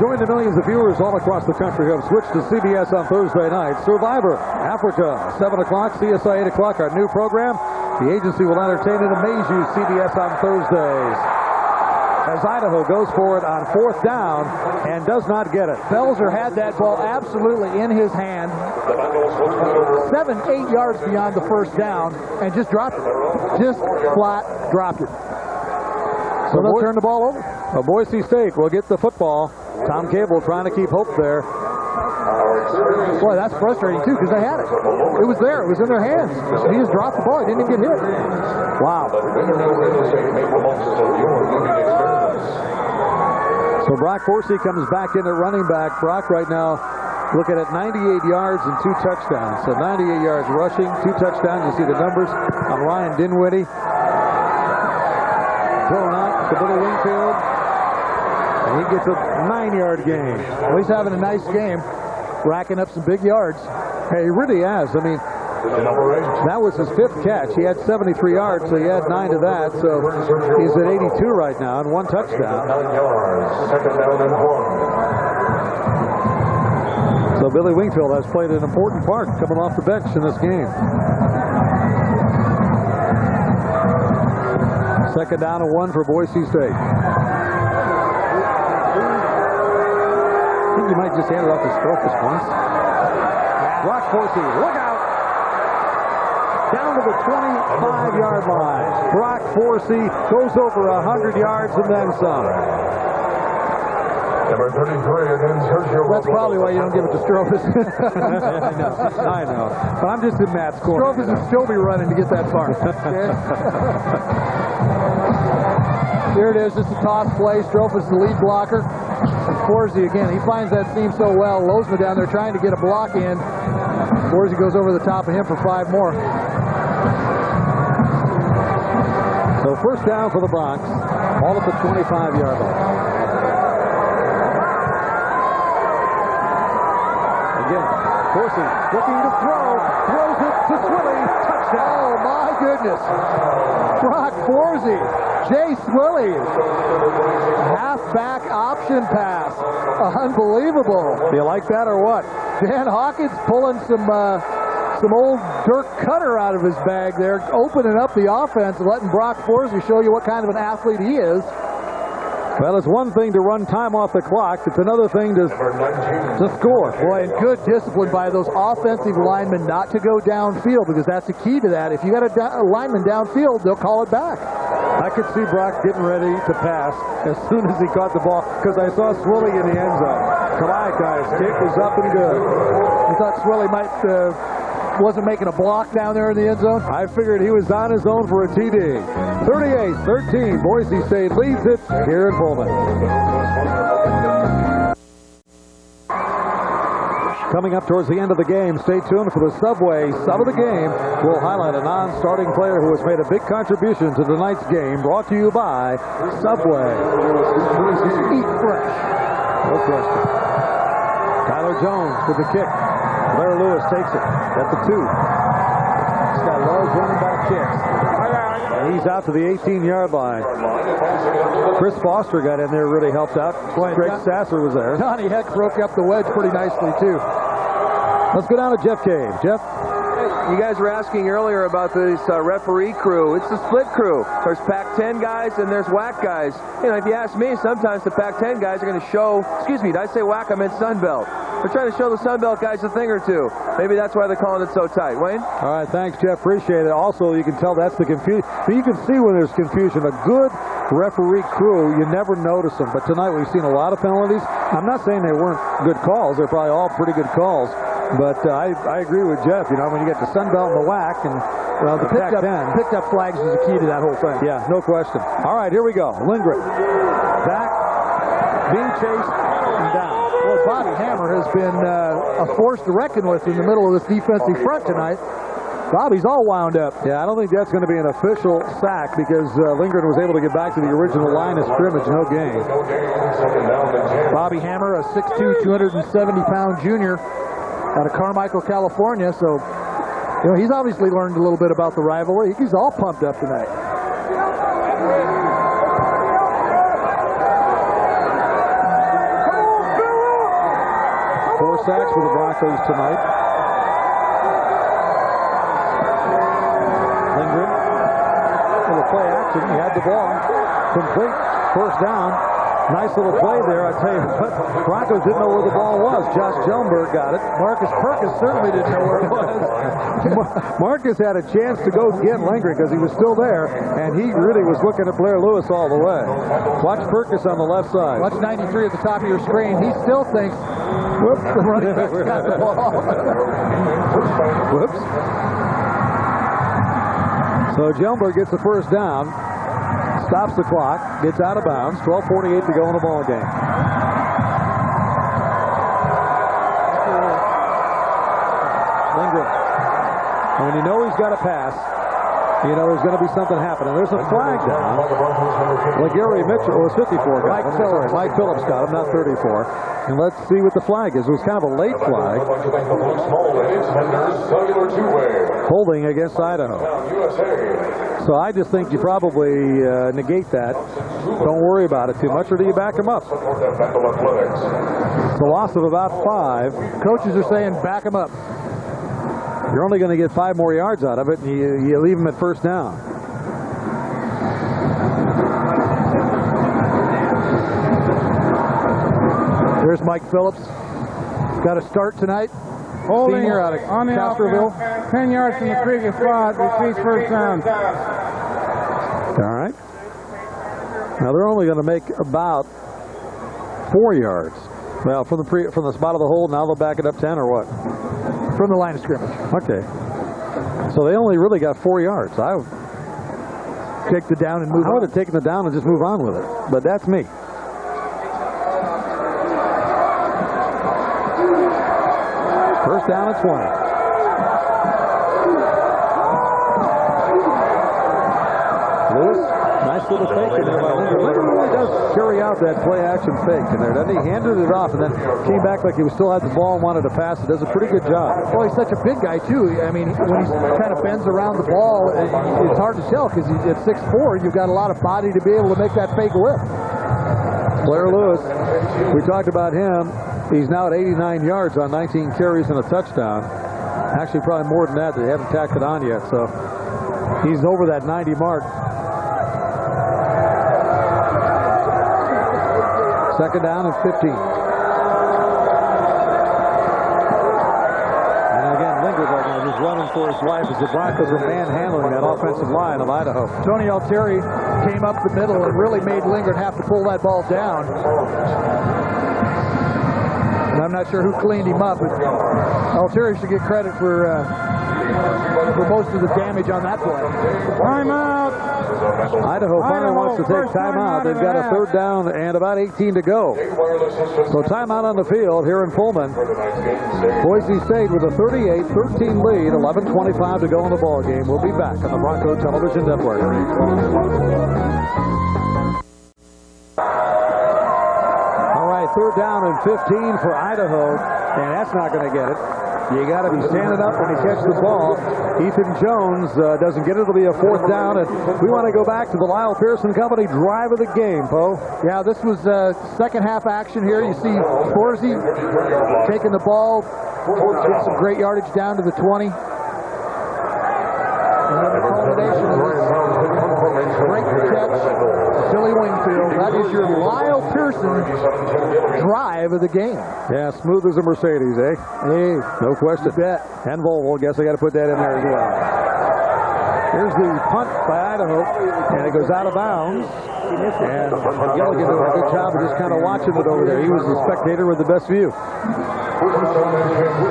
Join the millions of viewers all across the country who have switched to CBS on Thursday night. Survivor, Africa, 7 o'clock, CSI 8 o'clock, our new program. The agency will entertain and amaze you, CBS on Thursdays. As Idaho goes for it on 4th down and does not get it. Belzer had that ball absolutely in his hand. 7-8 yards beyond the first down and just dropped it. Just flat dropped it. So they'll turn the ball over. Boise State will get the football. Tom Cable trying to keep hope there. Boy, that's frustrating too because they had it. It was there. It was in their hands. He just dropped the ball. He didn't even get hit. Wow. So Brock Forsey comes back in at running back. Brock right now looking at 98 yards and 2 touchdowns. So 98 yards rushing, 2 touchdowns. You see the numbers on Ryan Dinwiddie. Thrown out to Billy Wingfield. And he gets a 9-yard gain. Well, he's having a nice game, racking up some big yards. Hey, he really has. I mean, that was his 5th catch. He had 73 yards, so he had 9 to that. So he's at 82 right now and 1 touchdown. 9 yards. Second down and 1. So Billy Wingfield has played an important part coming off the bench in this game. Second down and 1 for Boise State. I think you might just hand it off to Strofus once. Brock Forsey, look out! Down to the 25-yard line. Brock Forsey goes over 100 yards and then some. Number 33 again, Sergio. That's probably why you don't give it to Strofus. I know. But I'm just in Matt's corner. Strofus would still be running to get that far. Here it is, just a toss play. Strofus, the lead blocker. And Forsey again, he finds that seam so well. Lozma down there trying to get a block in. Boise goes over the top of him for 5 more. So first down for the Bronx, all at the 25-yard line. Again, Dorsey looking to throws it to Swilly, touchdown. Oh my goodness. Brock Boise, Jay Swilly, halfback option pass. Unbelievable. Do you like that or what? Dan Hawkins pulling some old Dirk Cutter out of his bag there, opening up the offense and letting Brock Boise show you what kind of an athlete he is. Well, it's one thing to run time off the clock. It's another thing to score. Boy, and good discipline by those offensive linemen not to go downfield, because that's the key to that. If you got a lineman downfield, they'll call it back. I could see Brock getting ready to pass as soon as he caught the ball, because I saw Swilly in the end zone. Kalai's kick is up and good. You thought Swilly wasn't making a block down there in the end zone? I figured he was on his own for a TD. 38-13, Boise State leads it here in Pullman. Coming up towards the end of the game, stay tuned for the Subway Sub of the Game. We'll highlight a non-starting player who has made a big contribution to tonight's game, brought to you by Subway. Eat fresh. No question. Tyler Jones with the kick. Blair Lewis takes it at the 2. He's got large running back kicks. And he's out to the 18-yard line. Chris Foster got in there, really helped out. Greg Sasser was there. Johnny Heck broke up the wedge pretty nicely, too. Let's go down to Jeff Cave. Jeff? You guys were asking earlier about this referee crew. It's a split crew. There's Pac-10 guys and there's WAC guys. You know, if you ask me, sometimes the Pac-10 guys are going to show, excuse me, did I say WAC? I meant Sun Belt. They're trying to show the Sun Belt guys a thing or two. Maybe that's why they're calling it so tight. Wayne? All right, thanks, Jeff. Appreciate it. Also, you can tell that's the confusion. You can see when there's confusion. A good referee crew, you never notice them. But tonight we've seen a lot of penalties. I'm not saying they weren't good calls. They're probably all pretty good calls. But I agree with Jeff. You know, when you get the Sun Belt and the WAC and the Pac-10. Picked up flags is the key to that whole thing. Yeah, no question. All right, here we go. Lindgren back, being chased and down. Well, Bobby Hammer has been a force to reckon with in the middle of this defensive front tonight. Bobby's all wound up. Yeah, I don't think that's going to be an official sack because Lindgren was able to get back to the original line of scrimmage, no gain. Bobby Hammer, a 6'2", 270-pound junior out of Carmichael, California. So, you know, he's obviously learned a little bit about the rivalry. He's all pumped up tonight. Four sacks for the Broncos tonight. Lindgren, little play action. He had the ball. Complete. First down. Nice little play there. I tell you what, Broncos didn't know where the ball was. Josh Jellenberg got it. Marcus Perkins certainly didn't know where it was. Marcus had a chance to go get Lindgren because he was still there, and he really was looking at Blair Lewis all the way. Watch Perkins on the left side. Watch 93 at the top of your screen. He still thinks, whoops, the running back's got the ball. Whoops. So Jellenberg gets the first down. Stops the clock, gets out of bounds. 12:48 to go in the ball game. Lindgren. And when you know he's got a pass, you know there's going to be something happening. There's a flag down. Gary Mitchell, it was 54. Mike Phillips got him, not 34. And let's see what the flag is. It was kind of a late flag. Holding against Idaho. So I just think you probably negate that. Don't worry about it too much, or do you back them up? It's a loss of about 5. Coaches are saying back them up. You're only going to get 5 more yards out of it, and you leave them at first down. There's Mike Phillips. Got a start tonight. Holding Senior out of on the Castroville. 10 yards from the previous spot. Repeats first down. All right. Now they're only going to make about 4 yards. Well, from the spot of the hold, now they'll back it up 10 or what? From the line of scrimmage. Okay. So they only really got 4 yards. I would take the down and move on. I would have taken the down and just move on with it. But that's me. First down at 20. with a fake in there by Linder. Linder really does carry out that play-action fake in there, doesn't he? Handed it off and then came back like he still had the ball and wanted to pass it. Does a pretty good job. Well, he's such a big guy, too. I mean, when he kind of bends around the ball, it's hard to tell because at 6'4", you've got a lot of body to be able to make that fake lift. Blair Lewis, we talked about him. He's now at 89 yards on 19 carries and a touchdown. Actually, probably more than that. They haven't tacked it on yet, so he's over that 90 mark. Second down and 15. And again, Linder just running for his life as the Broncos are manhandling that offensive line of Idaho. Tony Altieri came up the middle and really made Lingard have to pull that ball down. And I'm not sure who cleaned him up, but Altieri should get credit for most of the damage on that play. Timeout. Idaho finally wants to take timeout. They've got a third down and about 18 to go. So timeout on the field here in Pullman. Boise State with a 38-13 lead, 11:25 to go in the ball game. We'll be back on the Bronco Television Network. All right, third down and 15 for Idaho, and that's not going to get it. You got to be standing up when he catches the ball. Ethan Jones doesn't get it. It'll be a fourth down, and we want to go back to the Lyle Pearson Company drive of the game, Poe. Yeah, this was second half action here. You see Scorsese taking the ball, get some great yardage down to the 20. And then the culmination of this great catch, Billy Wingfield. That is your Lyle Pearson drive of the game. Yeah, smooth as a Mercedes, eh? Hey, no question. And Volvo, guess I got to put that in there as well. Here's the punt by Idaho, and it goes out of bounds. And Gilligan doing a good job of just kind of watching it over there. He was the spectator with the best view.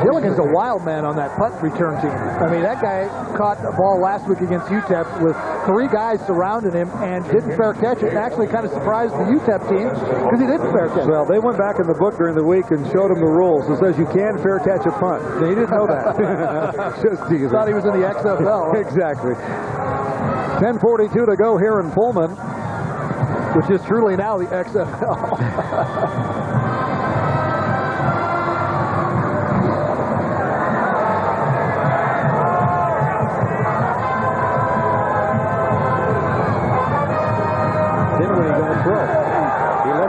Gilligan's a wild man on that punt return team. I mean, that guy caught a ball last week against UTEP with 3 guys surrounding him and didn't fair catch it, and actually kind of surprised the UTEP team because he didn't fair catch it. Well, they went back in the book during the week and showed him the rules. It says you can fair catch a punt. He didn't know that. Just teasing. Thought he was in the XFL. Exactly. 10:42 to go here in Pullman, which is truly now the XFL.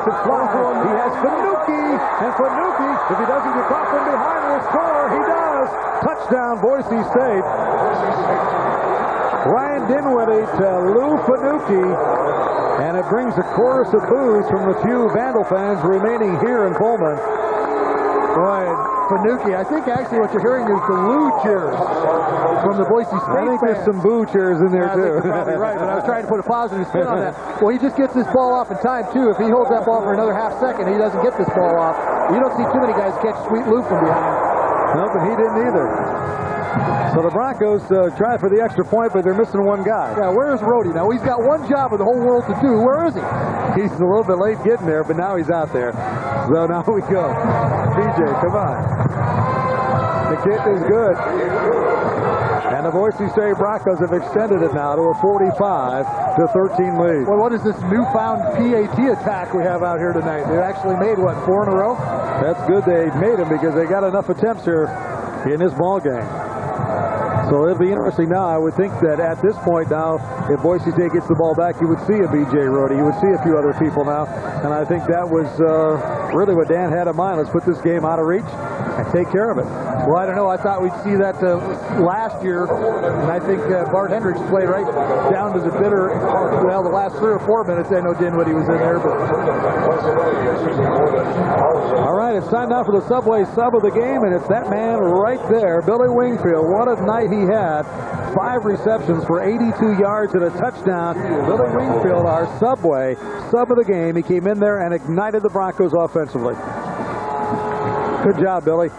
He has Fanucchi, and Fanucci, if he doesn't get caught from behind, will score. He does. Touchdown, Boise State. Ryan Dinwiddie to Lou Fanucci, and it brings a chorus of boos from the few Vandal fans remaining here in Pullman. Boy, Fanucci, I think actually what you're hearing is the Lou cheers from the Boise State I think fans. there's some boo cheers in there, I think too. you're probably right, but I was trying to put a positive spin on that. Well, he just gets this ball off in time, too. If he holds that ball for another half second, he doesn't get this ball off. You don't see too many guys catch Sweet Lou from behind. No, but he didn't either. So the Broncos try for the extra point, but they're missing one guy. Yeah, where is Rhodey? Now, he's got one job of the whole world to do. Where is he? He's a little bit late getting there, but now he's out there. So now we go. DJ, come on. The kick is good. And the Boise State Broncos have extended it now to a 45-13 lead. Well, what is this newfound PAT attack we have out here tonight? They actually made, what, 4 in a row? That's good they made them because they got enough attempts here in this ball game. So it'll be interesting now. I would think that at this point now, if Boise State gets the ball back, you would see a B.J. Rhodey. You would see a few other people now. And I think that was really what Dan had in mind. Let's put this game out of reach and take care of it. Well, I don't know. I thought we'd see that last year. And I think Bart Hendricks played right down to the bitter, well, the last 3 or 4 minutes. I know Dinwiddie was in there. But all right, it's time now for the Subway sub of the game, and it's that man right there, Billy Wingfield. What a night he had. 5 receptions for 82 yards and a touchdown. Billy Wingfield, our Subway sub of the game. He came in there and ignited the Broncos offensively. Good job, Billy.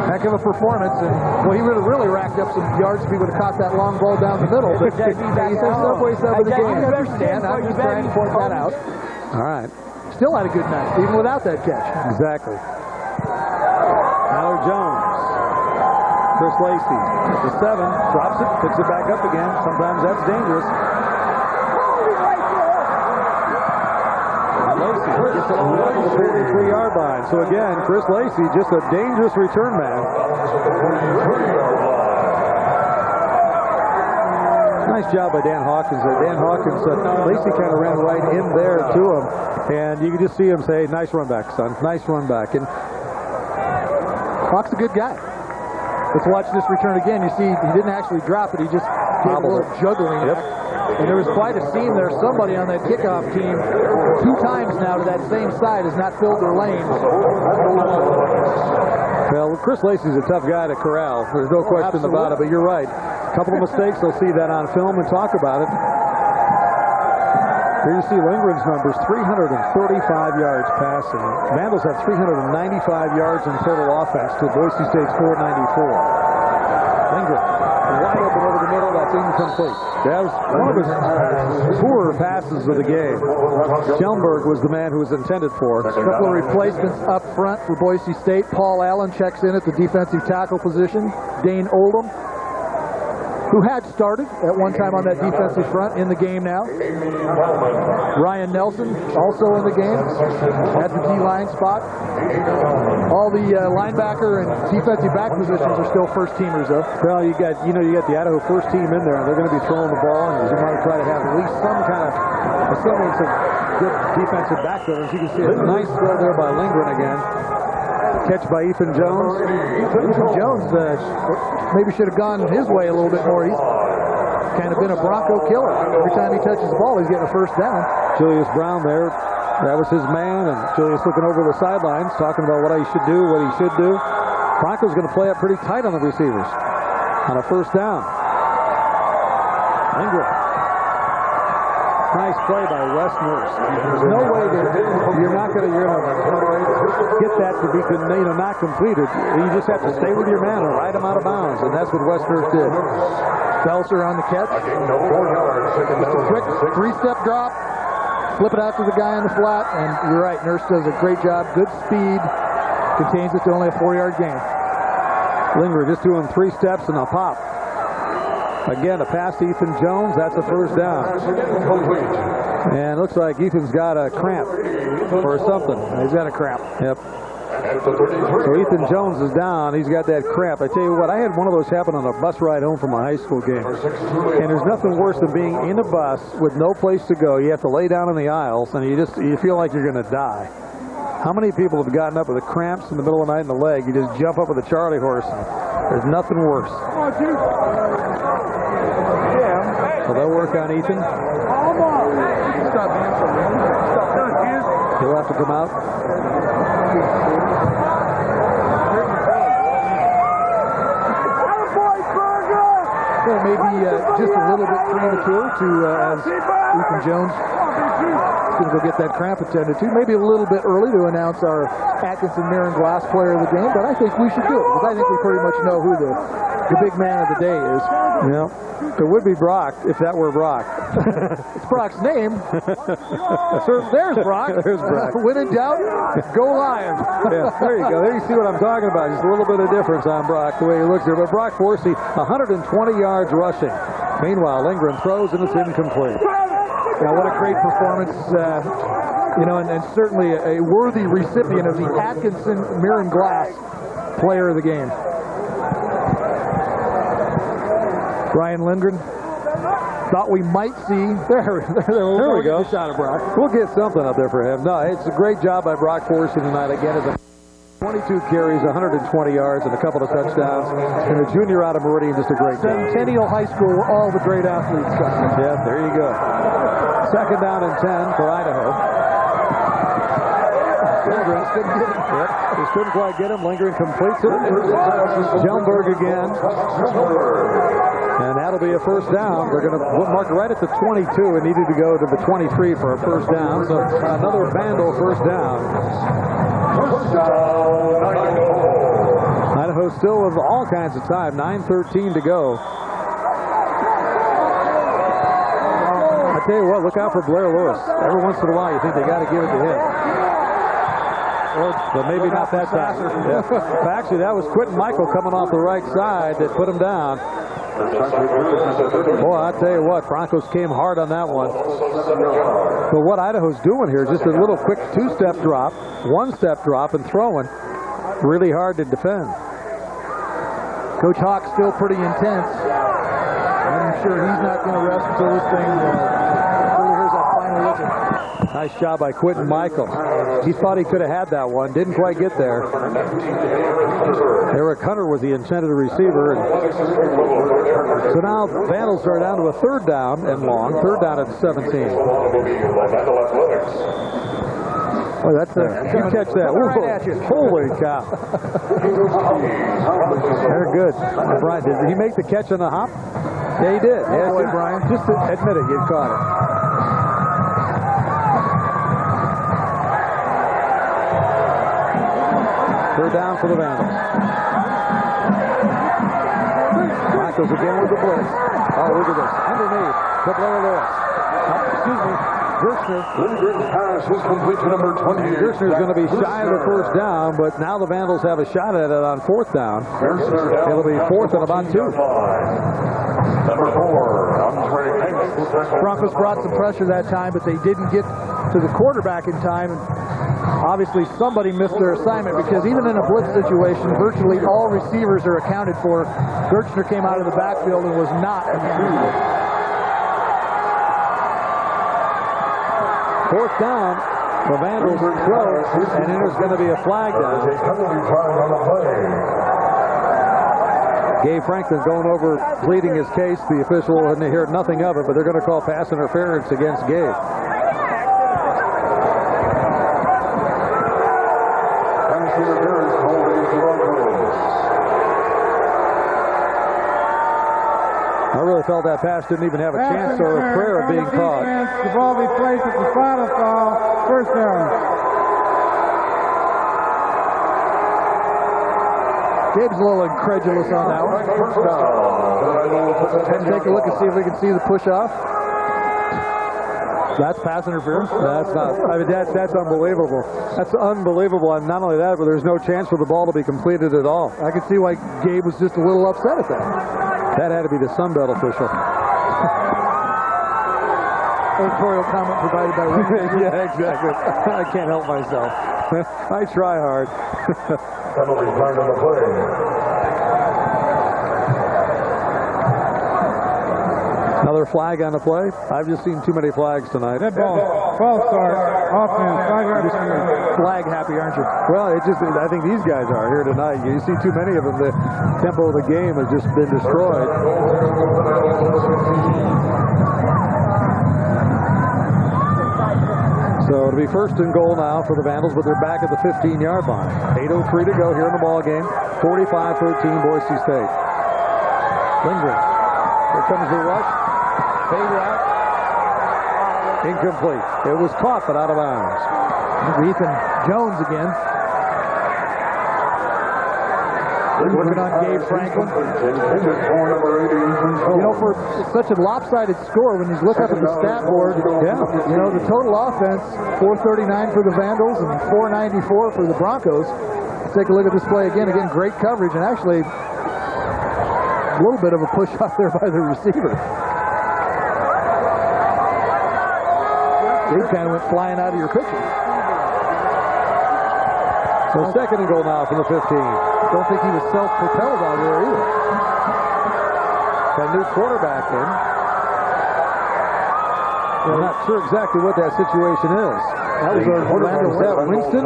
Heck of a performance. And, well, he really racked up some yards if he would have caught that long ball down the middle. But he's our Subway sub of the game. I understand. I'm just trying to point that out. All right. Still had a good night, even without that catch. Exactly. Tyler Jones. Chris Lacey. The 7. Drops it. Picks it back up again. Sometimes that's dangerous. Lacey gets it on the 43-yard line. So again, Chris Lacey, just a dangerous return man. Nice job by Dan Hawkins there. Dan Hawkins, Lacey kind of ran right in there to him. And you can just see him say, nice run back, son. Nice run back. And Hawk's a good guy. Let's watch this return again. You see, he didn't actually drop it. He just did a little juggling. Yep. And there was quite a scene there. Somebody on that kickoff team 2 times now to that same side has not filled their lanes. Well, Chris Lacey's a tough guy to corral. There's no question about it, but you're right. A couple of mistakes, they'll see that on film and talk about it. Here you see Lindgren's numbers, 335 yards passing. Vandals have 395 yards in total offense to Boise State's 494. Lindgren, wide open over the middle, that's incomplete. That was one of his poorer passes of the game. Schellenberg was the man who was intended for. A couple of replacements up front for Boise State. Paul Allen checks in at the defensive tackle position. Dane Oldham, who had started at one time on that defensive front, in the game now. Ryan Nelson, also in the game, at the D-line spot. All the linebacker and defensive back positions are still first-teamers, though. Well, you got the Idaho first team in there, and they're going to be throwing the ball, and you want to try to have at least some kind of semblance of good defensive backfield. As you can see, a nice throw there by Lindgren again. Catch by Ethan Jones. Ethan Jones maybe should have gone his way a little bit more. He's kind of been a Bronco killer. Every time he touches the ball, he's getting a first down. Julius Brown there. That was his man, and Julius looking over the sidelines, talking about what he should do, what he should do. Bronco's going to play up pretty tight on the receivers on a first down. Lindgren. Nice play by Wes Nurse. There's no way that you're going to get that to be not completed. You just have to stay with your man and ride him out of bounds, and that's what Wes Nurse did. Belser on the catch. Just a quick 3-step drop. Flip it out to the guy on the flat, and you're right, Nurse does a great job. Good speed. Contains it to only a 4-yard gain. Lindgren just doing 3 steps and a pop. Again, a pass to Ethan Jones. That's a first down. And it looks like Ethan's got a cramp or something. He's got a cramp. Yep. So Ethan Jones is down. He's got that cramp. I tell you what, I had one of those happen on a bus ride home from a high school game. And there's nothing worse than being in a bus with no place to go. You have to lay down in the aisles, and you feel like you're going to die. How many people have gotten up with the cramps in the middle of the night in the leg? You just jump up with a Charlie horse. There's nothing worse. So they'll work on Ethan. He'll have to come out. Well, maybe just a little bit premature to, as Ethan Jones is going to go get that cramp attended to. Maybe a little bit early to announce our Atkinson Mirren Glass player of the game, but I think we should do it, because I think we pretty much know who the big man of the day is. Yeah. It would be Brock if that were Brock. It's Brock's name. There's Brock. There's Brock. When in doubt, go Lions. Yeah, there you go. There you see what I'm talking about. Just a little bit of difference on Brock, the way he looks there. But Brock Forsey, 120 yards rushing. Meanwhile, Lindgren throws and it's incomplete. Yeah, what a great performance. And certainly a worthy recipient of the Atkinson Mirren Glass player of the game. Brian Lindgren, thought we might see. There we go. Get a shot of Brock. We'll get something up there for him. No, it's a great job by Brock Forsey tonight. Again, it's 22 carries, 120 yards, and a couple of touchdowns. And a junior out of Meridian, just a great job. Centennial High School, where all the great athletes come. Yeah, there you go. Second down and 10 for Idaho. Lindgren just couldn't quite get him. Lindgren completes it. Schellenberg again. And that'll be a first down. They're going to mark right at the 22 and needed to go to the 23 for a first down. So another Vandal first down. Idaho still with all kinds of time. 9:13 to go. I tell you what, look out for Blair Lewis. Every once in a while you think they got to give it to him. But maybe not that time. Yeah. Actually, that was Quentin Michael coming off the right side that put him down. Boy, I tell you what, Broncos came hard on that one. But what Idaho's doing here is just a little quick two-step drop, one-step drop, and throwing. Really hard to defend. Coach Hawk's still pretty intense. I'm sure he's not going to rest until this thing here's that final look. Nice job by Quentin Michael. He thought he could have had that one. Didn't quite get there. Eric Hunter was the intended receiver. So now Vandals are down to a third down and long. Third down at 17. Oh, that's you catch that. Right at you. Holy cow. They're good. Brian, did he make the catch on the hop? Yeah, he did. Yeah, boy, Brian. Just admit it, you caught it. Third down for the Vandals. Michaels again with the blitz. Oh, look at this. Underneath to Blair Lewis. Excuse me. Lindgren's pass is complete to number 28. Gershner's going to be shy of the first down, but now the Vandals have a shot at it on fourth down. It'll be fourth and about 2. Number 4, Broncos brought some pressure that time, but they didn't get to the quarterback in time. And obviously, somebody missed their assignment because even in a blitz situation, virtually all receivers are accounted for. Gershner came out of the backfield and was not a receiver. Fourth down, the Vandals throw, and then there's going to be a flag down. Gabe Franklin going over, pleading his case. The official, and they hear nothing of it, but they're going to call pass interference against Gabe. I really felt that pass didn't even have a chance or a prayer of being caught. The ball be placed at the spot of foul. First down. Gabe's a little incredulous on that one. Take a look and see if we can see the push-off. That's pass interference. That's not. I mean, that's unbelievable. That's unbelievable. And not only that, but there's no chance for the ball to be completed at all. I can see why Gabe was just a little upset at that. That had to be the Sunbelt official. Editorial comment provided by Lee. Yeah, exactly. I can't help myself. I try hard. Penalty flag on the play. Another flag on the play. I've just seen too many flags tonight. Dead ball. False start. Offense. 5-yard penalty. Flag happy, aren't you? Well, I think these guys are here tonight. You see too many of them. The tempo of the game has just been destroyed. So it'll be first and goal now for the Vandals, but they're back at the 15-yard line. 8:03 to go here in the ball game. 45-13 Boise State. Lindgren. Here comes the rush. Fade route. Incomplete. It was caught, but out of bounds. Ethan Jones again. Working on Gabe Franklin. You know, for such a lopsided score, when you look up at the stat board, you know, the total offense, 439 for the Vandals and 494 for the Broncos. Let's take a look at this play again. Again, great coverage, and actually a little bit of a push off there by the receiver. Gabe kind of went flying out of your picture. So second and goal now from the 15. Don't think he was self-propelled out there either. Got a new quarterback in. I'm not sure exactly what that situation is. That was Winston.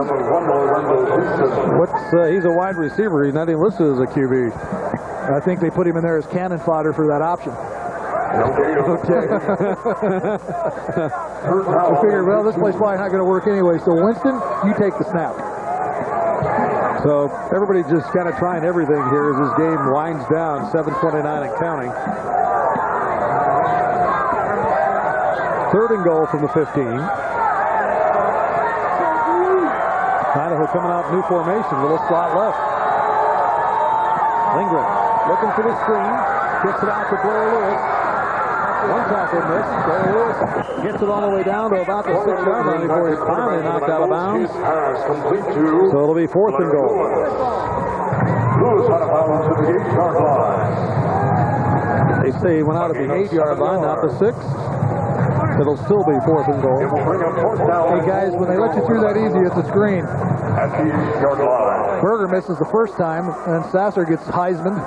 He's a wide receiver. He's not even listed as a QB. I think they put him in there as cannon fodder for that option. Okay. I figured, well, this play's probably not going to work anyway. So, Winston, you take the snap. So everybody just kind of trying everything here as this game winds down, 7:29 and counting. Third and goal from the 15. Idaho coming out new formation, little slot left. Lindgren looking for the screen, gets it out to Blair Lewis. One tackle miss. Blair Lewis gets it all the way down to about the 6-yard line before he's finally knocked out of bounds. So it'll be fourth and goal. Lewis out of bounds at the 8-yard line. They say he went out at the 8-yard line, not the 6. It'll still be 4th and goal. Hey, guys, when they let you through that easy, it's a screen. At the 8-yard line. Berger misses the first time, and Sasser gets Heisman.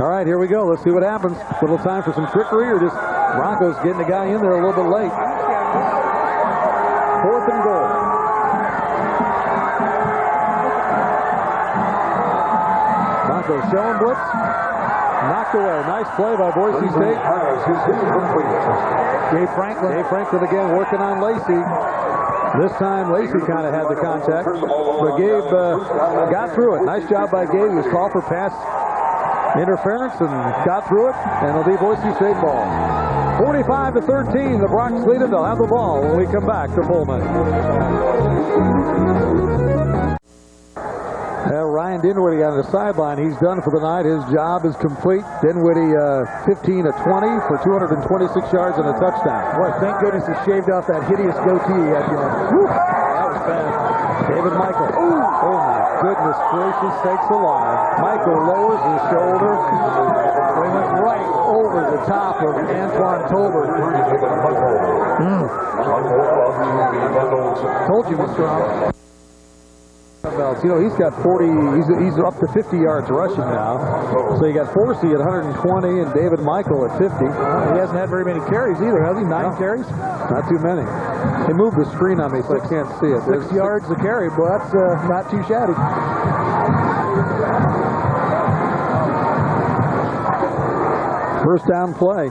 All right, here we go. Let's see what happens. Little time for some trickery, or just Broncos getting the guy in there a little bit late. 4th and goal. Broncos showing blitz. Knocked away. Nice play by Boise State. Gabe Franklin again working on Lacey. This time Lacey kind of had the contact, but Gabe got through it. Nice job by Gabe. He was called for pass interference and got through it, and it'll be Boise State ball. 45-13, the Broncos lead it. They'll have the ball when we come back to Pullman. Ryan Dinwiddie on the sideline. He's done for the night. His job is complete. Dinwiddie 15 of 20 for 226 yards and a touchdown. Boy, thank goodness he shaved off that hideous goatee he had going. That was bad. David Michael. Oh my goodness gracious sakes alive. Michael lowers his shoulder. They went right over the top of Antoine Tolbert. Told you, Mr. Strong. You know, he's got 40, he's up to 50 yards rushing now. So you got Forsey at 120 and David Michael at 50. He hasn't had very many carries either, has he? 9 carries? Not too many. They moved the screen on me so I can't see it. 6 yards a carry, boy, that's not too shabby. First down play.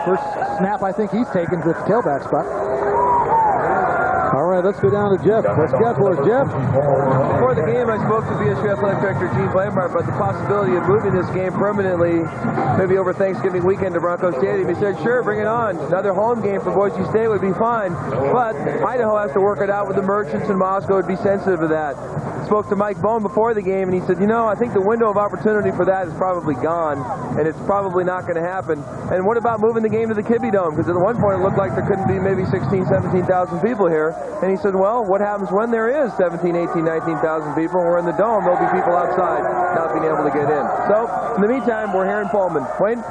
First snap I think he's taken to the tailback spot. All right, let's go down to Jeff. What's got for us, Jeff? Before the game, I spoke to BSU Athletic Director Gene Blamart about the possibility of moving this game permanently, maybe over Thanksgiving weekend to Bronco Stadium. He said, sure, bring it on. Another home game for Boise State would be fine, but Idaho has to work it out with the merchants, and Moscow would be sensitive to that. Spoke to Mike Bone before the game, and he said, you know, I think the window of opportunity for that is probably gone, and it's probably not going to happen. And what about moving the game to the Kibbie Dome? Because at one point it looked like there couldn't be maybe 16,000, 17,000 people here. And he said, well, what happens when there is 17, 18, 19,000 people and we're in the dome? There'll be people outside not being able to get in. So, in the meantime, we're here in Pullman. Wayne?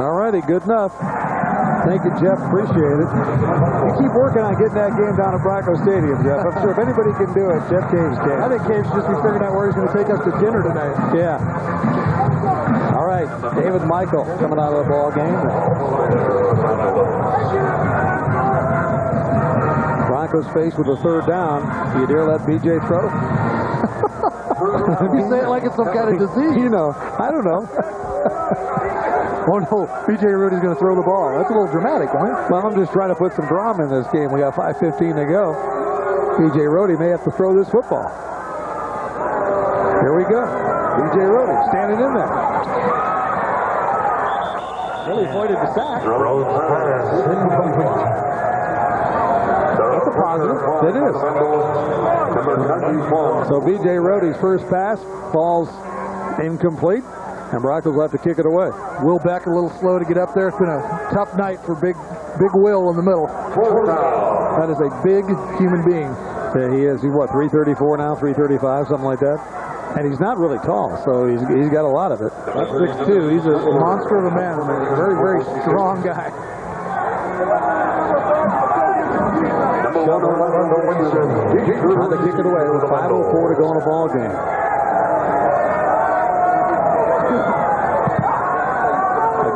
All righty, good enough. Thank you, Jeff. Appreciate it. You keep working on getting that game down at Bronco Stadium, Jeff. I'm sure if anybody can do it, Jeff Caves can. I think Caves should just be figuring out where he's going to take us to dinner tonight. Yeah. All right, David Michael coming out of the ball game. Broncos faced with a third down. Do you dare let BJ throw? You say it like it's some kind of disease. You know, I don't know. Oh no, BJ Rudy's going to throw the ball. That's a little dramatic, huh? Well, I'm just trying to put some drama in this game. We got 5:15 to go. BJ Rody may have to throw this football. Here we go. BJ Rody standing in there. Really avoided the sack. That's a positive. It is. So BJ Rody's first pass falls incomplete. And Broncos will have to kick it away. Will Beck a little slow to get up there. It's been a tough night for Big Will in the middle. That is a big human being. Yeah, he is. He's what, 334 now, 335, something like that? And he's not really tall, so he's got a lot of it. That's 6'2". He's a monster of a man. A very, very strong guy. Trying to kick it away with 5:04 to go in a ball game.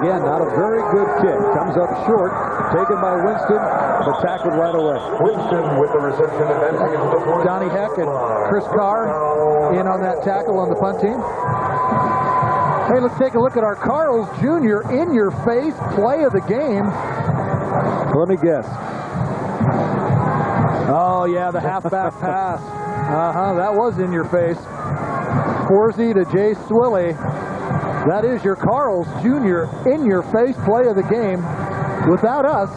Again, not a very good kick. Comes up short, taken by Winston, but tackled right away. Winston with the reception advancing into the 40. Johnny Heck and Chris Carr in on that tackle on the punt team. Hey, let's take a look at our Carls Jr. in-your-face play of the game. Let me guess. Oh, yeah, the halfback pass. That was in your face. Forsey to Jay Swilly. That is your Carls Jr. in-your-face play of the game. Without us,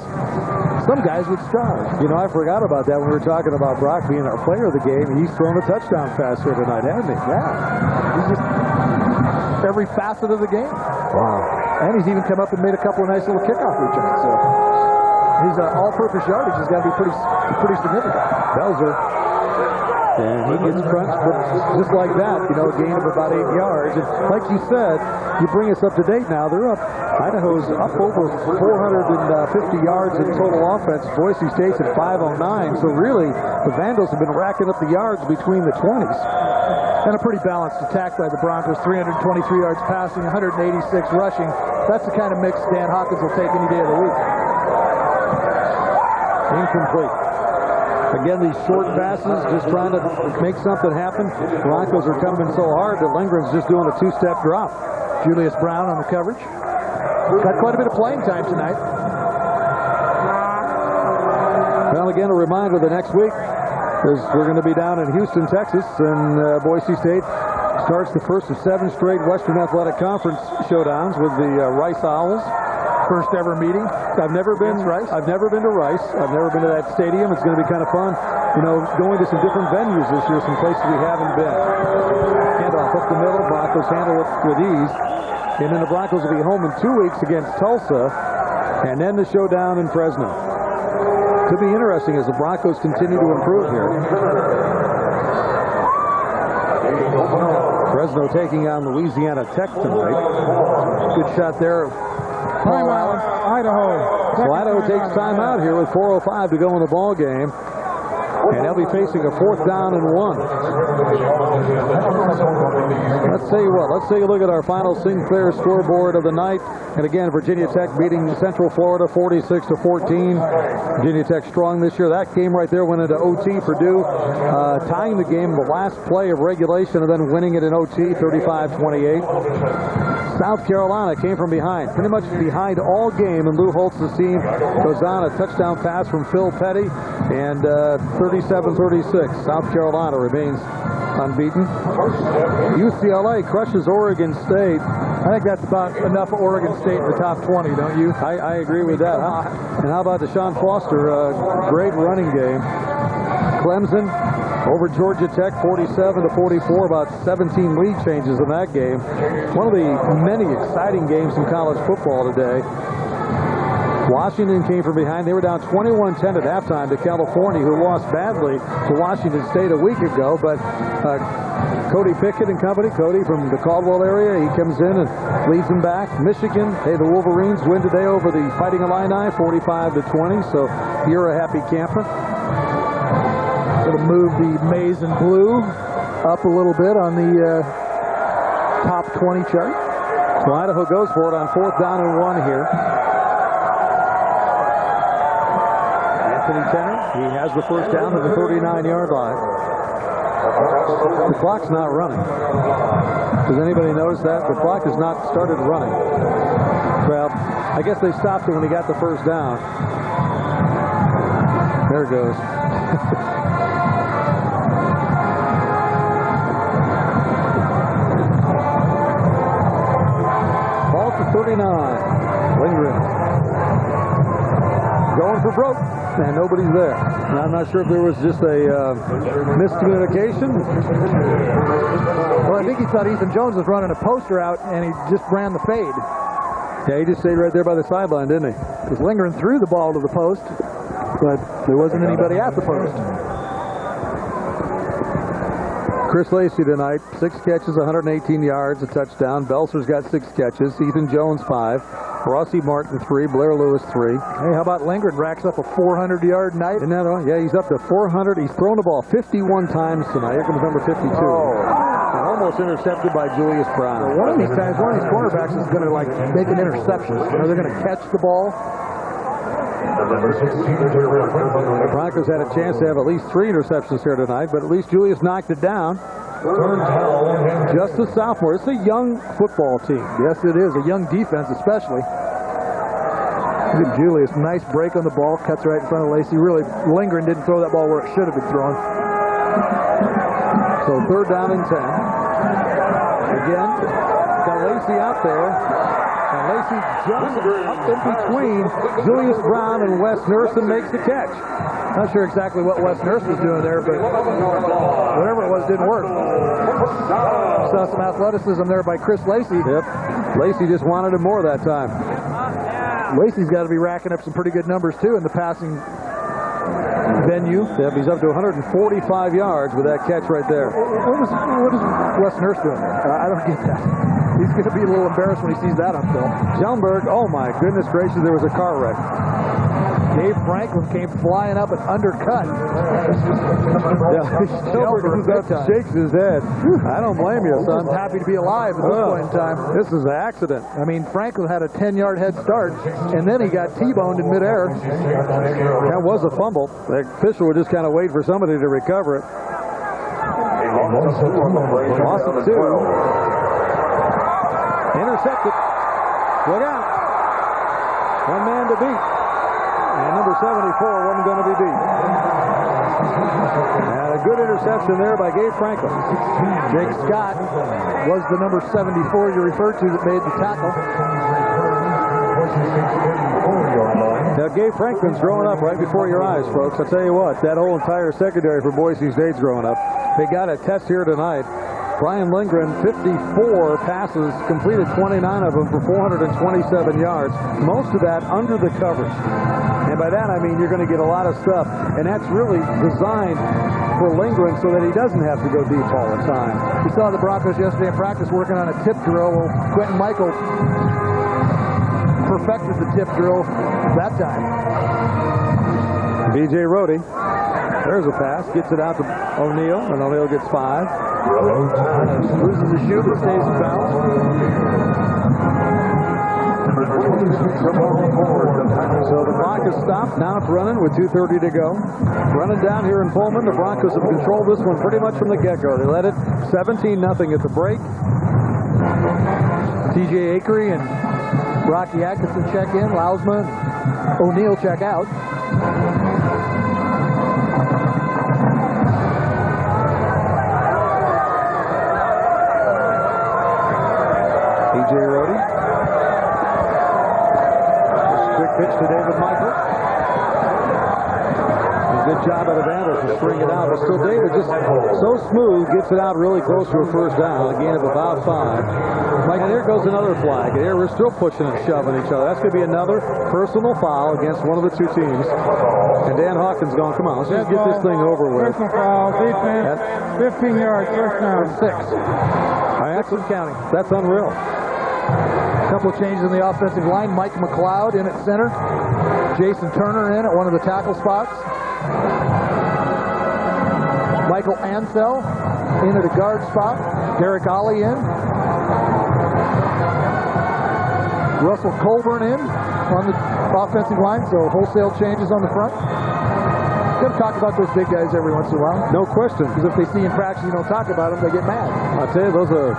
some guys would starve. You know, I forgot about that when we were talking about Brock being our player of the game. He's thrown a touchdown pass here tonight, hasn't he? Yeah. He's just every facet of the game. Wow. And he's even come up and made a couple of nice little kickoff returns. So his all-purpose yardage has got to be pretty significant. Belzer And he gets crunched, but just like that, you know, a gain of about 8 yards. And like you said, you bring us up to date now. They're up. Idaho's up over 450 yards in total offense. Boise State's at 509. So really, the Vandals have been racking up the yards between the 20s. And a pretty balanced attack by the Broncos. 323 yards passing, 186 rushing. That's the kind of mix Dan Hawkins will take any day of the week. Incomplete. Again, these short passes, just trying to make something happen. Broncos are coming so hard that Lindgren's just doing a two-step drop. Julius Brown on the coverage. Got quite a bit of playing time tonight. Well, again, a reminder that next week we're going to be down in Houston, Texas, and Boise State starts the first of 7 straight Western Athletic Conference showdowns with the Rice Owls. First ever meeting. I've never been to Rice. I've never been to that stadium. It's going to be kind of fun, you know, going to some different venues this year, some places we haven't been. Handoff up the middle. Broncos handle it with ease. And then the Broncos will be home in 2 weeks against Tulsa, and then the showdown in Fresno. Could be interesting as the Broncos continue to improve here. Fresno taking on Louisiana Tech tonight. Good shot there. Timeout, Idaho. So Idaho takes timeout here with 4:05 to go in the ball game. And they'll be facing a 4th down and 1. Let's tell you what. Let's take a look at our final Sinclair scoreboard of the night. And again, Virginia Tech beating Central Florida 46-14. Virginia Tech strong this year. That game right there went into OT. Purdue tying the game the last play of regulation and then winning it in OT 35-28. South Carolina came from behind, pretty much behind all game, and Lou Holtz's team goes on a touchdown pass from Phil Petty, and 37-36. South Carolina remains unbeaten. UCLA crushes Oregon State. I think that's about enough for Oregon State in the top 20, don't you? I agree with that. And how about Deshaun Foster? Great running game. Clemson over Georgia Tech, 47-44, about 17 lead changes in that game. One of the many exciting games in college football today. Washington came from behind. They were down 21-10 at halftime to California, who lost badly to Washington State a week ago. But Cody Pickett and company, Cody from the Caldwell area, he comes in and leads them back. Michigan, hey, the Wolverines win today over the Fighting Illini, 45-20. So you're a happy camper. Going to move the maize and blue up a little bit on the top 20 chart. So Idaho goes for it on 4th down and 1 here. Anthony Tenner, he has the first down at the 39-yard line. The clock's not running. Does anybody notice that? The clock has not started running. Well, I guess they stopped it when he got the first down. There it goes. Ball to 39. Lindgren going for broke, and nobody's there. And I'm not sure if there was just a miscommunication. Well, I think he thought Ethan Jones was running a poster out, and he just ran the fade. Yeah, he just stayed right there by the sideline, didn't he? Because Lindgren threw the ball to the post, but there wasn't anybody at the post. Chris Lacey tonight, 6 catches, 118 yards, a touchdown. Belser's got 6 catches. Ethan Jones, 5. Rossi Martin, 3. Blair Lewis, 3. Hey, how about Lindgren racks up a 400-yard night? Isn't that all? Yeah, he's up to 400. He's thrown the ball 51 times tonight. Here comes number 52. And almost intercepted by Julius Brown. Well, one of these times, one of these cornerbacks is going to make an interception. You know, they're going to catch the ball. The Broncos had a chance to have at least 3 interceptions here tonight, but at least Julius knocked it down. Just a sophomore. It's a young football team. Yes, it is. A young defense, especially. Look at Julius. Nice break on the ball. Cuts right in front of Lacey. Really, Lindgren didn't throw that ball where it should have been thrown. So 3rd down and 10. Again, got Lacey out there. And Lacey jumps up in between Julius Brown and Wes Nursen, makes the catch. Not sure exactly what Wes Nursen was doing there, but whatever it was didn't work. Saw some athleticism there by Chris Lacey. Yep. Lacey just wanted it more that time. Lacey's got to be racking up some pretty good numbers, too, in the passing venue. Yep, he's up to 145 yards with that catch right there. What is Wes Nurse doing there? I don't get that. He's going to be a little embarrassed when he sees that on film. Schellenberg, oh my goodness gracious, there was a car wreck. Dave Franklin came flying up and undercut. Schellenberg shakes his head. I don't blame you, son. He's happy to be alive at this point in time. This is an accident. I mean, Franklin had a 10-yard head start, and then he got T-boned in midair. That was a fumble. The official would just kind of wait for somebody to recover it. Lost it 2. Intercepted. Look out. One man to beat. And number 74 wasn't going to be beat. And a good interception there by Gabe Franklin. Jake Scott was the number 74 you referred to that made the tackle. Now, Gabe Franklin's growing up right before your eyes, folks. I'll tell you what, that whole entire secondary for Boise State's growing up. They got a test here tonight. Brian Lindgren, 54 passes, completed 29 of them for 427 yards. Most of that under the covers. And by that, I mean you're going to get a lot of stuff. And that's really designed for Lindgren so that he doesn't have to go deep all the time. We saw the Broncos yesterday in practice working on a tip drill. Well, Quentin Michael perfected the tip drill that time. B.J. Rohde. There's a pass. Gets it out to O'Neal, and O'Neal gets 5. Loses the shoe, but stays in bounds. So the clock is stopped. Now it's running with 2:30 to go. Running down here in Pullman. The Broncos have controlled this one pretty much from the get-go. They led it 17-0 at the break. T.J. Akery and Rocky Atkinson check in. Lausma and O'Neal check out. P.J. Rohde. Quick pitch to David Michael. A good job out of Anders to string it out. But still, David just so smooth, gets it out really close to a first down. A gain of about 5. Mike, and here goes another flag. And here we're still pushing and shoving each other. That's going to be another personal foul against one of the two teams. And Dan Hawkins going, come on, let's just get this thing over with. Personal foul, defense, 15 yards, first down. 6. That's counting. That's unreal. A couple of changes in the offensive line. Mike McLeod in at center. Jason Turner in at one of the tackle spots. Michael Ansell in at a guard spot. Derek Ollie in. Russell Colburn in on the offensive line, so wholesale changes on the front. Got to talk about those big guys every once in a while. No question. Because if they see in practice you don't talk about them, they get mad. I'll tell you, those are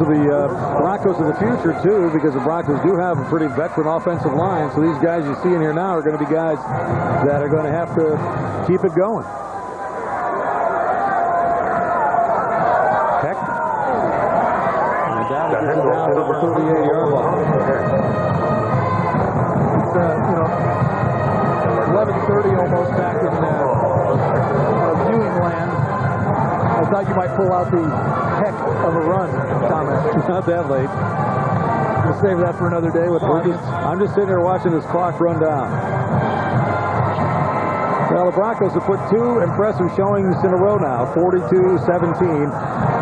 the Broncos of the future, too, because the Broncos do have a pretty veteran offensive line. So these guys you see in here now are going to be guys that are going to have to keep it going. Heck. And down to the 38-yard line. It's, 11:30 almost back in viewing land. I thought you might pull out the heck of a run comment. Not that late. We'll save that for another day with Hawkins. I'm just sitting there watching this clock run down. Well, the Broncos have put 2 impressive showings in a row now, 42-17.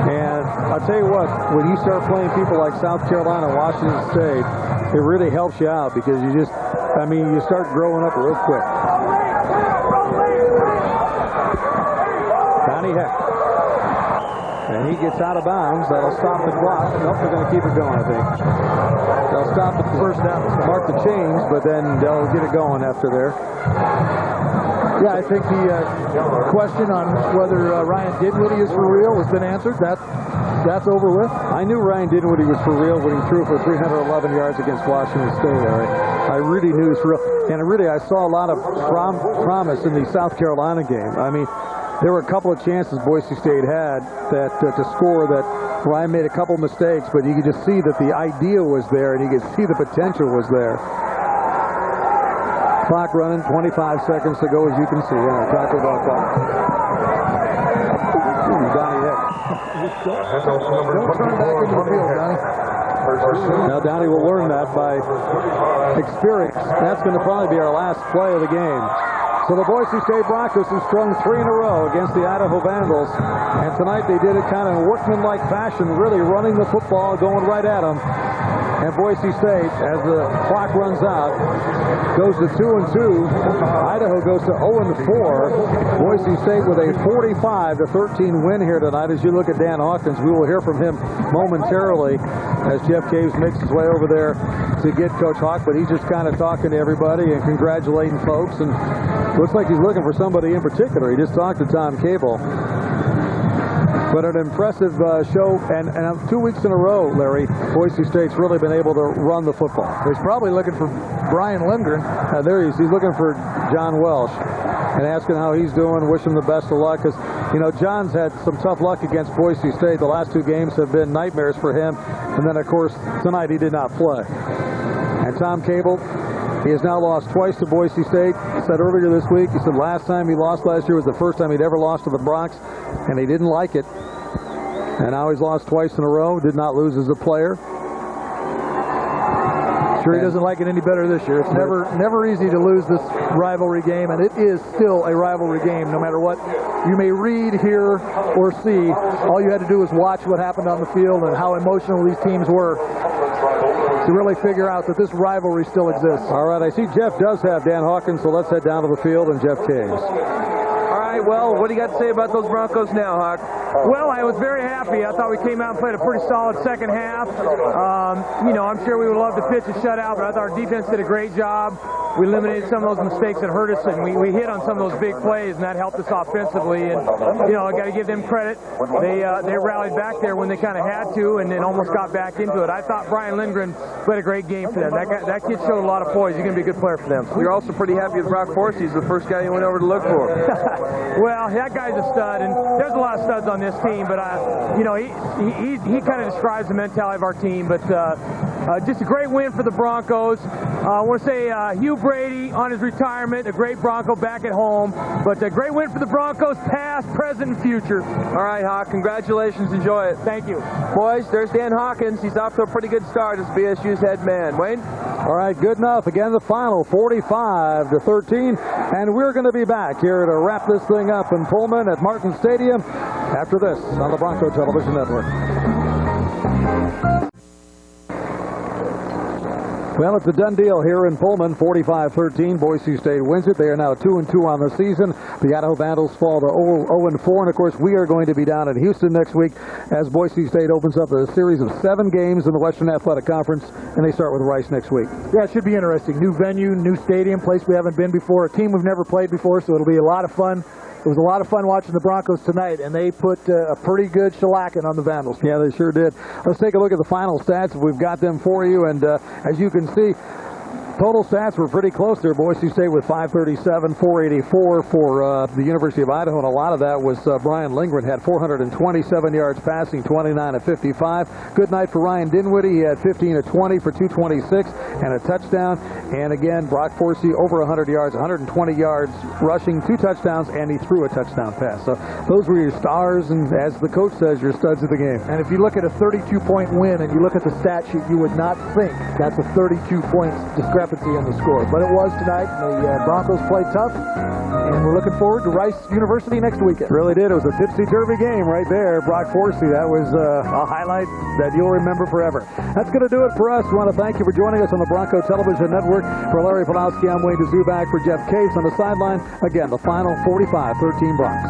And I'll tell you what, when you start playing people like South Carolina, Washington State, it really helps you out because you just, you start growing up real quick. Donnie Heck. And he gets out of bounds. That'll stop the clock. Nope, they're going to keep it going, I think. They'll stop the first down, mark the change, but then they'll get it going after there. Yeah, I think the question on whether Ryan Dinwiddie is for real has been answered. That's over with. I knew Ryan Dinwiddie was for real when he threw for 311 yards against Washington State. I really knew he was for real. And I saw a lot of promise in the South Carolina game. There were a couple of chances Boise State had that to score that Ryan made a couple mistakes, but you could just see that the idea was there and you could see the potential was there. Clock running, 25 seconds to go, as you can see. Talk about that. Donnie Heck. Don't turn back into the field, Donnie. Now Donnie will learn that by experience. That's going to probably be our last play of the game. So the Boise State Broncos have strung 3 in a row against the Idaho Vandals. And tonight they did it kind of in workmanlike fashion, really running the football, going right at them. And Boise State, as the clock runs out, goes to 2-2. Idaho goes to 0-4. Boise State with a 45-13 win here tonight. As you look at Dan Hawkins, we will hear from him momentarily as Jeff Caves makes his way over there to get Coach Hawk. But he's just kind of talking to everybody and congratulating folks. And looks like he's looking for somebody in particular. He just talked to Tom Cable. But an impressive show, and 2 weeks in a row, Larry, Boise State's really been able to run the football. He's probably looking for Brian Lindgren. There he is. He's looking for John Welsh and asking how he's doing, wish him the best of luck. Because, you know, John's had some tough luck against Boise State. The last 2 games have been nightmares for him. And then, of course, tonight he did not play. And Tom Cable, he has now lost twice to Boise State. He said earlier this week, he said last time he lost last year was the first time he'd ever lost to the Bronx, and he didn't like it. And now he's lost twice in a row, did not lose as a player. Sure, he doesn't like it any better this year. It's never easy to lose this rivalry game, and it is still a rivalry game no matter what you may read, hear, or see. All you had to do was watch what happened on the field and how emotional these teams were to really figure out that this rivalry still exists. All right, I see Jeff does have Dan Hawkins, so let's head down to the field and Jeff Caves. All right, well, what do you got to say about those Broncos now, Hawk? Well, I was very happy. I thought we came out and played a pretty solid second half. You know, I'm sure we would love to pitch a shutout, but I thought our defense did a great job. We eliminated some of those mistakes that hurt us, and we hit on some of those big plays, and that helped us offensively. And, you know, I got to give them credit. They rallied back there when they kind of had to and then almost got back into it. I thought Brian Lindgren played a great game for them. That kid showed a lot of poise. He's going to be a good player for them. You're also pretty happy with Brock Forsey. He's the first guy you went over to look for. Well, that guy's a stud, and there's a lot of studs on this team, but, you know, he kind of describes the mentality of our team. But just a great win for the Broncos. I want to say Hugh Brady on his retirement, a great Bronco back at home. But a great win for the Broncos, past, present, and future. All right, Hawk, congratulations. Enjoy it. Thank you. Boys, there's Dan Hawkins. He's off to a pretty good start as BSU's head man. Wayne? All right, good enough. Again, the final, 45-13. And we're going to be back here to wrap this thing up in Pullman at Martin Stadium after this on the Bronco Television Network. Well, it's a done deal here in Pullman, 45-13. Boise State wins it. They are now 2-2 on the season. The Idaho Vandals fall to 0-4. And, of course, we are going to be down in Houston next week as Boise State opens up a series of 7 games in the Western Athletic Conference, and they start with Rice next week. Yeah, it should be interesting. New venue, new stadium, place we haven't been before, a team we've never played before, so it'll be a lot of fun. It was a lot of fun watching the Broncos tonight, and they put a pretty good shellacking on the Vandals. Yeah, they sure did. Let's take a look at the final stats. We've got them for you, and as you can see, total stats were pretty close there. Boise State with 537, 484 for the University of Idaho, and a lot of that was Brian Lindgren had 427 yards passing, 29 of 55. Good night for Ryan Dinwiddie. He had 15 of 20 for 226 and a touchdown. And again, Brock Forsey over 100 yards, 120 yards rushing, 2 touchdowns, and he threw a touchdown pass. So those were your stars, and as the coach says, your studs of the game. And if you look at a 32-point win and you look at the stat sheet, you would not think that's a 32-point discrepancy in the score. But it was tonight. The Broncos played tough, and we're looking forward to Rice University next weekend. Really did. It was a tipsy-turvy game right there. Brock Forsey, that was a highlight that you'll remember forever. That's going to do it for us. We want to thank you for joining us on the Bronco Television Network. For Larry Pulowski, I'm Wayne DeZubak. For Jeff Case on the sideline, again, the final 45-13 Bronx.